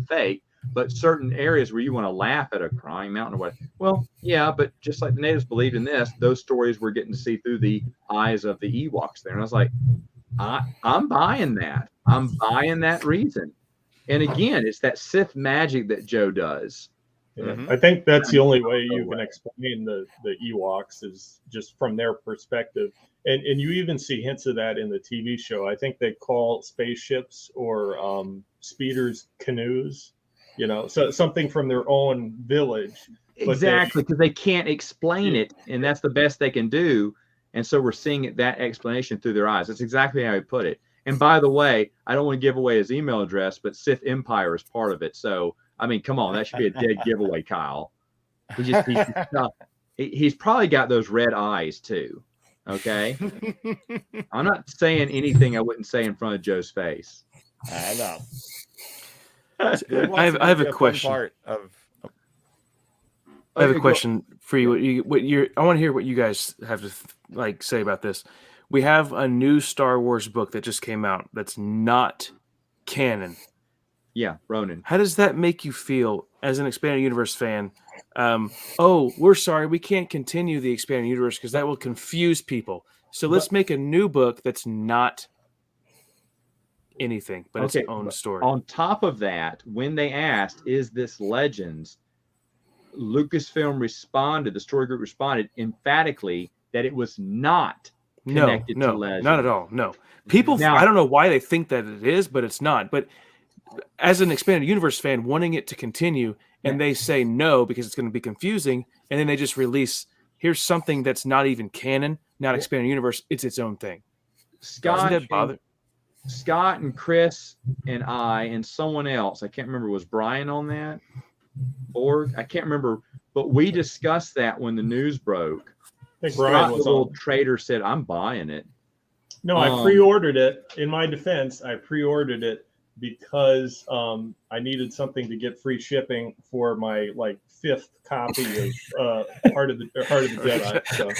fake. But certain areas where you want to laugh at a crying mountain or what, well, yeah, but just like the natives believed in this, those stories we're getting to see through the eyes of the Ewoks there. And I was like, I'm buying that. I'm buying that reason. And again, it's that Sith magic that Joe does. Yeah. I think that's the only way you can explain the Ewoks is just from their perspective. And you even see hints of that in the TV show. I think they call spaceships or speeders canoes. So something from their own village. Exactly, because they can't explain it, and that's the best they can do. And so we're seeing that explanation through their eyes. That's exactly how he put it. And by the way, I don't want to give away his email address, but Sith Empire is part of it. So, I mean, come on, that should be a dead giveaway, Kyle. He's probably got those red eyes too. Okay, I'm not saying anything I wouldn't say in front of Joe's face. I know. I have a question. I have a question for you. I want to hear what you guys have to say about this. We have a new Star Wars book that just came out that's not canon. Yeah, Ronin. How does that make you feel as an expanded universe fan? We're sorry, we can't continue the expanded universe because that will confuse people. So let's make a new book that's not anything, but it's its own story. On top of that, when they asked, is this Legends, Lucasfilm the story group responded emphatically that it was not connected to Legends. Not at all. No. People, now, I don't know why they think that it is, but it's not. But as an expanded universe fan wanting it to continue, and they say no because it's going to be confusing, and then they just release, here's something that's not even canon, not expanded universe, it's its own thing. Doesn't that bother? Scott and Chris and I and someone else, I can't remember, was Brian on that? Borg? I can't remember, but we discussed that when the news broke. I think Brian was the old trader said, I'm buying it. No, I pre-ordered it. In my defense, I pre-ordered it because I needed something to get free shipping for my 5th copy of Heart of the Jedi. So.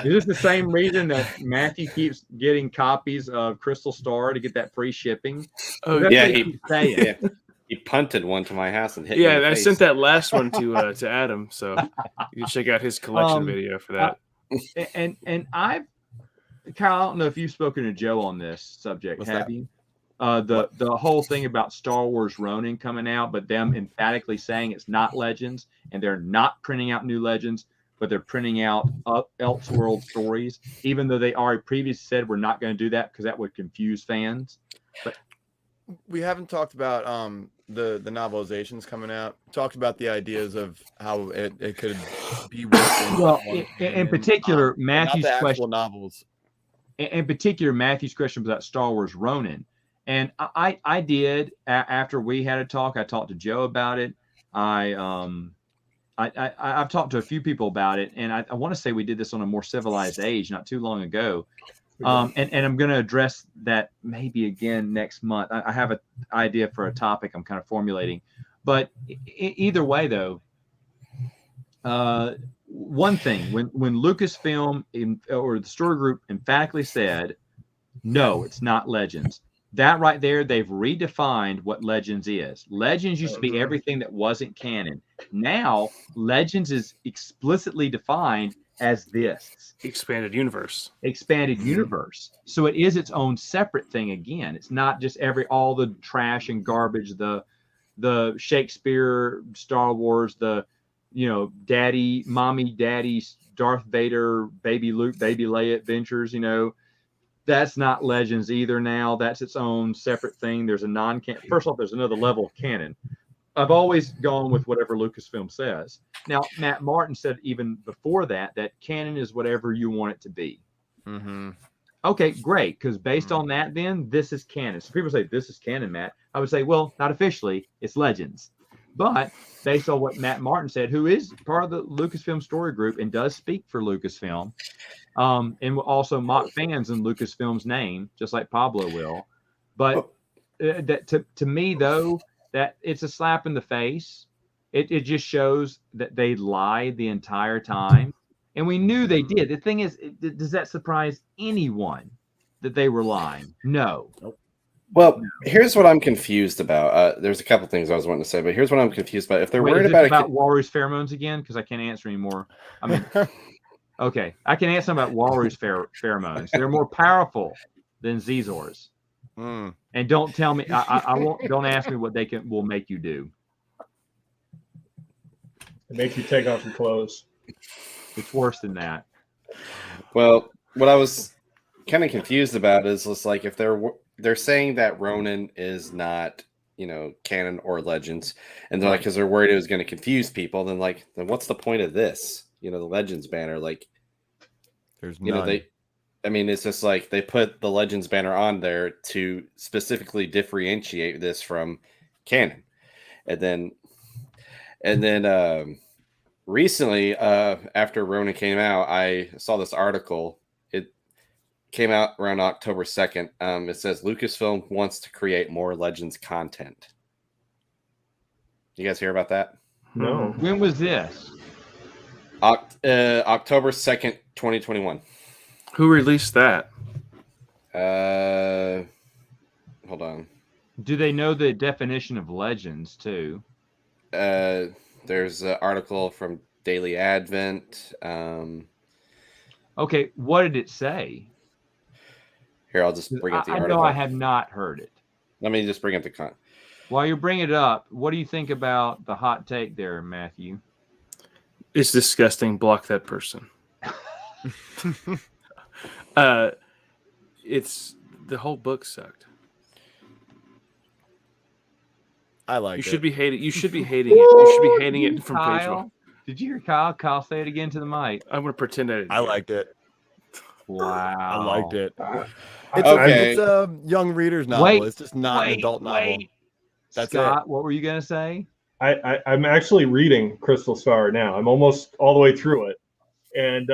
Is this the same reason that Matthew keeps getting copies of Crystal Star to get that free shipping? Oh, yeah, he punted one to my house and hit me in the I face. sent that last one to Adam, so you can check out his collection video for that. And Kyle, I don't know if you've spoken to Joe on this subject. What's have that? you? The whole thing about Star Wars Ronin coming out, but them emphatically saying it's not Legends, and they're not printing out new Legends, but they're printing out Elseworld stories, even though they already previously said we're not going to do that because that would confuse fans. But we haven't talked about the novelizations coming out. Talked about the ideas of how it could be written. Well, in particular, Matthew's question. Novels. In particular, Matthew's question was about Star Wars Ronin, and I did after we had a talk. I talked to Joe about it. I've talked to a few people about it, and I want to say we did this on a more civilized age not too long ago. And I'm going to address that maybe again next month. I have an idea for a topic I'm kind of formulating, but either way, though, one thing, when Lucasfilm or the story group emphatically said, no, it's not Legends. That right there, they've redefined what Legends is. Legends used to be everything that wasn't canon. Now, Legends is explicitly defined as this Expanded universe. expanded universe. So it is its own separate thing again. It's not just all the trash and garbage, the Shakespeare, Star Wars, the daddy, Darth Vader, baby Luke, baby Leia adventures, that's not Legends either now. That's its own separate thing. There's a non-canon. First off, there's another level of canon. I've always gone with whatever Lucasfilm says. Now, Matt Martin said even before that canon is whatever you want it to be. Mm-hmm. Okay, great. Because based on that, then this is canon. So people say this is canon, Matt. I would say, well, not officially. It's Legends. But based on what Matt Martin said, who is part of the Lucasfilm story group and does speak for Lucasfilm, and also mock fans in Lucasfilm's name, just like Pablo will. But that to me, though, that it's a slap in the face. It just shows that they lied the entire time. And we knew they did. The thing is, does that surprise anyone that they were lying? No. Well, here's what I'm confused about. There's a couple things I was wanting to say, but here's what I'm confused about. If they're worried about Walrus pheromones again, because I can't answer anymore. I mean, okay, I can answer about Walrus pheromones. They're more powerful than Zezors. Mm. And don't tell me. I won't. Don't ask me what they will make you do. It makes you take off your clothes. It's worse than that. Well, what I was kind of confused about is just like if they're saying that Ronin is not, canon or Legends, and they're like, because they're worried it was going to confuse people, then what's the point of this? The Legends banner, there's none. It's just like they put the Legends banner on there to specifically differentiate this from canon, and then recently, after Ronin came out, I saw this article. It came out around October 2nd. It says Lucasfilm wants to create more Legends content. You guys hear about that? No. When was this? October 2nd, 2021. Who released that? Hold on. Do they know the definition of Legends too? There's an article from Daily Advent. Okay, what did it say? Here, I'll just bring up the article. I know I have not heard it. Let me just bring up the content. While you're bringing it up, what do you think about the hot take there, Matthew? It's disgusting. Block that person. It's the whole book sucked. I like it. You should be hating it. You should be hating it from page one. Did you hear Kyle? Kyle, say it again to the mic. I'm going to pretend I didn't. I liked it. Wow. I liked it. It's a young reader's novel. It's just not an adult novel. That's Scott, what were you going to say? I'm actually reading Crystal Star now. I'm almost all the way through it. And,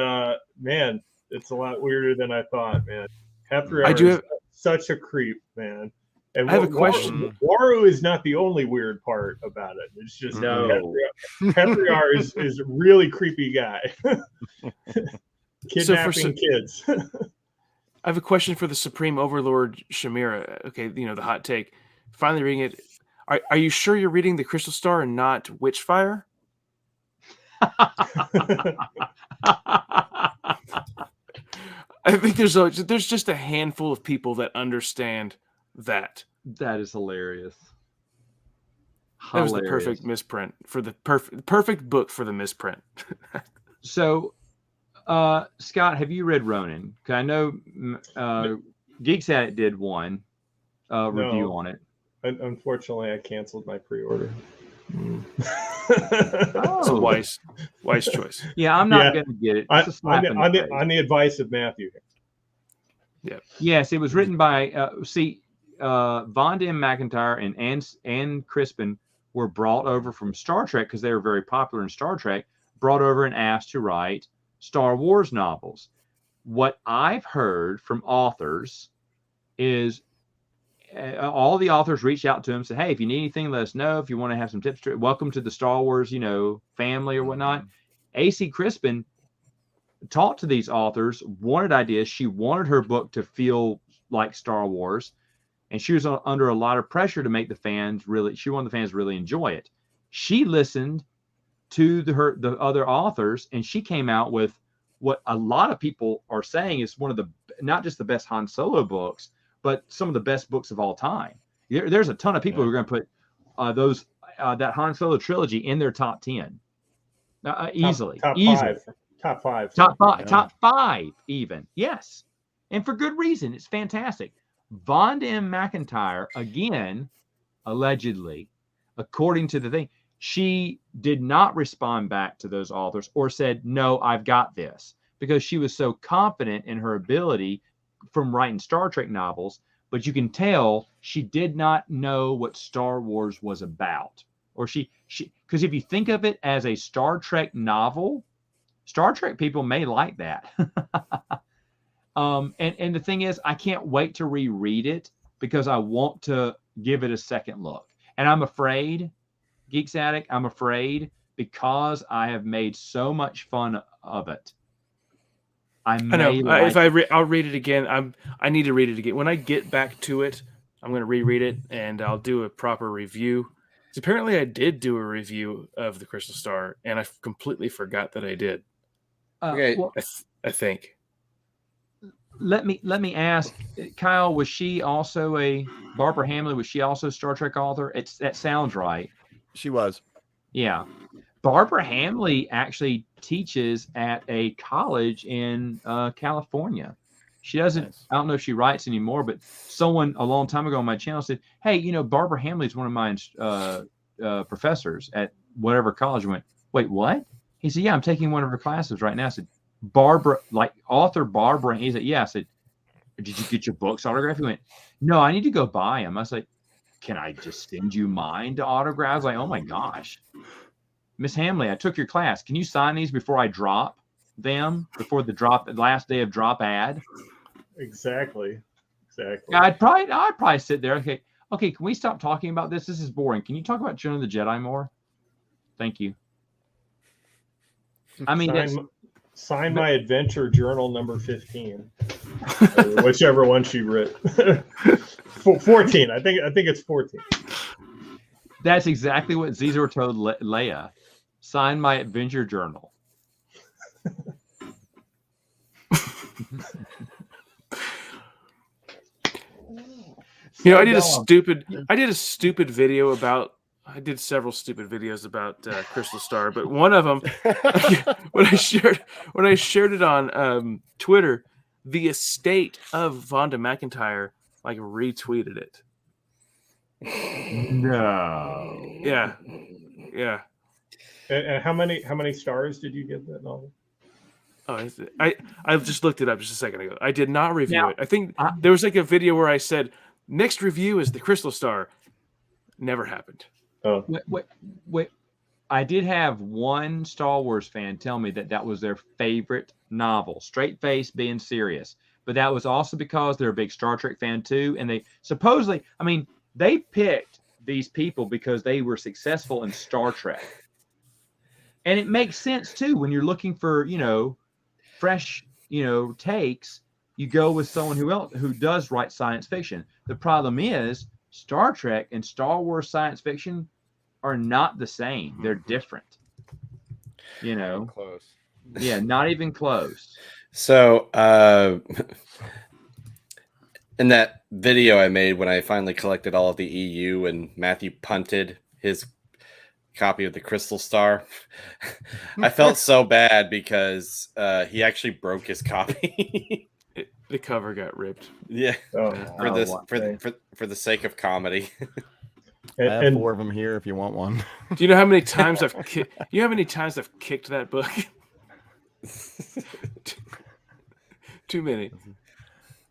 man, it's a lot weirder than I thought, man. Hefriar is such a creep, man. And I have a question. Waru is not the only weird part about it. It's just Hefriar is a really creepy guy. Kidnapping kids. I have a question for the Supreme Overlord Shamira. Okay, the hot take. Finally reading it. Are you sure you're reading the Crystal Star and not Witchfire? I think there's just a handful of people that understand that. That is hilarious. That was the perfect misprint for the perfect book for the misprint. So, Scott, have you read Ronin? Because I know Geeks Addict did one review on it. Unfortunately, I canceled my pre-order. It's a wise choice. Yeah, I'm not going to get it. On the advice of Matthew. Yeah. Yes, it was written by Vonda M. McIntyre and Anne Crispin were brought over from Star Trek because they were very popular in Star Trek. Brought over and asked to write Star Wars novels. What I've heard from authors is all the authors reached out to him and said, hey, if you need anything, let us know. If you want to have some tips, welcome to the Star Wars, family or whatnot. A.C. Crispin talked to these authors, wanted ideas. She wanted her book to feel like Star Wars, and she was under a lot of pressure to make the fans really. She wanted the fans to really enjoy it. She listened to the other authors, and she came out with what a lot of people are saying is one of the, not just the best Han Solo books, but some of the best books of all time. There's a ton of people who are going to put that Han Solo trilogy in their top 10 easily. Top five even. Yes, and for good reason. It's fantastic. Vonda M. McIntyre, again, allegedly, according to the thing, she did not respond back to those authors or said, no, I've got this, because she was so confident in her ability from writing Star Trek novels. But you can tell she did not know what Star Wars was about. Or because if you think of it as a Star Trek novel, Star Trek people may like that. And the thing is, I can't wait to reread it because I want to give it a second look. And I'm afraid, Geeks Addict, I'm afraid because I have made so much fun of it. I know. I'll read it again. I need to read it again. When I get back to it, I'm going to reread it and I'll do a proper review. Apparently, I did do a review of the Crystal Star, and I completely forgot that I did. Okay, well, I think. Let me ask, Kyle, was she also Barbara Hamley? Was she also a Star Trek author? That sounds right. She was. Yeah. Barbara Hamley actually teaches at a college in California. She doesn't, nice. I don't know if she writes anymore, but someone a long time ago on my channel said, hey, Barbara Hamley is one of my professors at whatever college. I went, wait, what? He said, yeah, I'm taking one of her classes right now. I said, Barbara, like author Barbara. He said, yeah. I said, did you get your books autographed? He went, no, I need to go buy them. I was like, can I just send you mine to autograph? I was like, oh my gosh. Miss Hamley, I took your class. Can you sign these before I drop them? Before the last day of drop ad? Exactly. I'd probably sit there. Okay. Can we stop talking about this? This is boring. Can you talk about Return of the Jedi more? Thank you. I mean, sign my adventure journal number 15, whichever one she wrote. 14. I think it's 14. That's exactly what Zizor told Leia. Sign my adventure journal. I did a stupid video about. I did several stupid videos about Crystal Star, but one of them, when I shared it on Twitter, the estate of Vonda McIntyre retweeted it. No. Yeah. And how many stars did you give that novel? Oh, I just looked it up just a second ago. I did not review it. I think there was a video where I said next review is the Crystal Star. Never happened. Oh. Wait. I did have one Star Wars fan tell me that was their favorite novel. Straight face, being serious. But that was also because they're a big Star Trek fan too, and they supposedly, they picked these people because they were successful in Star Trek. And it makes sense too when you're looking for, fresh, takes. You go with someone who does write science fiction. The problem is Star Trek and Star Wars science fiction are not the same. They're different. Close. Yeah, not even close. So, in that video I made when I finally collected all of the EU and Matthew punted his copy of the Crystal Star, I felt so bad because he actually broke his copy. The cover got ripped. Yeah, for the sake of comedy. I have 4 of them here if you want one. Do you know how many times I've kicked that book? Too many.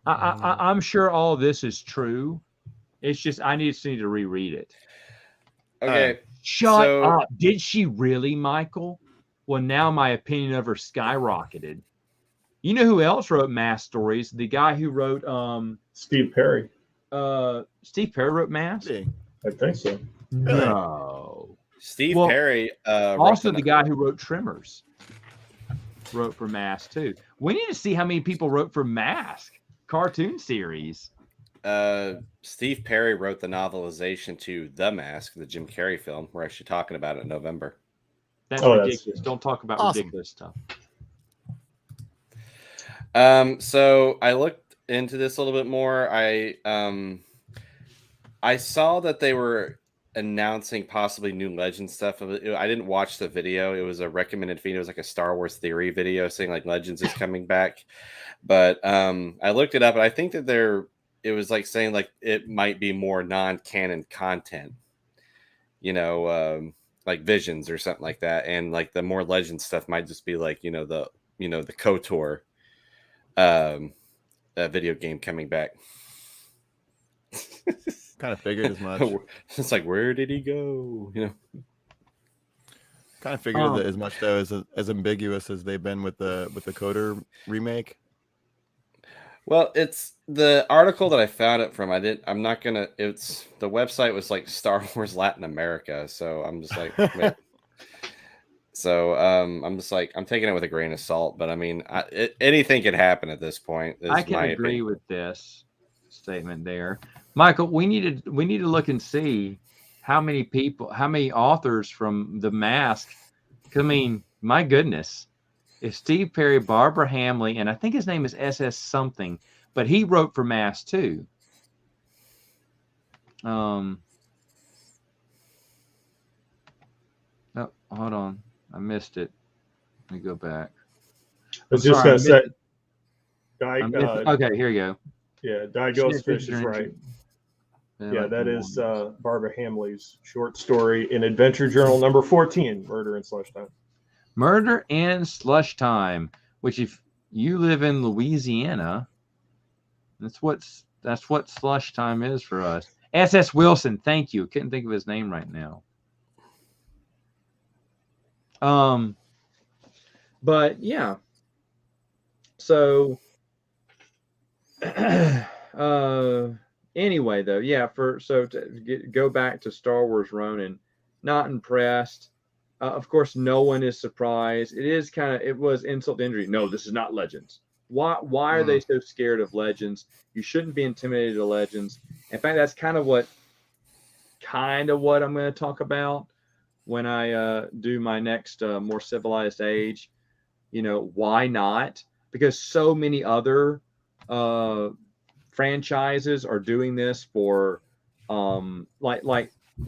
I'm sure all of this is true. It's just I need to reread it. Okay. Shut up. Did she really, Michael? Well, now my opinion of her skyrocketed. You know who else wrote Mass stories? The guy who wrote Steve Perry. Steve Perry wrote Mass? I think so. No. Steve Well, Perry also the guy who wrote Tremors wrote for Mask too. We need to see how many people wrote for Mask cartoon series. Steve Perry wrote the novelization to The Mask, the Jim Carrey film. We're actually talking about it in November. That's ridiculous. Don't talk about ridiculous stuff. So I looked into this a little bit more. I saw that they were announcing possibly new Legends stuff. I didn't watch the video. It was a recommended feed. It was like a Star Wars theory video saying like Legends is coming back. But I looked it up, and I think that it was like saying like it might be more non-canon content, like Visions or something like that. And like the more Legends stuff might just be like, the KOTOR video game coming back. Kind of figured as much. It's like, where did he go? Kind of figured that as much though, as ambiguous as they've been with the KOTOR remake. Well, it's the article that I found it from. I'm not gonna. It's the website was like Star Wars Latin America, so I'm just like, wait. So I'm just like, I'm taking it with a grain of salt. But I mean, anything could happen at this point. I can agree with this statement there, Michael. We need to look and see how many authors from The Mask. I mean, my goodness. It's Steve Perry, Barbara Hamley, and I think his name is SS something, but he wrote for Mask too. Oh, hold on. I missed it. Let me go back. I was just going to say. Okay, here you go. Yeah, Die Ghost Fish is right. Yeah, that is Barbara Hamley's short story in Adventure Journal number 14, Murder in Slush Time. Murder in Slush Time, which if you live in Louisiana, that's what Slush Time is for us. SS Wilson, thank you. Couldn't think of his name right now. But yeah. So anyway though, yeah, go back to Star Wars Ronin, not impressed. Of course, no one is surprised. It was insult to injury. No, this is not Legends. Why are they so scared of Legends? You shouldn't be intimidated of Legends. In fact, that's kind of what I'm going to talk about when I do my next More Civilized Age. Why not? Because so many other franchises are doing this for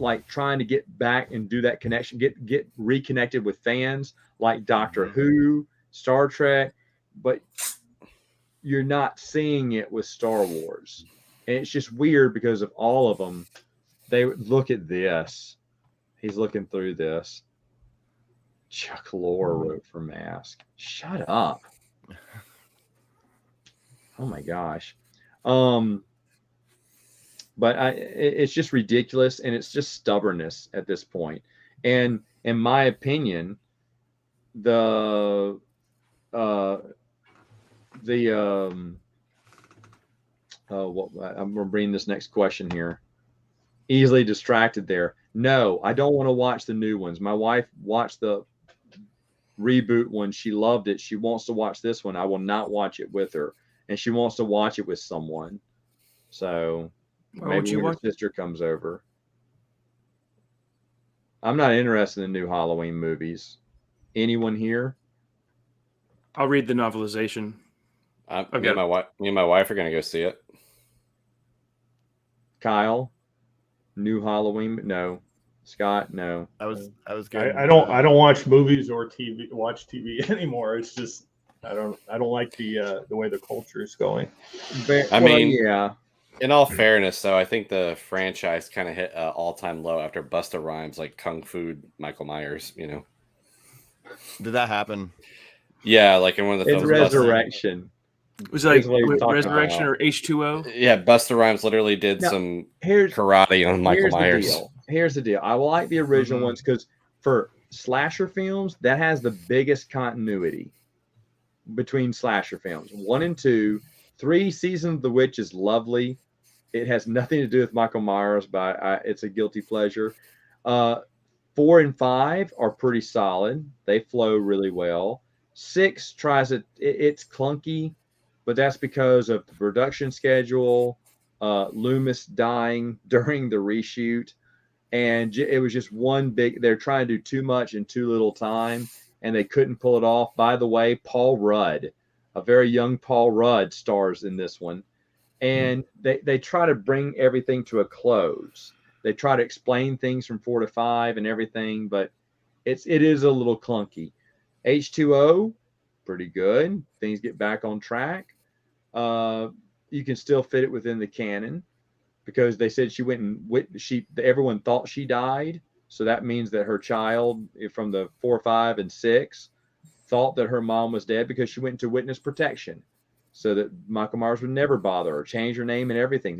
like trying to get back and do that connection, get reconnected with fans like Doctor Who, Star Trek, but you're not seeing it with Star Wars. And it's just weird because of all of them. They look at this. He's looking through this. Chuck Lorre wrote for Mask. Shut up. Oh my gosh. But it's just ridiculous, and it's just stubbornness at this point. And in my opinion, I'm gonna bring this next question here. Easily distracted there. No, I don't want to watch the new ones. My wife watched the reboot one. She loved it. She wants to watch this one. I will not watch it with her, and she wants to watch it with someone. So. Maybe when her sister comes over. I'm not interested in new Halloween movies. Anyone here? I'll read the novelization. Me and my wife are going to go see it. Kyle, new Halloween? No. Scott, no. I was good. I don't watch movies or watch TV anymore. It's just I don't like the way the culture is going. Yeah. In all fairness, though, I think the franchise kind of hit an all-time low after Busta Rhymes, like Kung Fu Michael Myers, Did that happen? Yeah, like in one of the films. Resurrection. Was it like Resurrection or H2O? Yeah, Busta Rhymes literally did some karate on Michael Myers. Here's the deal. I like the original ones because for slasher films, that has the biggest continuity between slasher films. 1 and 2. 3 Seasons of the Witch is lovely. It has nothing to do with Michael Myers, but it's a guilty pleasure. 4 and 5 are pretty solid. They flow really well. 6 tries it's clunky, but that's because of the production schedule, Loomis dying during the reshoot, and it was just one big. They're trying to do too much in too little time, and they couldn't pull it off. By the way, Paul Rudd, a very young Paul Rudd, stars in this one, and they try to bring everything to a close. They try to explain things from 4 to 5 and everything, but it is a little clunky. H2O, pretty good. Things get back on track. You can still fit it within the canon because they said she went and everyone thought she died. So that means that her child from the 4, 5, and 6 thought that her mom was dead because she went into witness protection so that Michael Myers would never bother her, change her name and everything.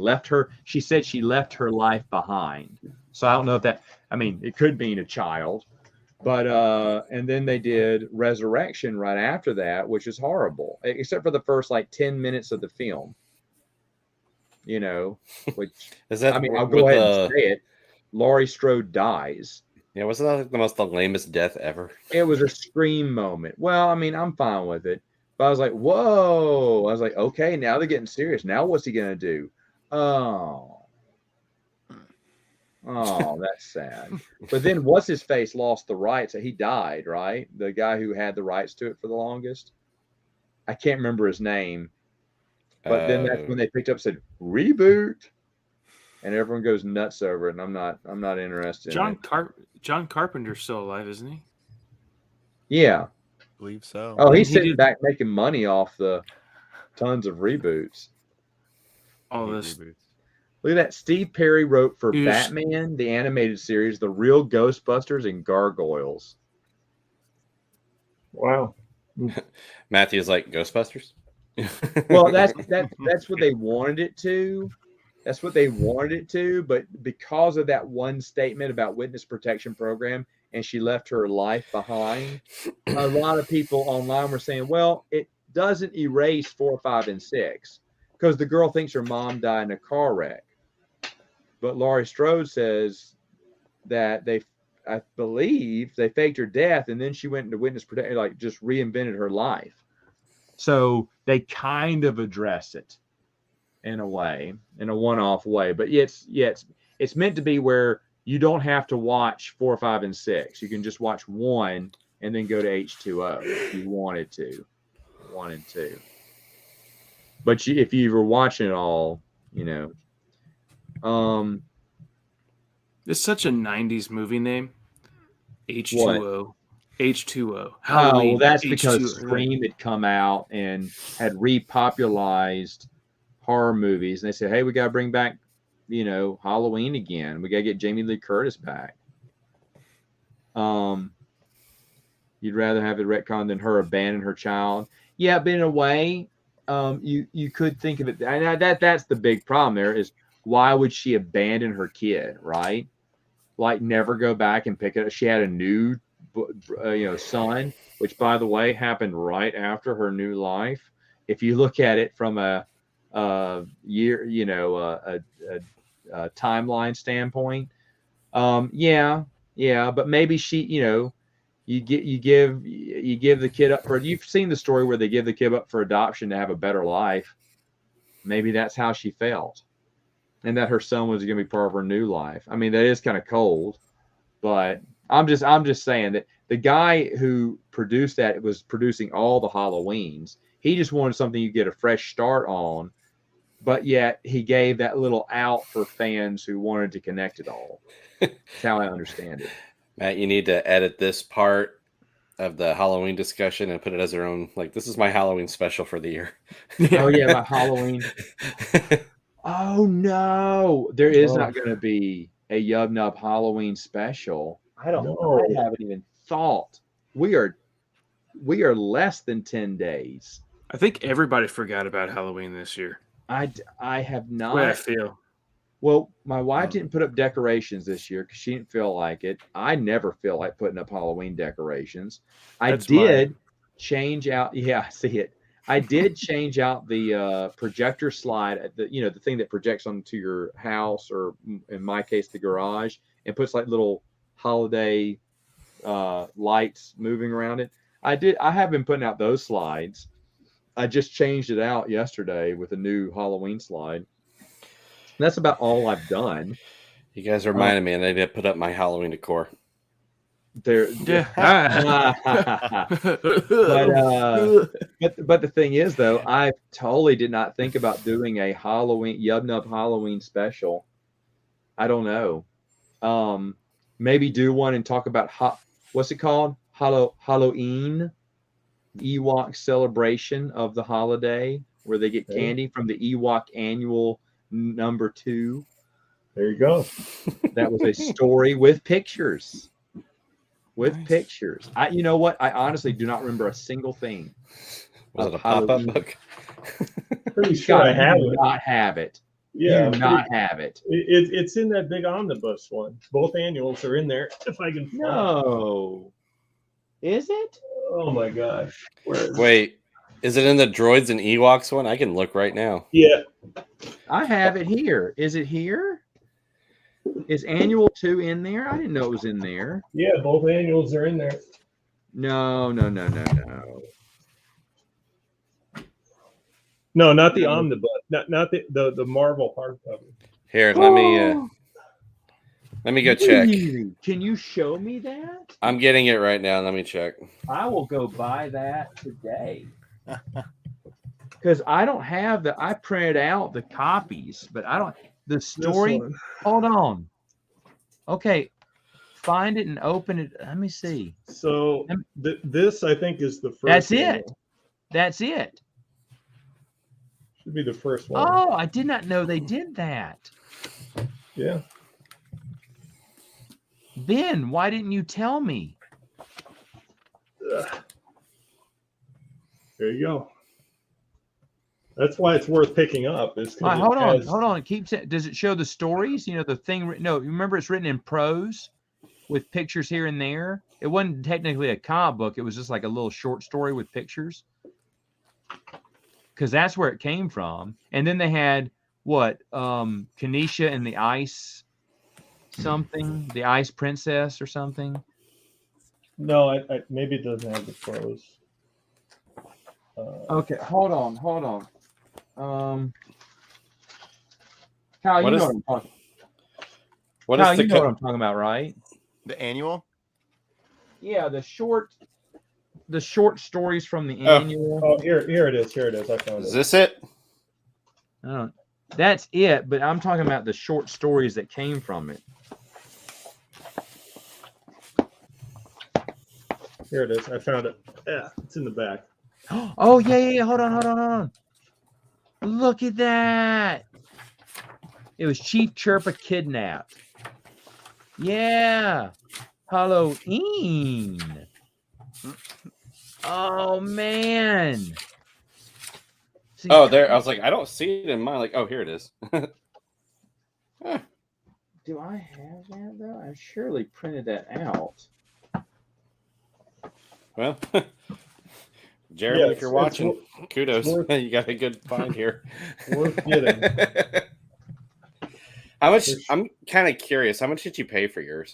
She said she left her life behind. So I don't know if it could mean a child. But and then they did Resurrection right after that, which is horrible, except for the first 10 minutes of the film. Which is that? I'll go ahead and say it. Laurie Strode dies. Yeah, wasn't that the lamest death ever? It was a scream moment. Well, I'm fine with it, but I was like, whoa! I was like, okay, now they're getting serious. Now what's he gonna do? Oh, that's sad. But then what's his face lost the rights. He died, right? The guy who had the rights to it for the longest. I can't remember his name. But then that's when they picked up and said reboot. And everyone goes nuts over it, and I'm not interested in it. John Carpenter's still alive, isn't he? Yeah. I believe so. Oh, he's sitting back making money off the tons of reboots. All this. Look at that. Steve Perry wrote for Batman, the animated series, The Real Ghostbusters, and Gargoyles. Wow. Matthew's like Ghostbusters. Well, that's what they wanted it to. That's what they wanted it to. But because of that one statement about witness protection program, and she left her life behind, a lot of people online were saying, well, it doesn't erase 4, 5, and 6 because the girl thinks her mom died in a car wreck. But Laurie Strode says that I believe they faked her death, and then she went into witness protection, just reinvented her life. So they kind of address it in a way, in a one-off way. But it's meant to be where you don't have to watch 4, 5, and 6. You can just watch 1 and then go to H2O if you wanted to. 1 and 2. But if you were watching it all, it's such a 90s movie name. H2O. What? H2O. Halloween. Oh, well, that's H2O. because Scream had come out and had repopularized horror movies. And they said, hey, we got to bring back, Halloween again. We got to get Jamie Lee Curtis back. You'd rather have it retconned than her abandon her child. Yeah, but in a way, you could think of it. And that's the big problem there is why would she abandon her kid, right? Never go back and pick it up. She had a new son, which by the way happened right after her new life. If you look at it from a year, a timeline standpoint, but maybe she, you give the kid up for. You've seen the story where they give the kid up for adoption to have a better life. Maybe that's how she felt, and that her son was going to be part of her new life. That is kind of cold, but I'm just saying that the guy who produced that was producing all the Halloweens. He just wanted something you get a fresh start on, but yet he gave that little out for fans who wanted to connect it all. That's how I understand it. Matt, you need to edit this part of the Halloween discussion and put it as their own. This is my Halloween special for the year. Oh yeah, my Halloween. Oh no, there is not going to be a Yub Nub Halloween special. I haven't even thought. We are less than 10 days. I think everybody forgot about Halloween this year. I have not. That's the way I feel. Well, my wife didn't put up decorations this year because she didn't feel like it. I never feel like putting up Halloween decorations. I did change out. Yeah, I see it. I did change out the projector slide, the thing that projects onto your house, or in my case, the garage, and puts little holiday lights moving around it. I have been putting out those slides. I just changed it out yesterday with a new Halloween slide. That's about all I've done. You guys reminded me, and I did put up my Halloween decor. There, Yeah. but the thing is, though, I totally did not think about doing a Halloween Yub Halloween special. I don't know. Maybe do one and talk about what's it called? Halloween, Ewok celebration of the holiday, where they get candy from the Ewok annual #2. There you go. That was a story with pictures. Pictures. You know what? I honestly do not remember a single thing. Was it a pop-up book? Pretty sure I have it. Not have it. Yeah, do not have it. It's in that big omnibus one. Both annuals are in there. If I can find No. Is it? Oh my gosh. Wait, is it in the Droids and Ewoks one? I can look right now. Yeah. I have it here. Is it here? Is annual 2 in there? I didn't know it was in there. Yeah, both annuals are in there. No. No, not the omnibus. Not the Marvel hardcover. Here, let me go check. Really? Can you show me that? I'm getting it right now. Let me check. I will go buy that today. Because I don't have I printed out the copies, but I don't. The story. Hold on. Okay. Find it and open it. Let me see. So this, I think, is the first. That's it. That's it. Should be the first one. Oh, I did not know they did that. Yeah. Ben, why didn't you tell me? There you go. That's why it's worth picking up. Hold on. Does it show the stories? You know, the thing. No, remember it's written in prose with pictures here and there. It wasn't technically a comic book. It was just like a little short story with pictures. Because that's where it came from. And then they had Kanisha and the Ice something, the Ice Princess or something. No, I maybe it doesn't have the prose. Okay, hold on. Kyle, you know what I'm talking. Kyle, you know what I'm talking about, right? The annual? Yeah, the short stories from the annual. Oh, here it is. I found it. Is this it? That's it, but I'm talking about the short stories that came from it. Here it is. I found it. Yeah, it's in the back. Oh, yeah. Hold on. Look at that. It was Chief Chirpa kidnapped. Yeah. Halloween. Oh, man. See, there. I was like, I don't see it in mine. Like, oh, here it is. Do I have that, though? I surely printed that out. Well, Jeremy, if you're watching, kudos. You got a good find here. Worth getting. How much? I'm kind of curious. How much did you pay for yours?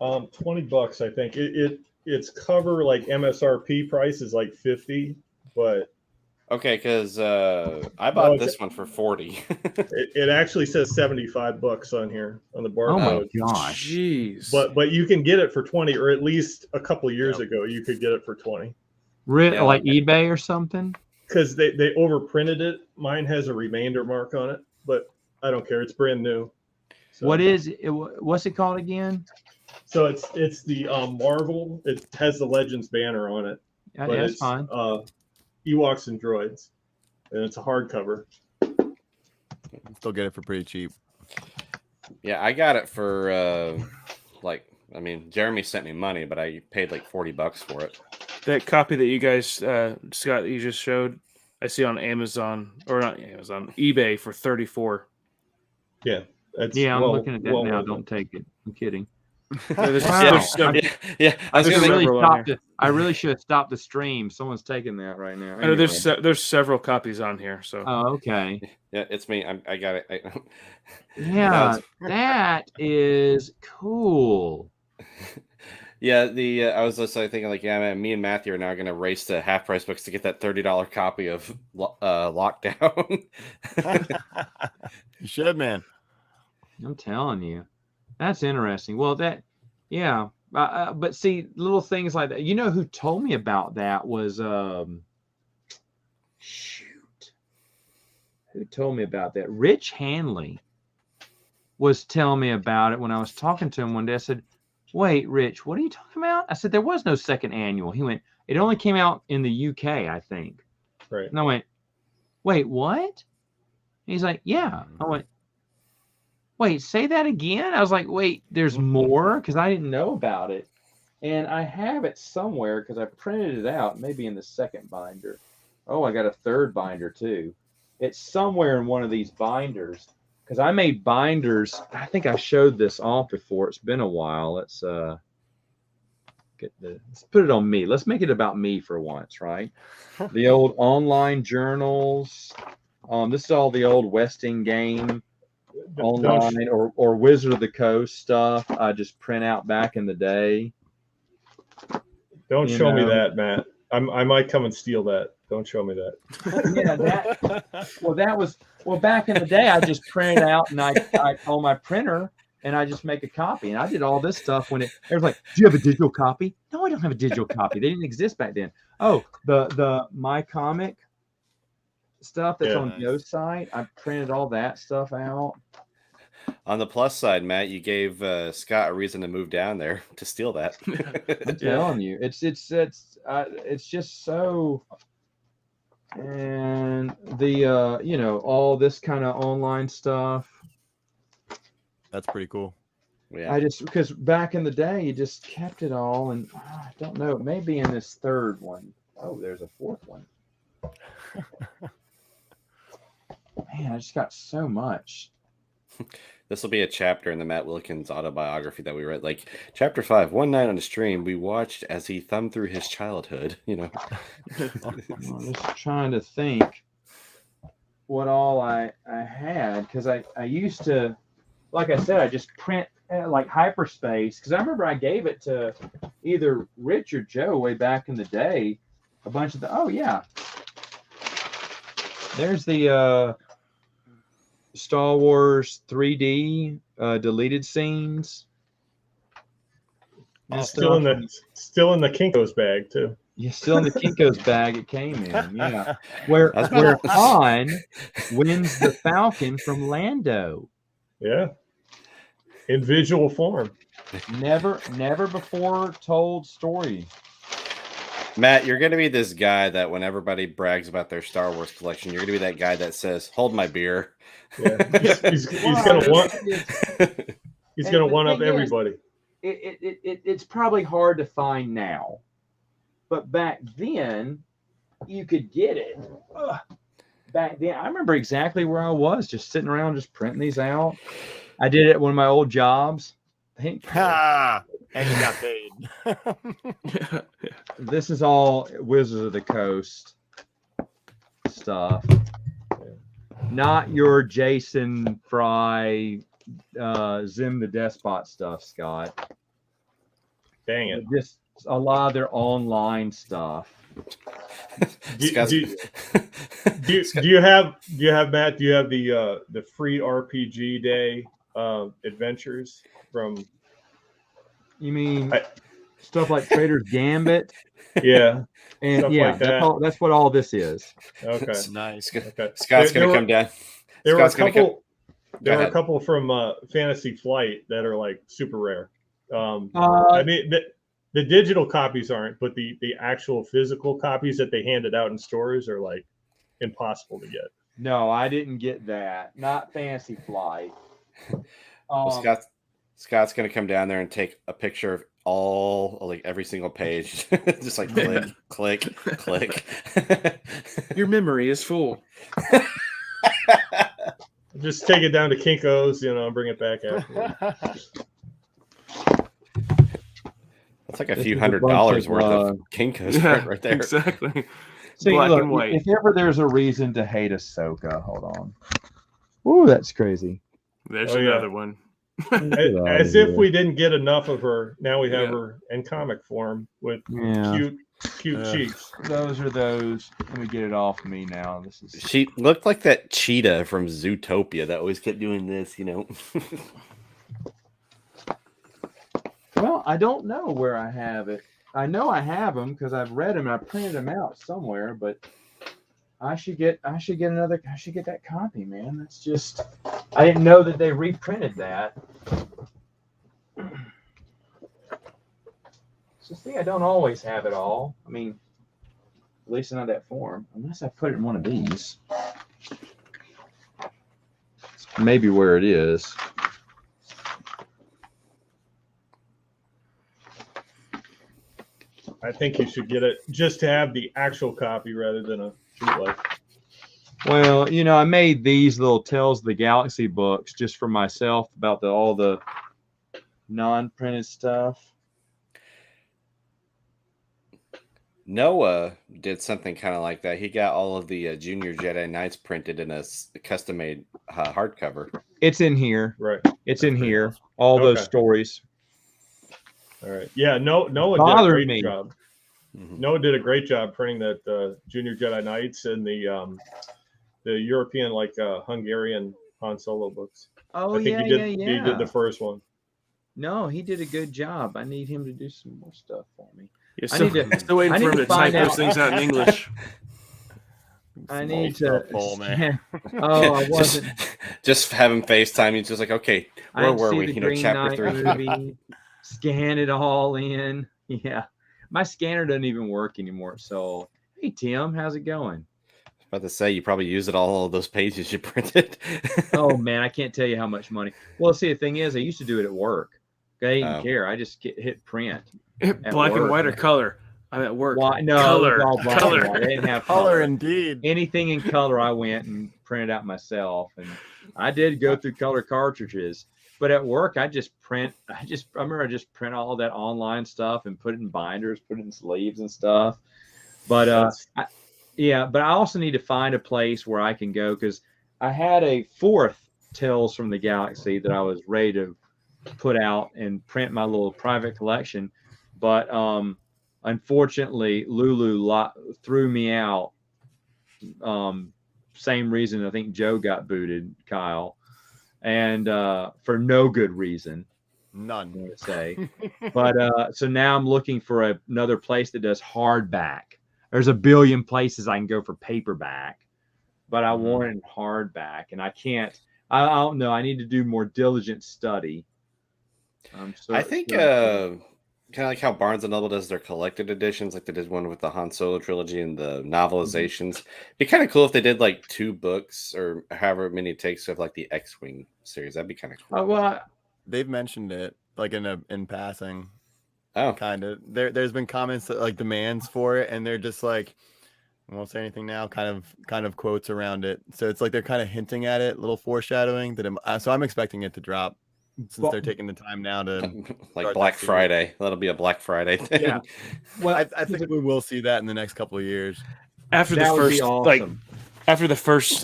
$20, I think. It's cover like MSRP price is like $50, but okay, because I bought this one for $40. it actually says $75 on here on the barcode. Oh my gosh! Jeez. But you can get it for $20, or at least a couple of years ago you could get it for $20. Like eBay or something? Because they overprinted it. Mine has a remainder mark on it, but I don't care. It's brand new. So, what's it called again? So it's the Marvel. It has the Legends banner on it. Yeah, that's fine. Ewoks and Droids, and it's a hardcover. Still get it for pretty cheap. Yeah, I got it for Jeremy sent me money, but I paid like $40 for it. That copy that you guys, Scott, you just showed, I see on Amazon, or not Amazon, eBay for $34. Yeah. I'm looking at that now. Don't take it. I'm kidding. I really should have stopped the stream. Someone's taking that right now. Anyway. There's several copies on here. So. Oh, okay. Yeah, it's me. I got it. Yeah, that is cool. Yeah, I was just thinking like, yeah, man, me and Matthew are now going to race to Half Price Books to get that $30 copy of Lockdown. You should, man. I'm telling you, that's interesting. Well, yeah, but see, little things like that. You know who told me about that was shoot, who told me about that? Rich Hanley was telling me about it when I was talking to him one day. I said, "Wait, Rich, what are you talking about?" I said, "There was no second annual." He went, "It only came out in the UK, I think." Right. And I went, "Wait, what?" He's like, "Yeah." I went, "Wait, say that again?" I was like, "Wait, there's more?" Because I didn't know about it. And I have it somewhere because I printed it out, maybe in the second binder. Oh, I got a third binder too. It's somewhere in one of these binders because I made binders. I think I showed this off before. It's been a while. Let's put it on me. Let's make it about me for once, right? The old online journals. This is all the old Westing game online or Wizard of the Coast stuff I just print out back in the day. Don't show me that, Matt. I might come and steal that. Don't show me that. Yeah, back in the day I just printed out and I on my printer and I just make a copy. And I did all this stuff when it was like, "Do you have a digital copy?" No, I don't have a digital copy. They didn't exist back then. Oh, the My Comic stuff that's on Joe's site. I printed all that stuff out. On the plus side, Matt, you gave Scott a reason to move down there to steal that. I'm telling you, it's just so. And the all this kind of online stuff. That's pretty cool. Yeah. Because back in the day you just kept it all, and I don't know, maybe in this third one. Oh, there's a fourth one. Man, I just got so much. This will be a chapter in the Matt Wilkins autobiography that we read. Like chapter 5, one night on the stream, we watched as he thumbed through his childhood. I'm just trying to think what all I had, because I used to, like I said, I just print like hyperspace, because I remember I gave it to either Rich or Joe way back in the day. A bunch of there's the Star Wars 3D deleted scenes. Still in the Kinko's bag too. Yeah, still in the Kinko's bag it came in. Yeah, where Han wins the Falcon from Lando. Yeah, in visual form. Never before told story. Matt, you're going to be this guy that when everybody brags about their Star Wars collection, you're going to be that guy that says, "Hold my beer." Yeah. He's going to one up everybody. It's probably hard to find now, but back then you could get it. Back then, I remember exactly where I was, just sitting around, just printing these out. I did it at one of my old jobs. And you got paid. This is all Wizards of the Coast stuff. Not your Jason Fry, Zim the Despot stuff, Scott. Dang it. Just a lot of their online stuff. Do you have Matt? Do you have the free RPG day adventures from? You mean stuff like Trader's Gambit? Yeah, and like that's what all this is. Okay, nice. Okay. Scott's going to come down. There were a couple from Fantasy Flight that are like super rare. I mean, the digital copies aren't, but the actual physical copies that they handed out in stores are like impossible to get. No, I didn't get that. Not Fantasy Flight. Scott's going to come down there and take a picture of every single page. Just like click. Your memory is full. Just take it down to Kinko's, and bring it back after. That's like a few $100 worth of Kinko's right there. Exactly. See, Black look, and white. if ever there's a reason to hate Ahsoka, hold on. Ooh, that's crazy. There's another one. As if we didn't get enough of her. Now we have Yeah. her in comic form with Yeah. cute cheeks. Those are those. Let me get it off me now. This is. She looked like that cheetah from Zootopia that always kept doing this, you know. Well, I don't know where I have it. I know I have them because I've read them. I printed them out somewhere, but I should get that copy, man. That's just. I didn't know that they reprinted that. So see, I don't always have it all. I mean, at least not that form, unless I put it in one of these. Maybe where it is. I think you should get it just to have the actual copy rather than a bootleg. Well, you know, I made these little Tales of the Galaxy books just for myself about all the non-printed stuff. Noah did something kind of like that. He got all of the Junior Jedi Knights printed in a custom-made hardcover. It's in here. Right. It's in here. All those stories. All right. Yeah. Noah did a great job. Mm-hmm. Noah did a great job printing that Junior Jedi Knights and the European, like Hungarian Han Solo books. Oh, I think he did the first one. No, he did a good job. I need him to do some more stuff for me. Yeah, still waiting for him to type those things out in English. I need to. Man. Oh, I wasn't. Just have him FaceTime. He's just like, okay, where were we? You know, chapter 3. Movie, scan it all in. Yeah, my scanner doesn't even work anymore. So, hey Tim, how's it going? About to say you probably use it all of those pages you printed. Oh man, I can't tell you how much money. Well, see, the thing is, I used to do it at work. I didn't care. I just hit print. Black and white or color? I'm at work. No, color. It was all black Color. and white. I didn't have color. Indeed. Anything in color, I went and printed out myself, and I did go through color cartridges. But at work, I remember I just print all that online stuff and put it in binders, put it in sleeves and stuff. But but I also need to find a place where I can go because I had a 4th Tales from the Galaxy that I was ready to put out and print my little private collection, but unfortunately Lulu threw me out. Same reason I think Joe got booted, Kyle, and for no good reason. None, I'm gonna say. But so now I'm looking for another place that does hardback. There's a billion places I can go for paperback, but I want it in hardback, and I can't. I don't know. I need to do more diligent study. I think kind of like how Barnes and Noble does their collected editions, like they did one with the Han Solo trilogy and the novelizations. It'd be kind of cool if they did like 2 books or however many it takes of like the X-Wing series. That'd be kind of cool. Well, they've mentioned it like in passing. Oh, kind of. There's been comments that like demands for it, and they're just like, I won't say anything now. Kind of quotes around it. So it's like they're kind of hinting at it, little foreshadowing that. So I'm expecting it to drop. Since they're taking the time now to like Black Friday. That'll be a Black Friday thing. Yeah. Well, I think we will see that in the next couple of years. After the first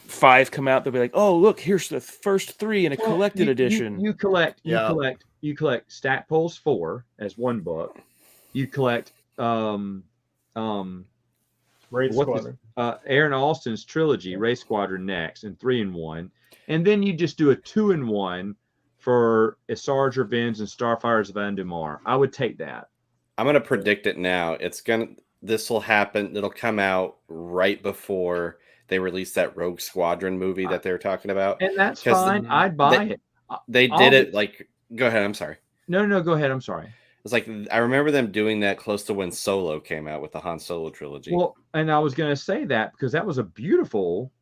5 come out, they'll be like, "Oh, look, here's the first 3 in a collected edition." You collect Stackpole's 4 as one book. You collect Raid Squadron. Aaron Alston's trilogy, Race Squadron next, and 3-in-1, and then you just do a 2-in-1 for Asajj Revenge and Starfires of Andumar. I would take that. I'm gonna predict it now. This will happen. It'll come out right before they release that Rogue Squadron movie that they were talking about. And that's fine. I'd buy it. They did it like. Go ahead. I'm sorry. No, go ahead. I'm sorry. It's like I remember them doing that close to when Solo came out with the Han Solo trilogy. Well, and I was going to say that because that was a beautiful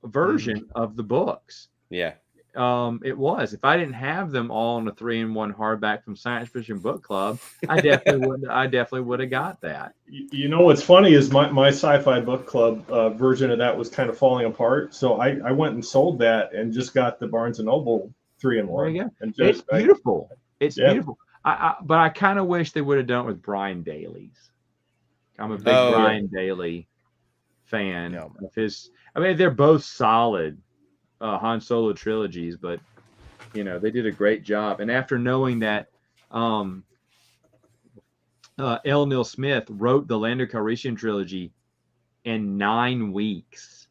version of the books. Yeah. It was. If I didn't have them all in a 3-in-1 hardback from Science Fiction Book Club, I definitely would have got that. You know what's funny is my Sci-Fi Book Club version of that was kind of falling apart, so I went and sold that and just got the Barnes and Noble 3-in-1. There you go. And it's beautiful. It's beautiful. But I kind of wish they would have done it with Brian Daley's. I'm a big Brian Daley fan of his. I mean, they're both solid Han Solo trilogies, but They did a great job. And after knowing that L. Neil Smith wrote the Lando Calrissian trilogy in 9 weeks,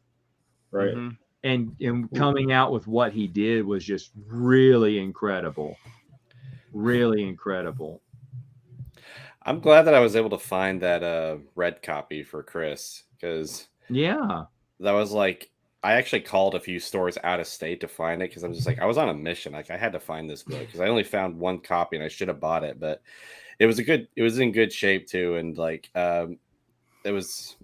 Right. Mm-hmm. and coming out with what he did was just really incredible. Really incredible. I'm glad that I was able to find that red copy for Chris, because Yeah. that was like, I actually called a few stores out of state to find it, because I'm just like, I was on a mission. Like, I had to find this book because I only found 1 copy and I should have bought it, but it was in good shape too, and like it was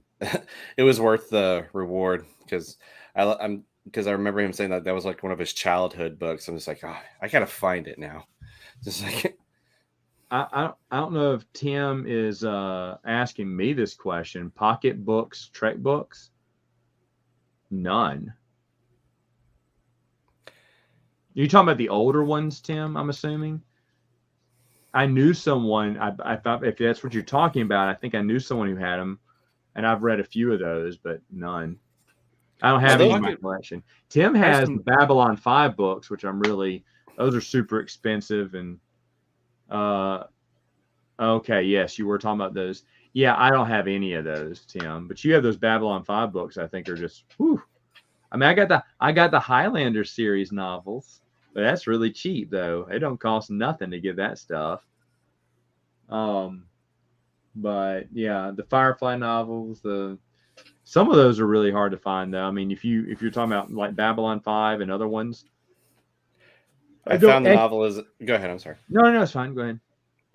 it was worth the reward, because I remember him saying that was like one of his childhood books. I'm just like, oh, I gotta find it now. Just like, I don't know if Tim is asking me this question. Pocket books, Trek books? None. You're talking about the older ones, Tim, I'm assuming? I knew someone, I thought, if that's what you're talking about, I think I knew someone who had them, and I've read a few of those, but none. I don't have any in my collection. Tim has the Babylon 5 books, which those are super expensive, and okay, yes, you were talking about those. Yeah, I don't have any of those, Tim, but you have those Babylon 5 books. I think are just, whew. I mean, I got the Highlander series novels, but that's really cheap though. It don't cost nothing to get that stuff. But yeah, the Firefly novels, some of those are really hard to find though. I mean, if you're talking about like Babylon 5 and other ones. I found the novel is. Go ahead. I'm sorry. No, it's fine. Go ahead.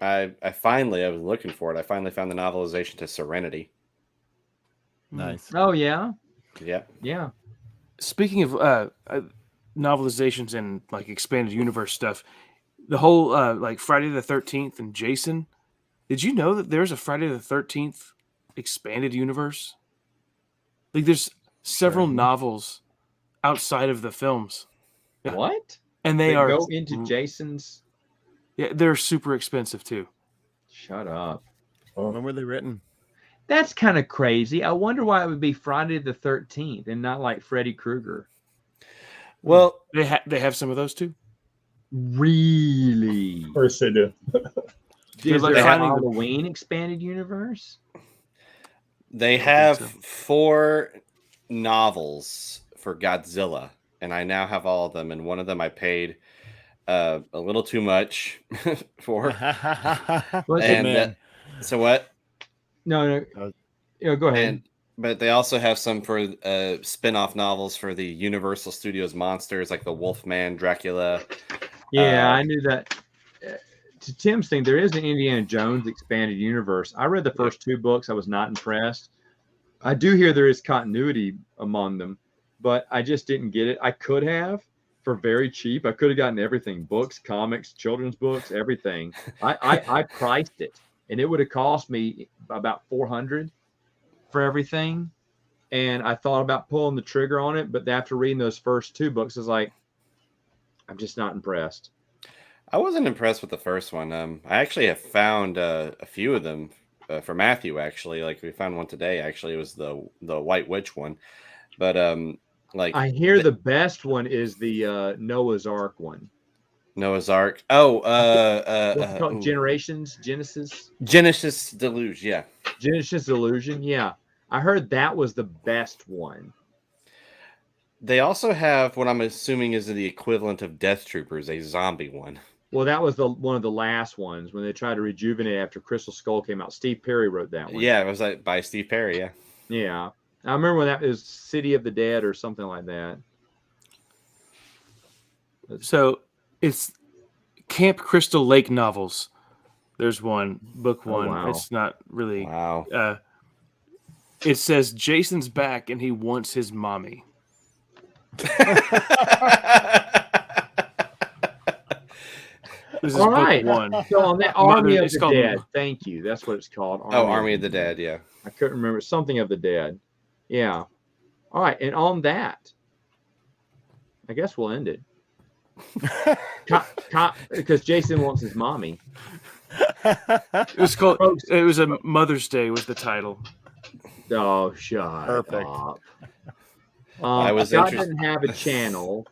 I was looking for it. I finally found the novelization to Serenity. Nice. Oh yeah. Yeah. Speaking of novelizations and like expanded universe stuff, the whole like Friday the 13th and Jason. Did you know that there's a Friday the 13th expanded universe? Like there's several novels outside of the films. What? And they are go into Jason's. Yeah, they're super expensive too. Shut up. When were they written? That's kind of crazy. I wonder why it would be Friday the 13th and not like Freddy Krueger. Well, they have some of those too. Really? Of course they do. Is there a Halloween expanded universe? They have 4 novels for Godzilla, and I now have all of them. And one of them I paid a little too much for. So what? No. Go ahead. But they also have some for spin-off novels for the Universal Studios monsters, like the Wolfman, Dracula. Yeah, I knew that. To Tim's thing, there is an Indiana Jones expanded universe. I read the first 2 books. I was not impressed. I do hear there is continuity among them, but I just didn't get it. I could have for very cheap. I could have gotten everything: books, comics, children's books, everything. I priced it, and it would have cost me about $400 for everything. And I thought about pulling the trigger on it, but after reading those first 2 books, I was like, I'm just not impressed. I wasn't impressed with the first one. I actually have found a few of them for Matthew. Actually, like we found one today. Actually, it was the White Witch one. But like I hear the best one is the Noah's Ark one. Noah's Ark. Oh, what's it called? Genesis Deluge. Yeah. Genesis Illusion. Yeah, I heard that was the best one. They also have what I'm assuming is the equivalent of Death Troopers, a zombie one. Well, that was one of the last ones when they tried to rejuvenate after Crystal Skull came out. Steve Perry wrote that one. Yeah, it was like by Steve Perry. Yeah. Yeah, I remember when that was City of the Dead or something like that. So it's Camp Crystal Lake novels. There's one, book 1. Wow. It's not really. Wow. It says Jason's back and he wants his mommy. This is all right. book 1. So on that Army of the Dead, thank you. That's what it's called. Army of the Dead. Yeah. I couldn't remember. Something of the Dead. Yeah. All right. And on that, I guess we'll end it. Because Jason wants his mommy. It was called. It was a Mother's Day was the title. Oh, shut Perfect. up. I was Scott interested. doesn't have a channel.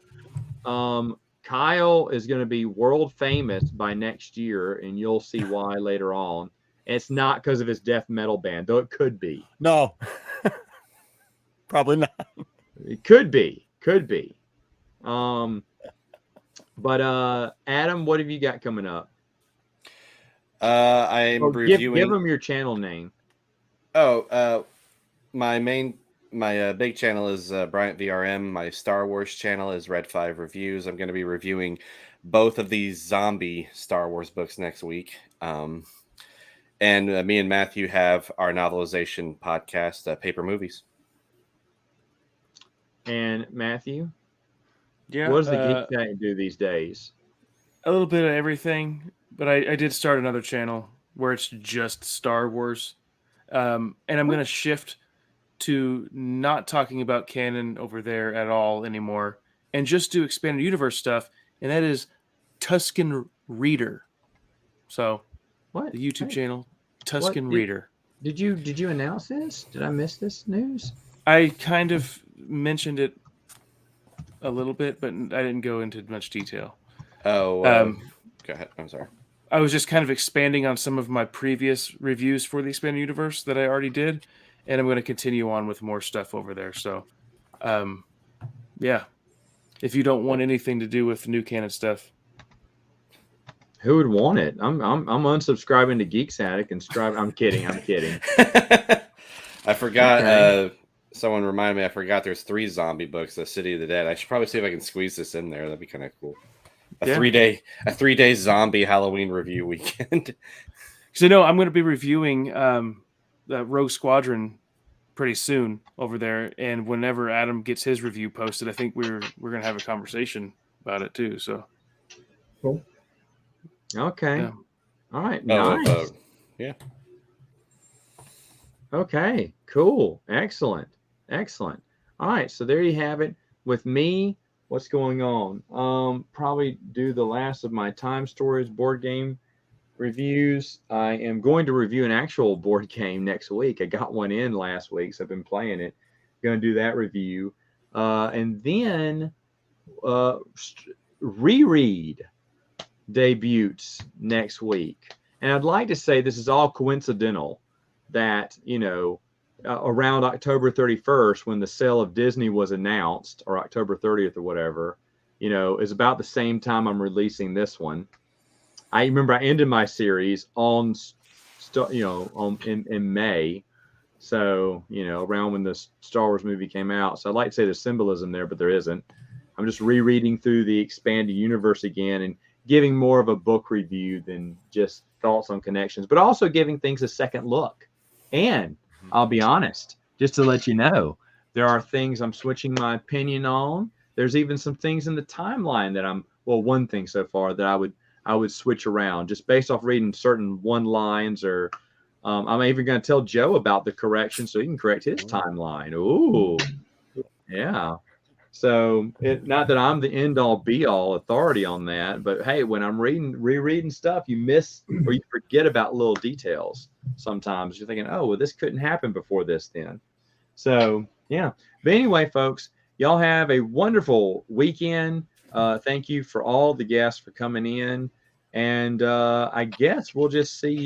Kyle is going to be world famous by next year, and you'll see why later on. And it's not because of his death metal band, though it could be. No, probably not. It could be. But Adam, what have you got coming up? I'm reviewing. Give them your channel name. Oh, my big channel is Bryant VRM. My Star Wars channel is Red 5 Reviews. I'm going to be reviewing both of these zombie Star Wars books next week. And me and Matthew have our novelization podcast, Paper Movies. And Matthew? Yeah. What does the Geek Chat do these days? A little bit of everything, but I did start another channel where it's just Star Wars. And I'm going to shift to not talking about canon over there at all anymore and just do expanded universe stuff. And that is Tuscan Reader. So what? The YouTube channel, Tuscan Reader. Did you announce this? Did I miss this news? I kind of mentioned it a little bit, but I didn't go into much detail. Oh, go ahead. I'm sorry. I was just kind of expanding on some of my previous reviews for the expanded universe that I already did, and I'm going to continue on with more stuff over there. So, yeah, if you don't want anything to do with new canon stuff, who would want it? I'm unsubscribing to Geeks Attic and subscribing. I'm kidding. I forgot. Okay. Someone reminded me. I forgot. There's 3 zombie books. The City of the Dead. I should probably see if I can squeeze this in there. That'd be kind of cool. A 3-day zombie Halloween review weekend. So no, I'm going to be reviewing the Rogue Squadron pretty soon over there, and whenever Adam gets his review posted, I think we're going to have a conversation about it too. So cool. Okay. Yeah. All right. Oh, nice. Yeah. Okay. Cool. Excellent. All right. So there you have it. With me, what's going on? Probably do the last of my Time Stories board game reviews. I am going to review an actual board game next week. I got one in last week, so I've been playing it. Going to do that review. And then reread debuts next week. And I'd like to say this is all coincidental that, around October 31st, when the sale of Disney was announced, or October 30th or whatever, is about the same time I'm releasing this one. I remember I ended my series in May. So, around when the Star Wars movie came out. So I'd like to say there's symbolism there, but there isn't. I'm just rereading through the expanded universe again and giving more of a book review than just thoughts on connections, but also giving things a second look. And I'll be honest, just to let you know, there are things I'm switching my opinion on. There's even some things in the timeline that one thing so far that I would switch around just based off reading certain one lines, or I'm even going to tell Joe about the correction so he can correct his timeline. Ooh, yeah. So not that I'm the end all be all authority on that, but hey, when I'm rereading stuff, you miss or you forget about little details. Sometimes you're thinking, oh, well, this couldn't happen before this then. So yeah. But anyway, folks, y'all have a wonderful weekend. Thank you for all the guests for coming in. And I guess we'll just see you.